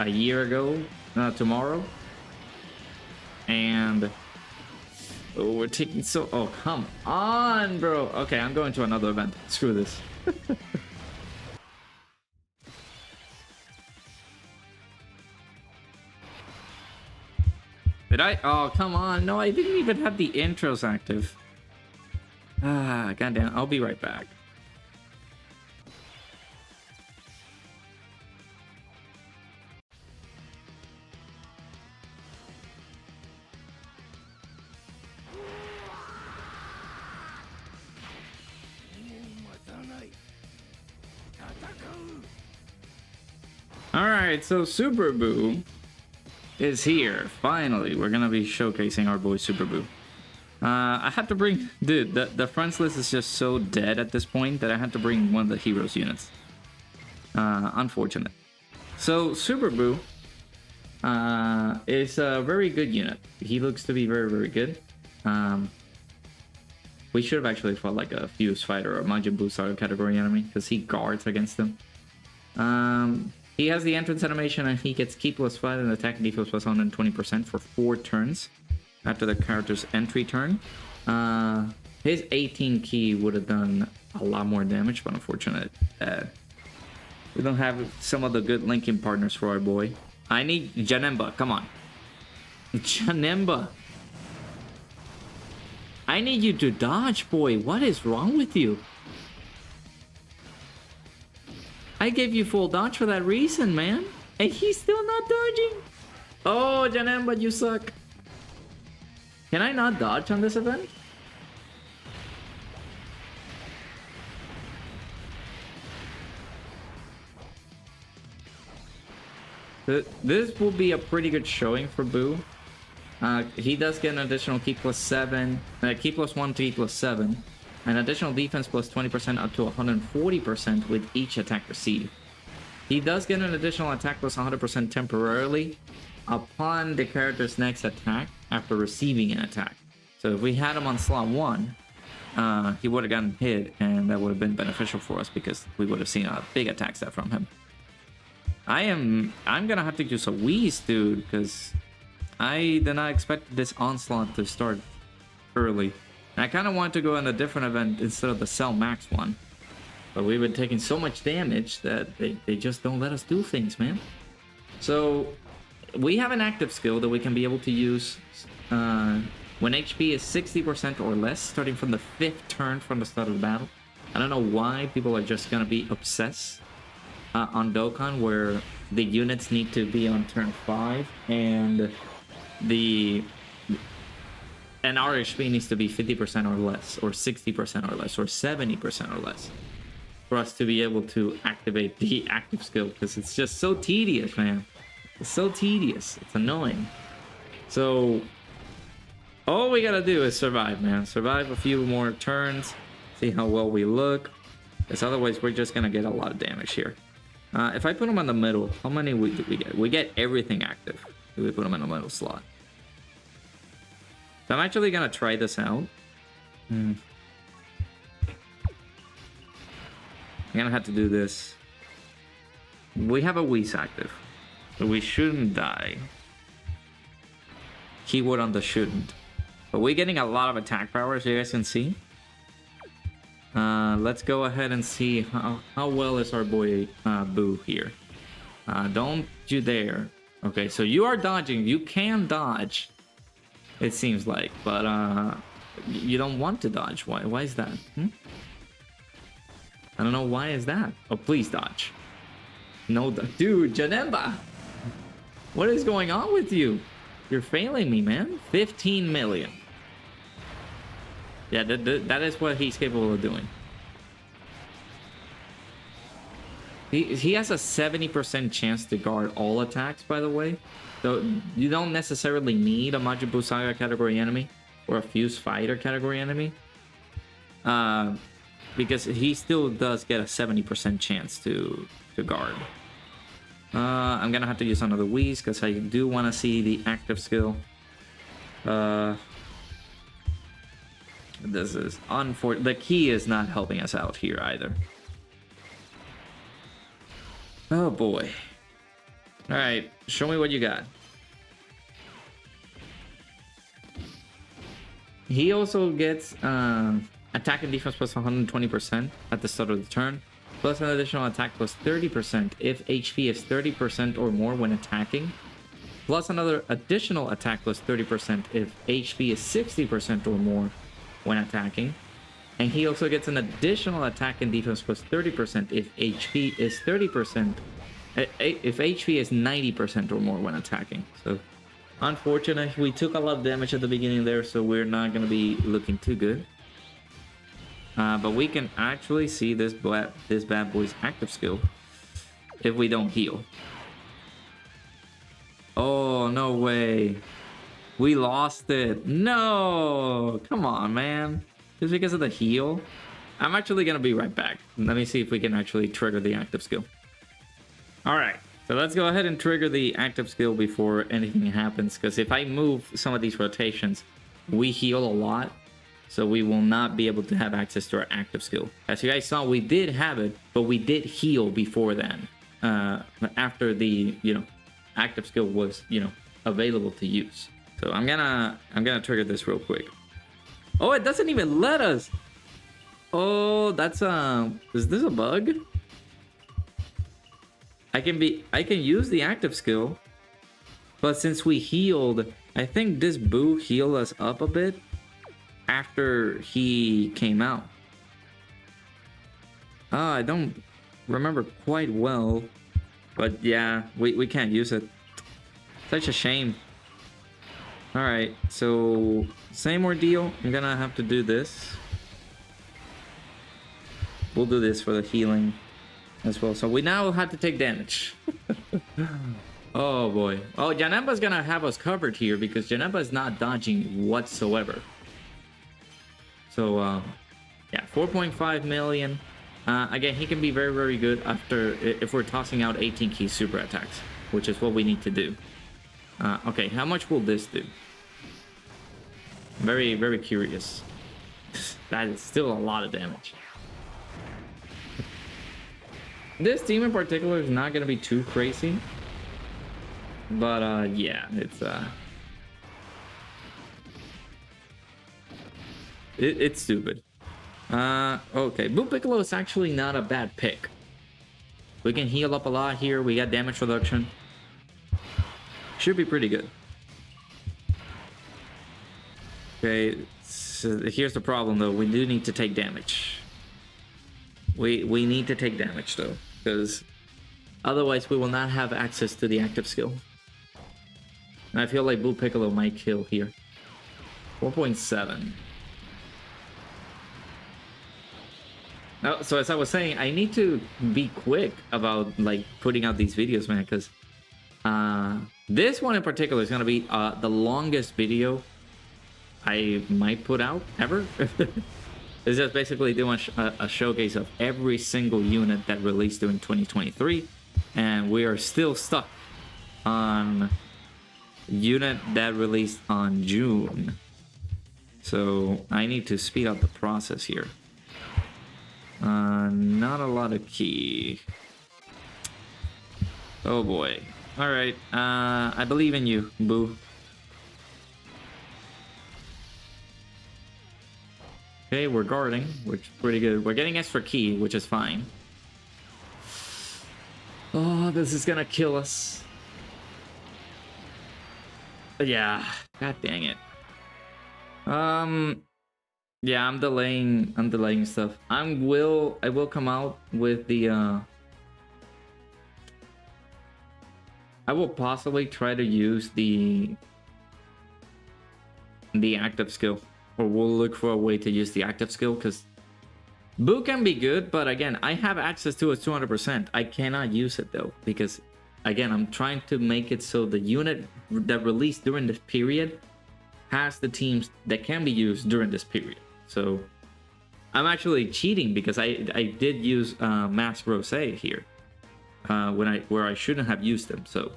year ago tomorrow. And oh, we're taking so... Oh, come on, bro. Okay, I'm going to another event. Screw this. Did I? Oh, come on. No, I didn't even have the intros active. Ah, goddamn. I'll be right back. Alright, so Super Buu is here. Finally, we're gonna be showcasing our boy Super Buu. I had to bring... Dude, the friends list is just so dead at this point that I had to bring one of the heroes units. Unfortunate. So, Super Buu is a very good unit. He looks to be very, very good. We should have actually fought like a Fuse Fighter or Majin Buu Saga category enemy, because he guards against them. He has the entrance animation and he gets Ki +5 and attack and defense plus 120% for 4 turns after the character's entry turn. His 18 Ki would have done a lot more damage, but unfortunate we don't have some of the good linking partners for our boy. I need Janemba, come on. Janemba. I need you to dodge, boy. What is wrong with you? I gave you full dodge for that reason, man. And he's still not dodging. Oh, Janemba, you suck. Can I not dodge on this event? This will be a pretty good showing for Buu. He does get an additional Ki +7, Ki +1 to Ki +7. An additional defense plus 20% up to 140% with each attack received. He does get an additional attack plus 100% temporarily upon the character's next attack after receiving an attack. So if we had him on slot 1, he would have gotten hit, and that would have been beneficial for us because we would have seen a big attack set from him. I'm gonna have to use a Whis, dude, because I did not expect this onslaught to start early. I kind of want to go on a different event instead of the Cell Max one. But we've been taking so much damage that they just don't let us do things, man. So we have an active skill that we can be able to use when HP is 60% or less, starting from the 5th turn from the start of the battle. I don't know why people are just going to be obsessed on Dokkan, where the units need to be on turn 5 and our HP needs to be 50% or less, or 60% or less, or 70% or less for us to be able to activate the active skill, because it's just so tedious, man. It's so tedious. It's annoying. So all we gotta do is survive, man. Survive a few more turns, see how well we look, because otherwise we're just gonna get a lot of damage here. If I put them on the middle, how many do we get? We get everything active if we put them in the middle slot. So I'm actually gonna try this out. I'm gonna have to do this. We have a Whis active, so we shouldn't die. Keyword on the shouldn't. But we're getting a lot of attack power, as you guys can see. Let's go ahead and see how well is our boy Buu here. Don't you dare. Okay, so you are dodging. You can dodge, it seems like, but you don't want to dodge. Why is that? I don't know why is that. Oh, please dodge. No, dude, Janemba, what is going on with you? You're failing me, man. 15 million. Yeah, that is what he's capable of doing. He has a 70% chance to guard all attacks, by the way. So you don't necessarily need a Majin Buu Saga category enemy or a Fuse Fighter category enemy. Because he still does get a 70% chance to guard. I'm gonna have to use another Whis because I do want to see the active skill. This is unfortunate. The key is not helping us out here either. Oh boy. Alright, show me what you got. He also gets attack and defense plus 120% at the start of the turn, plus an additional attack plus 30% if HP is 30% or more when attacking. plus another additional attack plus 30% if HP is 60% or more when attacking. And he also gets an additional attack and defense plus 30% if HP is 30%, if HP is 90% or more when attacking. So unfortunately, we took a lot of damage at the beginning there, so we're not going to be looking too good. But we can actually see this bad boy's active skill if we don't heal. Oh, no way. We lost it. No! Come on, man. Just because of the heal? I'm actually going to be right back. Let me see if we can actually trigger the active skill. Alright, so let's go ahead and trigger the active skill before anything happens. Because if I move some of these rotations, we heal a lot. So we will not be able to have access to our active skill. As you guys saw, we did have it, but we did heal before then. After the, active skill was, available to use. So I'm gonna trigger this real quick. Oh, it doesn't even let us. Oh, that's is this a bug? I can use the active skill, but since we healed, I think this Buu healed us up a bit after he came out. I don't remember quite well, but yeah, we can't use it. Such a shame. All right, so same ordeal. I'm gonna have to do this. We'll do this for the healing as well. So we now have to take damage. Oh boy. Oh, Janemba's gonna have us covered here because Janemba is not dodging whatsoever. So yeah, 4.5 million. Again, he can be very, very good after if we're tossing out 18 key super attacks, which is what we need to do. Okay, how much will this do? Very, very curious. That is still a lot of damage. This team in particular is not going to be too crazy. But yeah, it's stupid. Okay, Buu Piccolo is actually not a bad pick. We can heal up a lot here. We got damage reduction. Should be pretty good. Okay, so here's the problem though. We do need to take damage. We need to take damage though, because otherwise we will not have access to the active skill. And I feel like Buu Piccolo might kill here. 4.7. Now, so as I was saying, I need to be quick about like putting out these videos, man, because this one in particular is going to be the longest video I might put out ever. It's just basically doing a showcase of every single unit that released during 2023, and we are still stuck on unit that released on June. So I need to speed up the process here. Not a lot of key. Oh boy. Alright, I believe in you, Buu. Okay, we're guarding, which is pretty good. We're getting extra key, which is fine. Oh, this is gonna kill us. But yeah, god dang it. Yeah, I'm delaying stuff. I will come out with the I will possibly try to use the active skill, or we'll look for a way to use the active skill, because Buu can be good, but again, I have access to it 200%. I cannot use it though, because again, I'm trying to make it so the unit that released during this period has the teams that can be used during this period. So I'm actually cheating because I did use Mass Rose here where I shouldn't have used them. So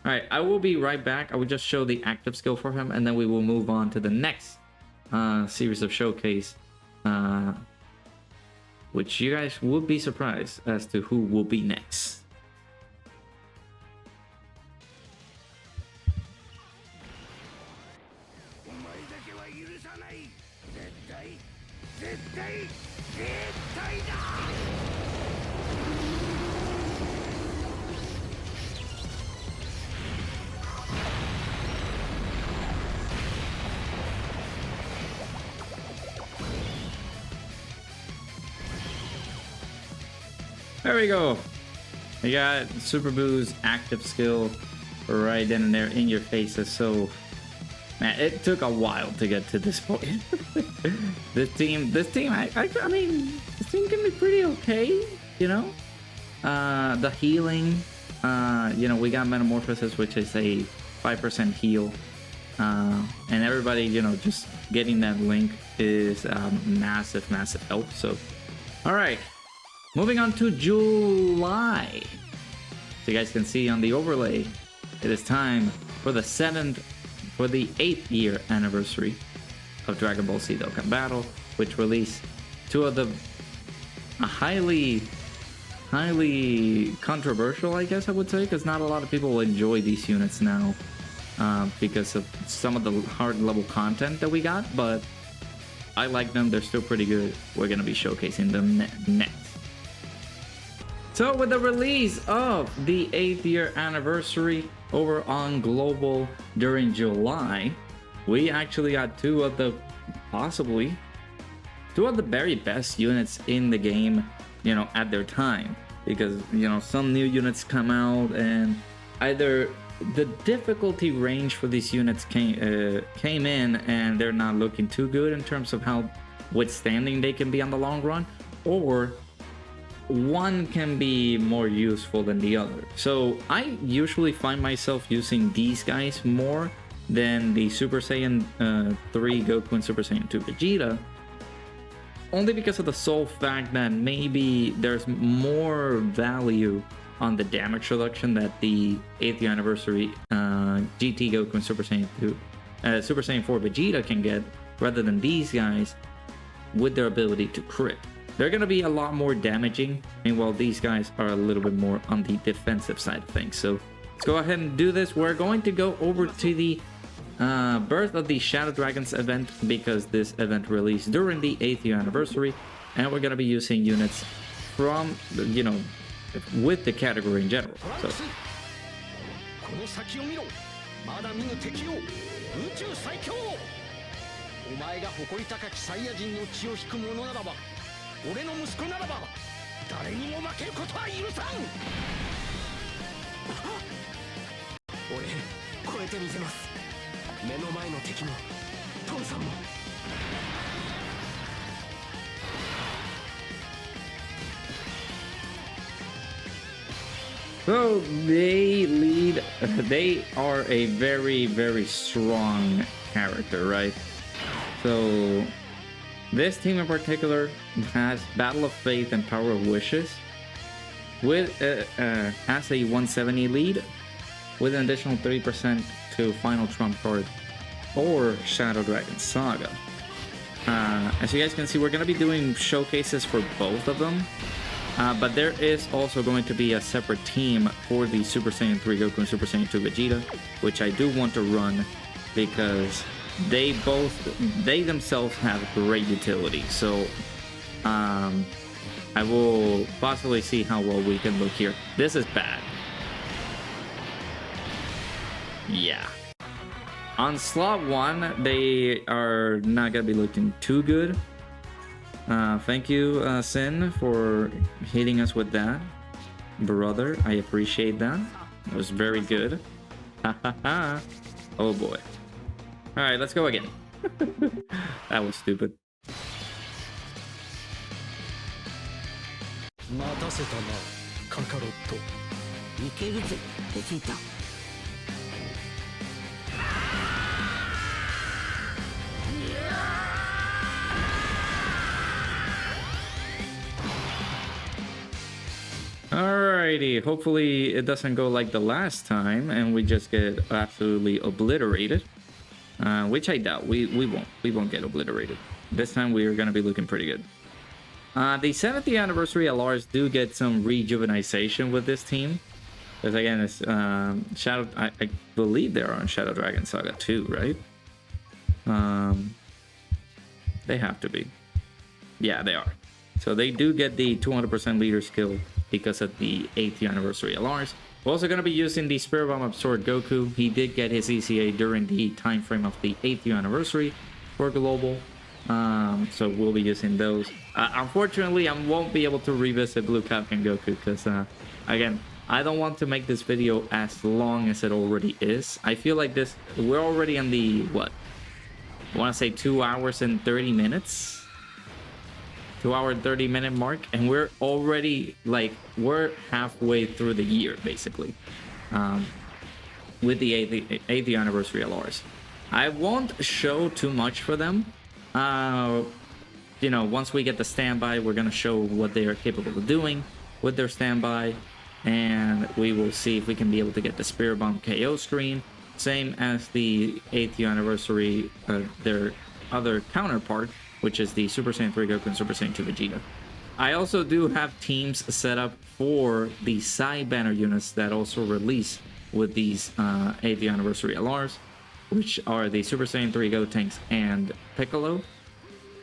all right, I will be right back. I will just show the active skill for him, and then we will move on to the next series of showcase, which you guys will be surprised as to who will be next. There we go. You got Super Buu's active skill right then and there in your faces. So, man, it took a while to get to this point. this team, I mean, this team can be pretty okay, you know. The healing, you know, we got Metamorphosis, which is a 5% heal, and everybody, you know, just getting that link is massive help. So, all right. Moving on to July. So you guys can see on the overlay, it is time for the 8th year anniversary of Dragon Ball Z Dokkan Battle, which released two of the highly controversial, I guess I would say, because not a lot of people enjoy these units now because of some of the hard level content that we got, but I like them. They're still pretty good. We're going to be showcasing them next. So with the release of the 8th year anniversary over on Global during July, we actually got two of the very best units in the game, you know, at their time. Because, you know, some new units come out and either the difficulty range for these units came in and they're not looking too good in terms of how withstanding they can be on the long run, or one can be more useful than the other. So I usually find myself using these guys more than the Super Saiyan 3 Goku and Super Saiyan 2 Vegeta, only because of the sole fact that maybe there's more value on the damage reduction that the 8th year anniversary GT Goku and Super Saiyan 4 Vegeta can get, rather than these guys with their ability to crit. They're going to be a lot more damaging, meanwhile these guys are a little bit more on the defensive side of things. So let's go ahead and do this. We're going to go over to the Birth of the Shadow Dragons event, because this event released during the 8th year anniversary, and we're going to be using units from, you know, with the category in general. So So they are a very strong character, right? So this team in particular has Battle of Faith and Power of Wishes with as a 170 lead, with an additional 30% to Final Trump card or Shadow Dragon Saga. As you guys can see, we're going to be doing showcases for both of them. But there is also going to be a separate team for the Super Saiyan 3 Goku and Super Saiyan 2 Vegeta, which I do want to run because they themselves have great utility. So I will possibly see how well we can look here. This is bad. Yeah. On slot 1, they are not going to be looking too good. Thank you, Sin, for hitting us with that, brother. I appreciate that. It was very good. Oh boy. All right, let's go again. That was stupid. Alrighty, hopefully it doesn't go like the last time and we just get absolutely obliterated. Which I doubt. We won't get obliterated. This time we are going to be looking pretty good. The 7th year anniversary LRs do get some rejuvenization with this team. Because again, it's Shadow. I believe they're on Shadow Dragon Saga 2, right? They have to be. Yeah, they are. So they do get the 200% leader skill because of the 8th year anniversary LRs. We're also going to be using the Spirit Bomb Absorbed Goku. He did get his ECA during the time frame of the 8th year anniversary for Global. So we'll be using those. Unfortunately, I won't be able to revisit Blue Captain Goku because, again, I don't want to make this video as long as it already is. I feel like we're already on the, what? I want to say 2 hours and 30 minutes? 2 hour 30-minute mark, and we're already, like, we're halfway through the year, basically. With the 80th anniversary LRs. I won't show too much for them. You know, once we get the standby, we're going to show what they are capable of doing with their standby, and we will see if we can be able to get the Spirit Bomb KO screen, same as the 80th anniversary, their other counterpart, which is the Super Saiyan 3 Goku and Super Saiyan 2 Vegeta. I also do have teams set up for the side banner units that also release with these 80th anniversary LRs, which are the Super Saiyan 3 Gotenks and Piccolo,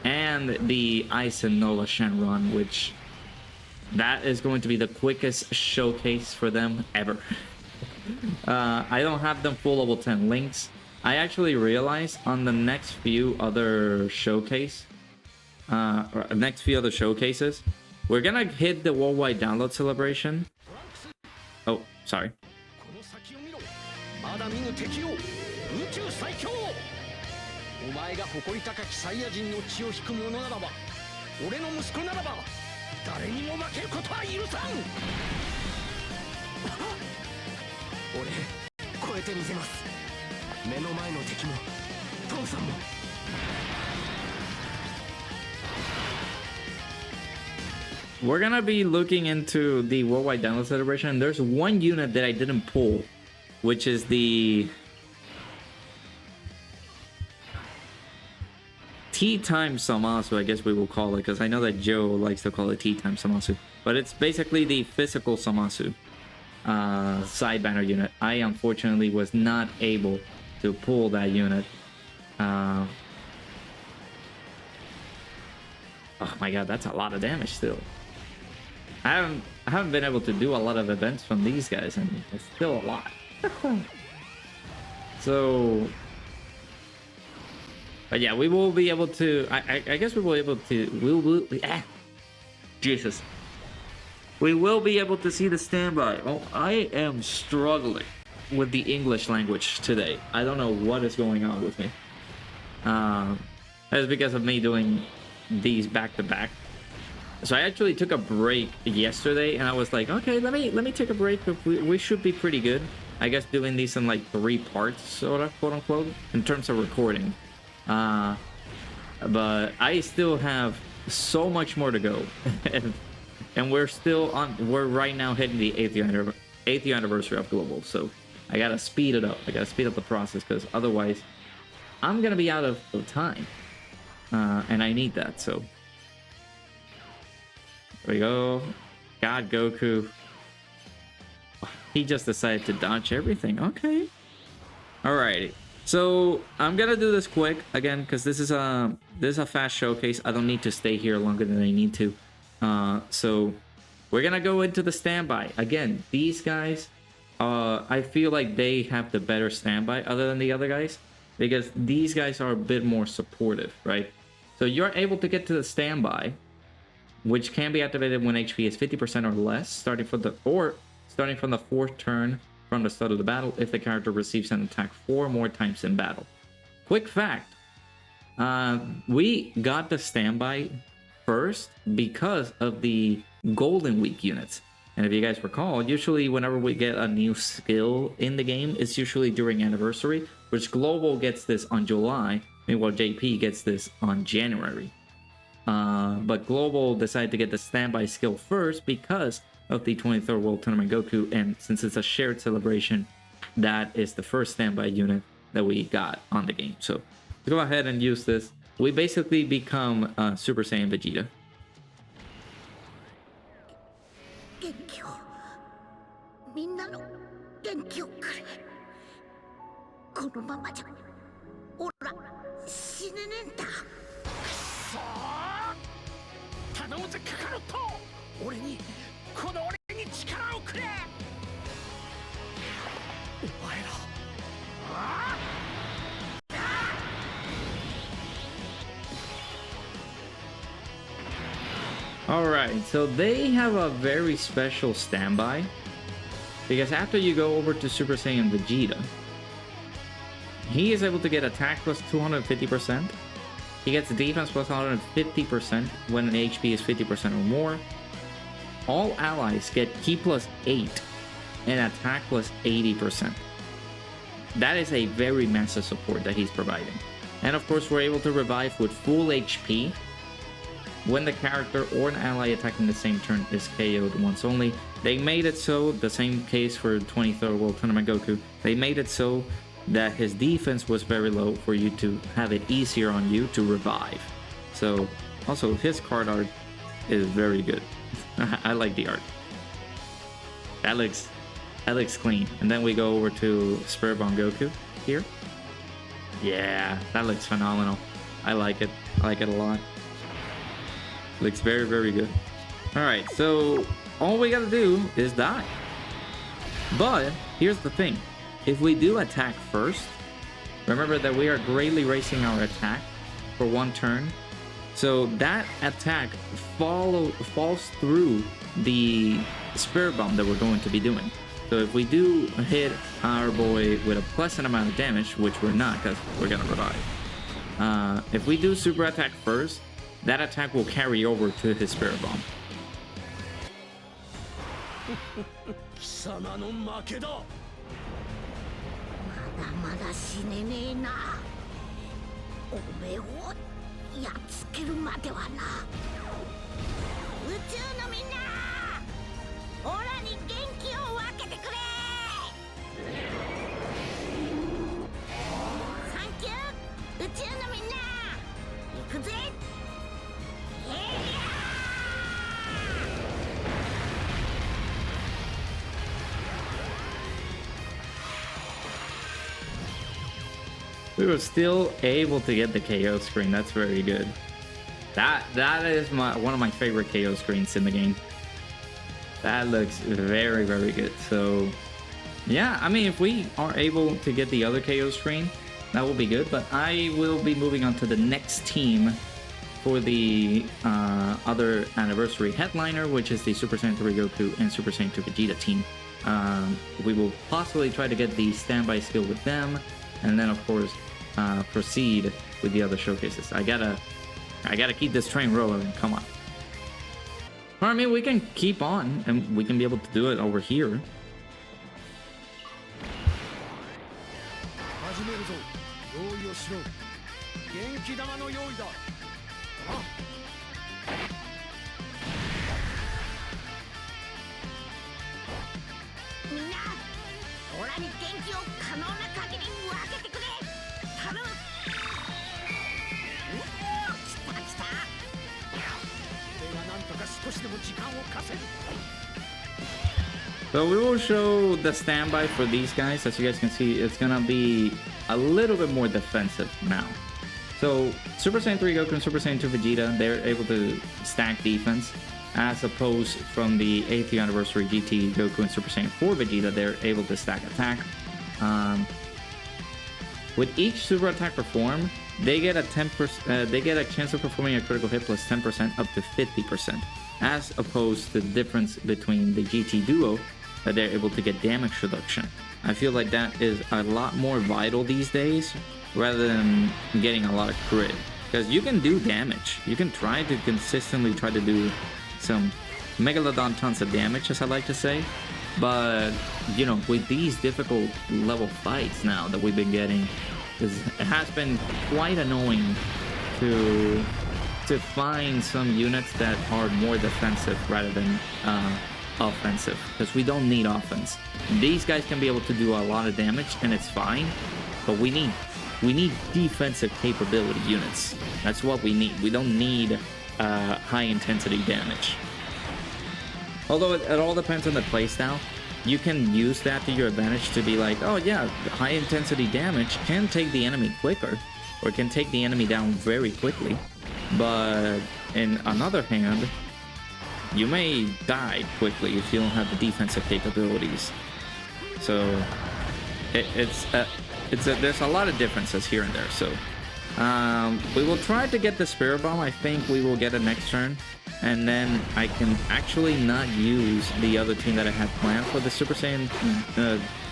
and the Ice and Nova Shenron, which that is going to be the quickest showcase for them ever. I don't have them full level 10 links. I actually realized on the next few other showcases, we're gonna hit the worldwide download celebration. Oh, sorry. まだ見ぬ敵を宇宙最強お前が誇り高きサイヤ人の血を引く者ならば俺の息子ならば誰にも負けることは許さん俺超えてみせます目の前の敵も父さんも We're gonna be looking into the worldwide download celebration. There's one unit that I didn't pull, which is the Tea Time Samasu, I guess we will call it, because I know that Joe likes to call it Tea Time Samasu, but it's basically the physical Samasu side banner unit. I unfortunately was not able to pull that unit. Oh my god, that's a lot of damage still. I haven't been able to do a lot of events from these guys, and it's still a lot. So, but yeah, we will be able to. I guess we will be able to. Jesus, we will be able to see the standby. Oh, I am struggling with the English language today. I don't know what is going on with me. That's because of me doing these back to back. So I actually took a break yesterday, and I was like, okay, let me take a break. We should be pretty good. I guess doing these in like 3 parts, sort of, quote unquote, in terms of recording. But I still have so much more to go, and we're right now hitting the 80th anniversary of Global. So I gotta speed it up. I gotta speed up the process, because otherwise I'm gonna be out of time, and I need that. So. There we go. God Goku. He just decided to dodge everything. Okay. Alrighty. So I'm gonna do this quick again, because this is a fast showcase. I don't need to stay here longer than I need to. So we're gonna go into the standby. Again, these guys, I feel like they have the better standby other than the other guys, because these guys are a bit more supportive, right? So you're able to get to the standby, which can be activated when HP is 50% or less, starting from the 4th turn from the start of the battle, if the character receives an attack 4 more times in battle. Quick fact, we got the standby first because of the Golden Week units. And if you guys recall, usually whenever we get a new skill in the game, it's usually during anniversary, which Global gets this on July, meanwhile JP gets this on January. But Global decided to get the standby skill first because of the 23rd World Tournament Goku, and since it's a shared celebration, that is the first standby unit that we got on the game. So let's go ahead and use this. We basically become Super Saiyan Vegeta. 元気をみんなの元気をくれこのままじゃオラ死ねねえんだ頼むぜカカロット俺に力をくれお前ら Alright, so they have a very special standby. Because after you go over to Super Saiyan Vegeta, he is able to get attack plus 250%. He gets defense plus 150% when an HP is 50% or more. All allies get ki plus 8 and attack plus 80%. That is a very massive support that he's providing. And of course, we're able to revive with full HP when the character or an ally attacking the same turn is KO'd once only. They made it so, the same case for 23rd World Tournament Goku, they made it so that his defense was very low for you to have it easier on you to revive. So, also his card art is very good. I like the art. That looks clean. And then we go over to Spirit Bomb Goku here. Yeah, that looks phenomenal. I like it. I like it a lot. Looks very, very good. Alright, so all we gotta do is die. But here's the thing. If we do attack first, remember that we are greatly raising our attack for one turn. So that attack falls through the Spirit Bomb that we're going to be doing. So if we do hit our boy with a pleasant amount of damage, which we're not because we're gonna revive. If we do super attack first, that attack will carry over to his Spirit Bomb. 貴様の負けだ。まだまだ死ねねえな。おめえをやっつけるまではな。宇宙のみんな、オラに元気を分けてくれ。サンキュー、宇宙のみんな、行くぜ。We were still able to get the KO screen. That's very good. That is one of my favorite KO screens in the game. That looks very, very good. So yeah, I mean, if we are able to get the other KO screen, that will be good. But I will be moving on to the next team for the other anniversary headliner, which is the Super Saiyan 3 Goku and Super Saiyan 2 Vegeta team. We will possibly try to get the standby skill with them, and then of course proceed with the other showcases. I gotta keep this train rolling. Come on. I mean, we can keep on, and we can be able to do it over here. 始めるぞ。用意をしろ。元気玉の用意だ。みんな、オラに元気を可能な限り分けてくれ。頼む。来た来た。俺がなんとか少しでも時間を稼ぐ。 So we will show the standby for these guys. As you guys can see, it's gonna be a little bit more defensive now. So Super Saiyan 3 Goku and Super Saiyan 2 Vegeta, they're able to stack defense, as opposed from the 8th year anniversary GT Goku and Super Saiyan 4 Vegeta, they're able to stack attack. With each super attack performed, they get a 10%. They get a chance of performing a critical hit plus 10% up to 50%, as opposed to the difference between the GT duo that they're able to get damage reduction. I feel like that is a lot more vital these days, rather than getting a lot of crit, because you can do damage. You can try to consistently try to do some megalodon tons of damage, as I like to say, but you know, with these difficult level fights now that we've been getting, it has been quite annoying to find some units that are more defensive rather than offensive, because we don't need offense. These guys can be able to do a lot of damage and it's fine, but we need defensive capability units. That's what we need. We don't need high intensity damage. Although it all depends on the playstyle. You can use that to your advantage to be like, oh yeah, high intensity damage can take the enemy quicker, or can take the enemy down very quickly. But in another hand, you may die quickly if you don't have the defensive capabilities. So there's a lot of differences here and there. So we will try to get the Spirit Bomb. I think we will get it next turn. and then I can actually not use the other team that I had planned for the Super Saiyan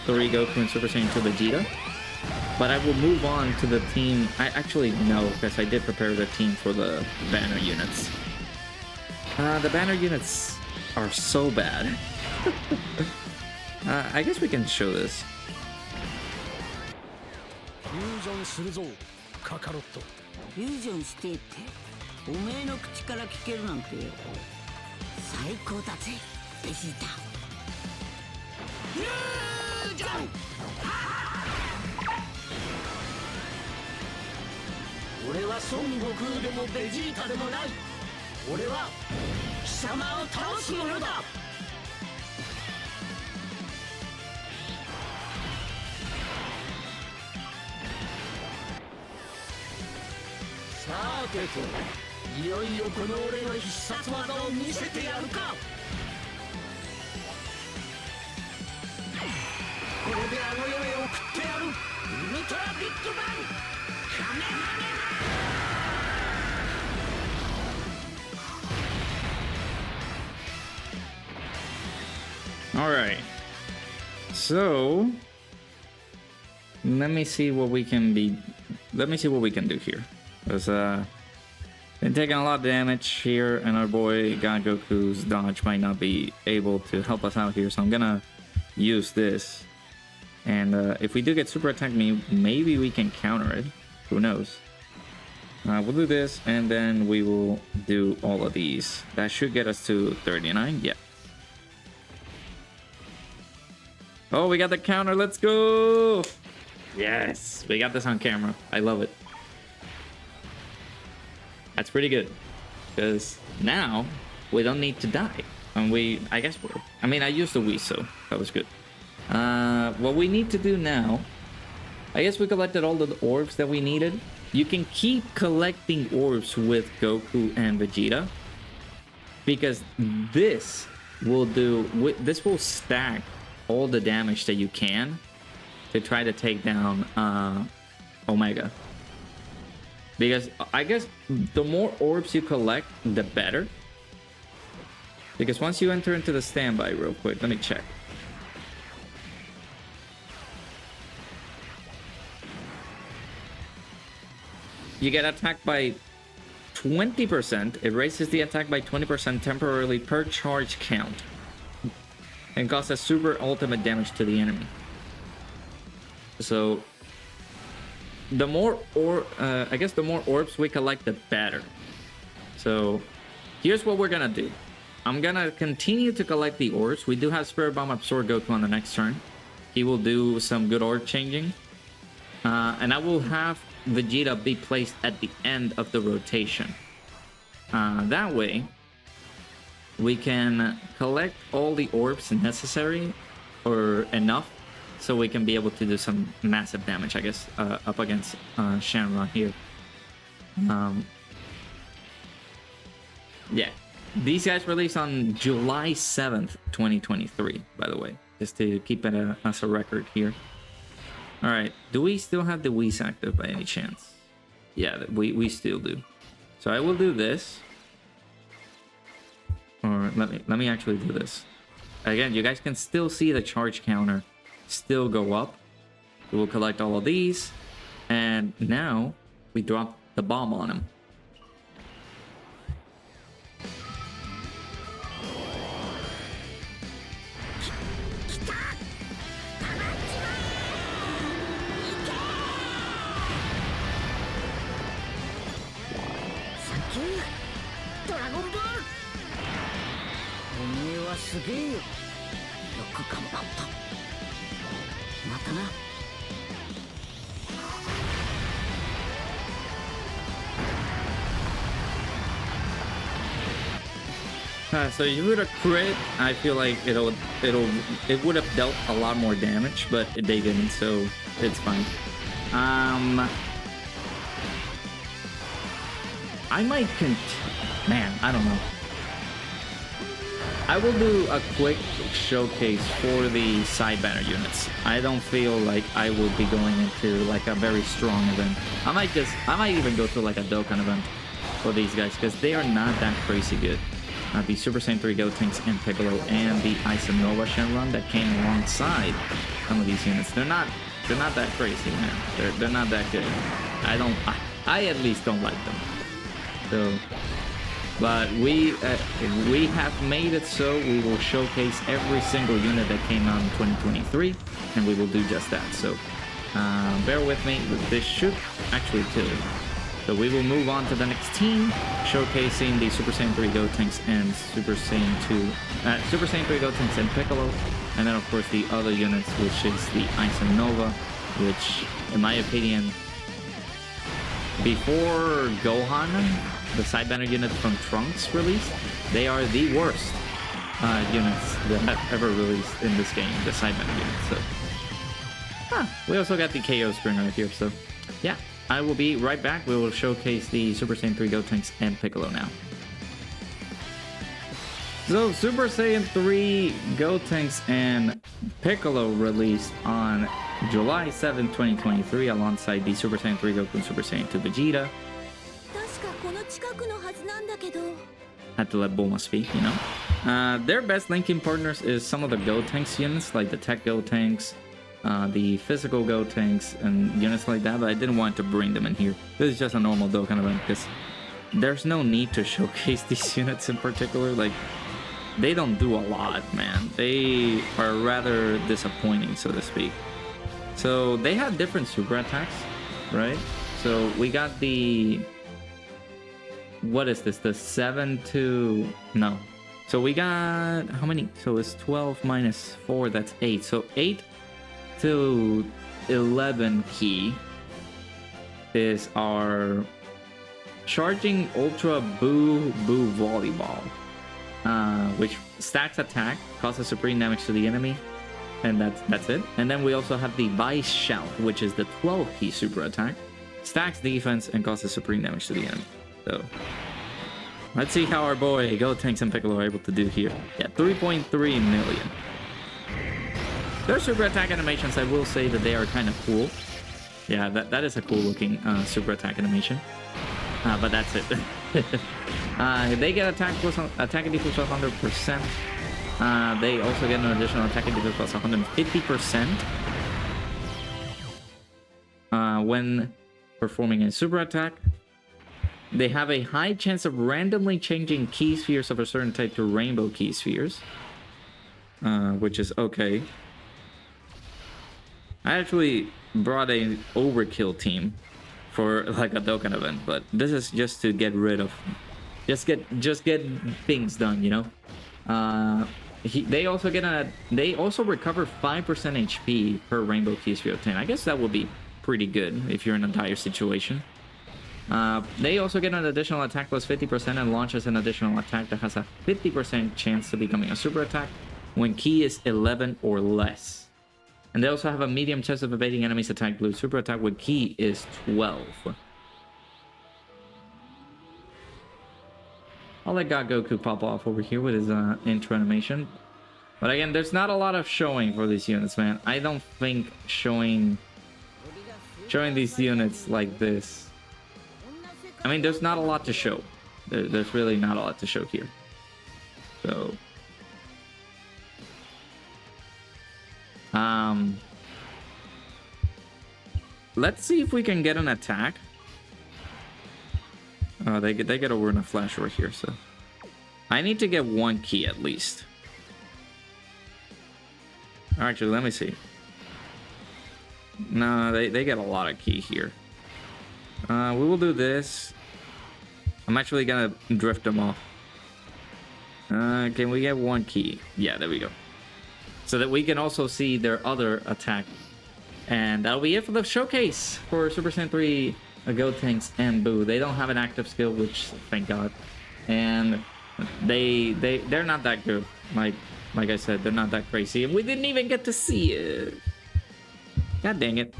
3 Goku and Super Saiyan 2 Vegeta. But I will move on to the team. I actually know, because I did prepare the team for the banner units. The banner units are so bad. I guess we can show this. フュージョンするぞカカロット。フュージョンしてっておめえの口から聞けるなんて最高だぜベジータ。フュージョン。俺は孫悟空でもベジータでもない。俺は貴様を倒す者だ。さてと、いよいよこの俺の必殺技を見せてやるか。これであの世へ送ってやる。ウルトラビッグバンカメハメハ。 All right. So let me see what we can do here. Because been taking a lot of damage here, and our boy God Goku's dodge might not be able to help us out here. So I'm gonna use this, and if we do get super attack, maybe we can counter it. Who knows? We'll do this, and then we will do all of these. That should get us to 39. Yeah. Oh, we got the counter. Let's go. Yes, we got this on camera. I love it. That's pretty good, because now we don't need to die. And I used the Wii, so that was good. What we need to do now, I guess we collected all the orbs that we needed. You can keep collecting orbs with Goku and Vegeta, because this will stack all the damage that you can to try to take down Omega. Because I guess the more orbs you collect, the better. Because once you enter into the standby real quick, let me check. You get attacked by 20%. It raises the attack by 20% temporarily per charge count, and causes super ultimate damage to the enemy. So the more orbs we collect, the better. So here's what we're gonna do. I'm gonna continue to collect the orbs. We do have Spirit Bomb Absorb Goku on the next turn. He will do some good orb changing. And I will have Vegeta be placed at the end of the rotation. That way, we can collect all the orbs necessary, or enough, so we can be able to do some massive damage, I guess, up against Shenron here. Yeah. These guys released on July 7th, 2023, by the way, just to keep it as a record here. All right. Do we still have the Whis active by any chance? Yeah, we still do. So I will do this. Or let me actually do this. Again, you guys can still see the charge counter still go up. We will collect all of these, and now we drop the bomb on him. So you would have crit. I feel like it would have dealt a lot more damage, but they didn't, so it's fine. I might man, I don't know. I will do a quick showcase for the side banner units. I don't feel like I will be going into like a very strong event. I might even go to like a Dokkan event for these guys, because they are not that crazy good. the Super Saiyan 3 Gotenks and Piccolo, and the Isanova Shenron that came alongside some of these units. They're not that crazy, man. They're not that good. I at least don't like them. So, but we have made it so we will showcase every single unit that came out in 2023, and we will do just that. So bear with me. This should actually kill it. So we will move on to the next team, showcasing the Super Saiyan 3 Gotenks and Super Saiyan 3 Gotenks and Piccolo, and then of course the other units, which is the Isanova, which in my opinion, before Gohan, the side banner unit from Trunks released, they are the worst units that have ever released in this game, the side banner units. So we also got the KO screen right here, so yeah. I will be right back. We will showcase the Super Saiyan 3 Gotenks and Piccolo now. So, Super Saiyan 3 Gotenks and Piccolo released on July 7, 2023, alongside the Super Saiyan 3 Goku and Super Saiyan 2 Vegeta. Had to let Bulma speak, you know. Their best linking partners is some of the Gotenks units, like the TEQ Gotenks, the physical Gotenks, and units like that, but I didn't want to bring them in here. This is just a normal Dokkan event, because there's no need to showcase these units in particular. Like, they don't do a lot, man. They are rather disappointing, so to speak. So they have different super attacks, right? So we got the... what is this? The 7 to... no. So we got... how many? So it's 12 minus 4, that's 8. So 8 to 11 key is our Charging Ultra Buu Volleyball, which stacks attack, causes supreme damage to the enemy, and that's it. And then we also have the Vice Shout, which is the 12 key super attack, stacks defense and causes supreme damage to the enemy. So let's see how our boy Gotenks and Piccolo are able to do here. Yeah, 3.3 million. Their super attack animations, I will say that they are kind of cool. Yeah, that is a cool looking super attack animation. But that's it. They get attack and defense plus 100%. They also get an additional attack and defense plus 150% when performing a super attack. They have a high chance of randomly changing key spheres of a certain type to rainbow key spheres, which is okay. I actually brought an overkill team for like a Dokkan event, but this is just to get rid of, just get things done, you know. They also recover 5% HP per rainbow key sphere obtained. I guess that would be pretty good if you're in a dire situation. They also get an additional attack plus 50% and launches an additional attack that has a 50% chance of becoming a super attack when key is 11 or less. And they also have a medium chance of evading enemies' attack blue super attack when key is 12. I'll let God Goku pop off over here with his intro animation. But again, there's not a lot of showing for these units, man. I don't think showing these units like this. I mean, there's not a lot to show. There's really not a lot to show here. So... let's see if we can get an attack. They get over in a flash over here, so I need to get one key at least. Actually, let me see. No, they get a lot of key here. We will do this. I'm actually gonna drift them off. Can we get one key? Yeah, there we go. So that we can also see their other attack. And that'll be it for the showcase for Super Saiyan 3 Gotenks and Buu. They don't have an active skill, which thank God. And they're not that good. Like I said, they're not that crazy. And we didn't even get to see it. God dang it.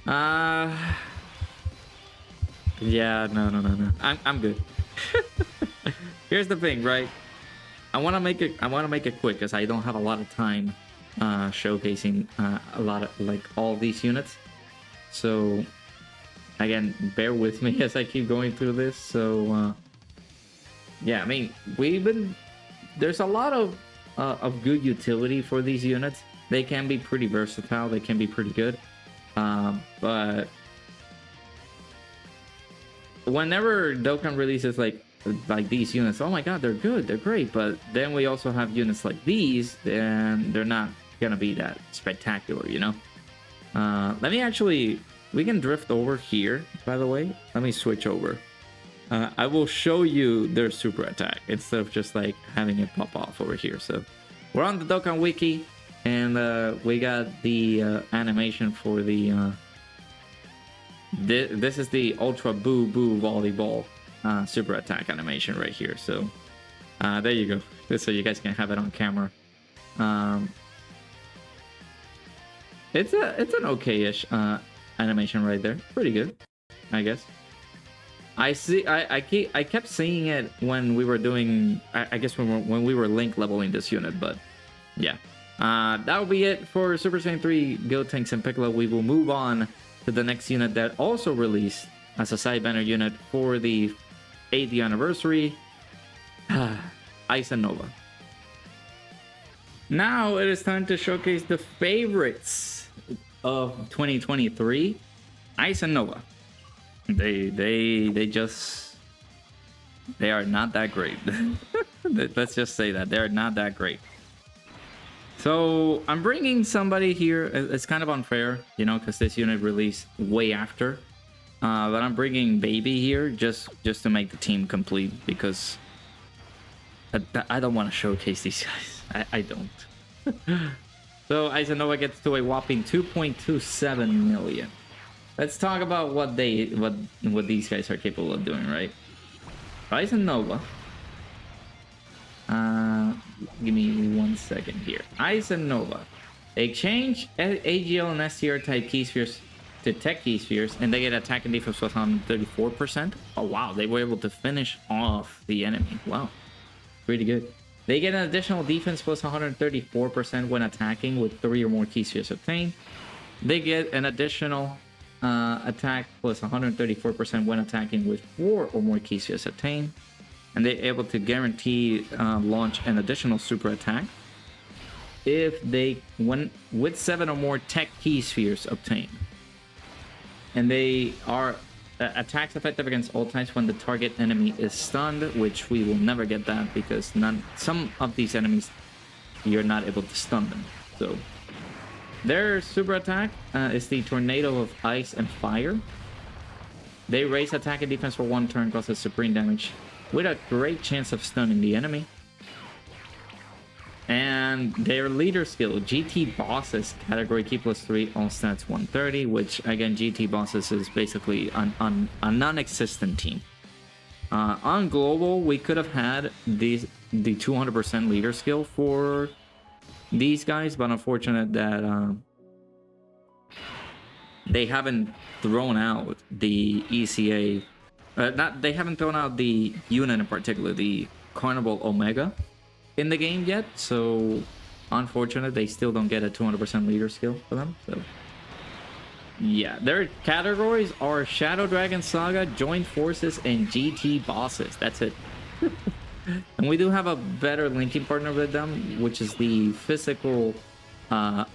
Yeah, no. I'm good. Here's the thing, right? I want to make it quick because I don't have a lot of time showcasing a lot of like all these units. So again, bear with me as I keep going through this. So yeah, I mean, there's a lot of good utility for these units. They can be pretty versatile. They can be pretty good. But whenever Dokkan releases like these units, oh my god, they're good, they're great. But then we also have units like these, and they're not gonna be that spectacular, you know. We can drift over here, by the way. Let me switch over. I will show you their super attack instead of just like having it pop off over here. So we're on the Dokkan Wiki, and we got the animation for the this is the Ultra Buu Buu Volleyball super attack animation right here. So there you go, just so you guys can have it on camera. It's an okay-ish animation right there. Pretty good, I guess. I kept seeing it when we were doing, I guess when we were link leveling this unit, but yeah. That'll be it for Super Saiyan 3 Gotenks and Piccolo. We will move on to the next unit that also released as a side banner unit for the 8th anniversary, Ice and Nova. Now it is time to showcase the favorites of 2023, Ice and Nova. They are not that great. Let's just say that they're not that great. So I'm bringing somebody here. It's kind of unfair, you know, because this unit released way after. But I'm bringing Baby here just to make the team complete, because I don't want to showcase these guys. I don't. So Ice and Nova gets to a whopping 2.27 million. Let's talk about what these guys are capable of doing, right? Ice and Nova. Give me 1 second here. Ice and Nova. They exchange AGL and STR type key spheres to TEQ key spheres, and they get attack and defense plus 134%. Oh wow, they were able to finish off the enemy. Wow, pretty good. They get an additional defense plus 134% when attacking with 3 or more key spheres obtained. They get an additional attack plus 134% when attacking with 4 or more key spheres obtained. And they're able to guarantee launch an additional super attack if with 7 or more TEQ key spheres obtained. And they are attacks effective against all types when the target enemy is stunned, which we will never get that because some of these enemies you're not able to stun them. So their super attack is the Tornado of Ice and Fire. They raise attack and defense for 1 turn, causes supreme damage with a great chance of stunning the enemy. And their leader skill, GT Bosses, category key plus 3, all stats 130, which again, GT Bosses is basically a non-existent team. On global, we could have had the 200% leader skill for these guys, but unfortunate that they haven't thrown out the ECA. They haven't thrown out the unit in particular, the Carnival Omega, in the game yet. So unfortunate, they still don't get a 200% leader skill for them. So yeah, their categories are Shadow Dragon Saga, Joint Forces, and GT Bosses. That's it. And we do have a better linking partner with them, which is the physical Nova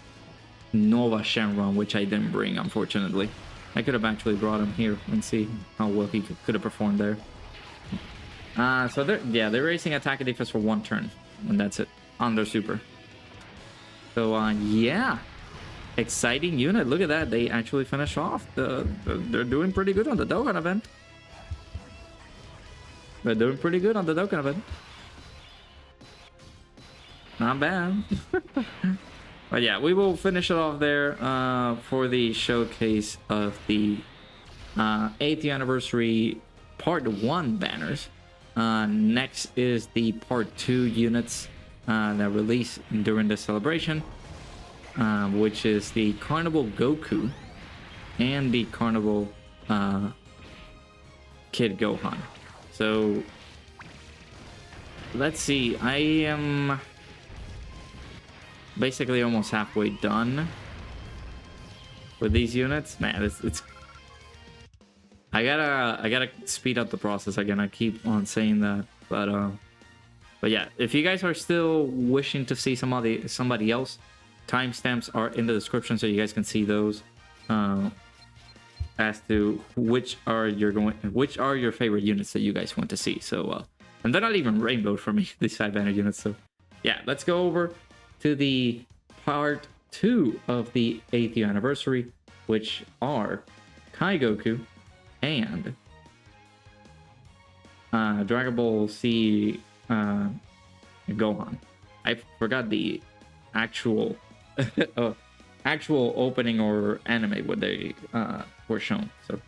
Shenron, which I didn't bring, unfortunately. I could have actually brought him here and see how well he could have performed there. So they're raising attack and defense for 1 turn, and that's it on their super. So yeah, exciting unit. Look at that, they actually finished off. They're doing pretty good on the Dokkan event. They're doing pretty good on the Dokkan event. Not bad. But yeah, we will finish it off there for the showcase of the 8th anniversary Part 1 banners. Next is the Part 2 units that release during the celebration, which is the Carnival Goku and the Carnival Kid Gohan. So let's see, I am basically almost halfway done with these units. Man, it's I gotta speed up the process again. I keep on saying that. But yeah, if you guys are still wishing to see somebody else, timestamps are in the description so you guys can see those. As to which are your favorite units that you guys want to see. So and they're not even rainbowed for me, these 5 banner units. So yeah, let's go over to the part 2 of the 8th year anniversary, which are Kai Goku and Dragon Ball Z Gohan. I forgot the actual actual opening or anime when they were shown. So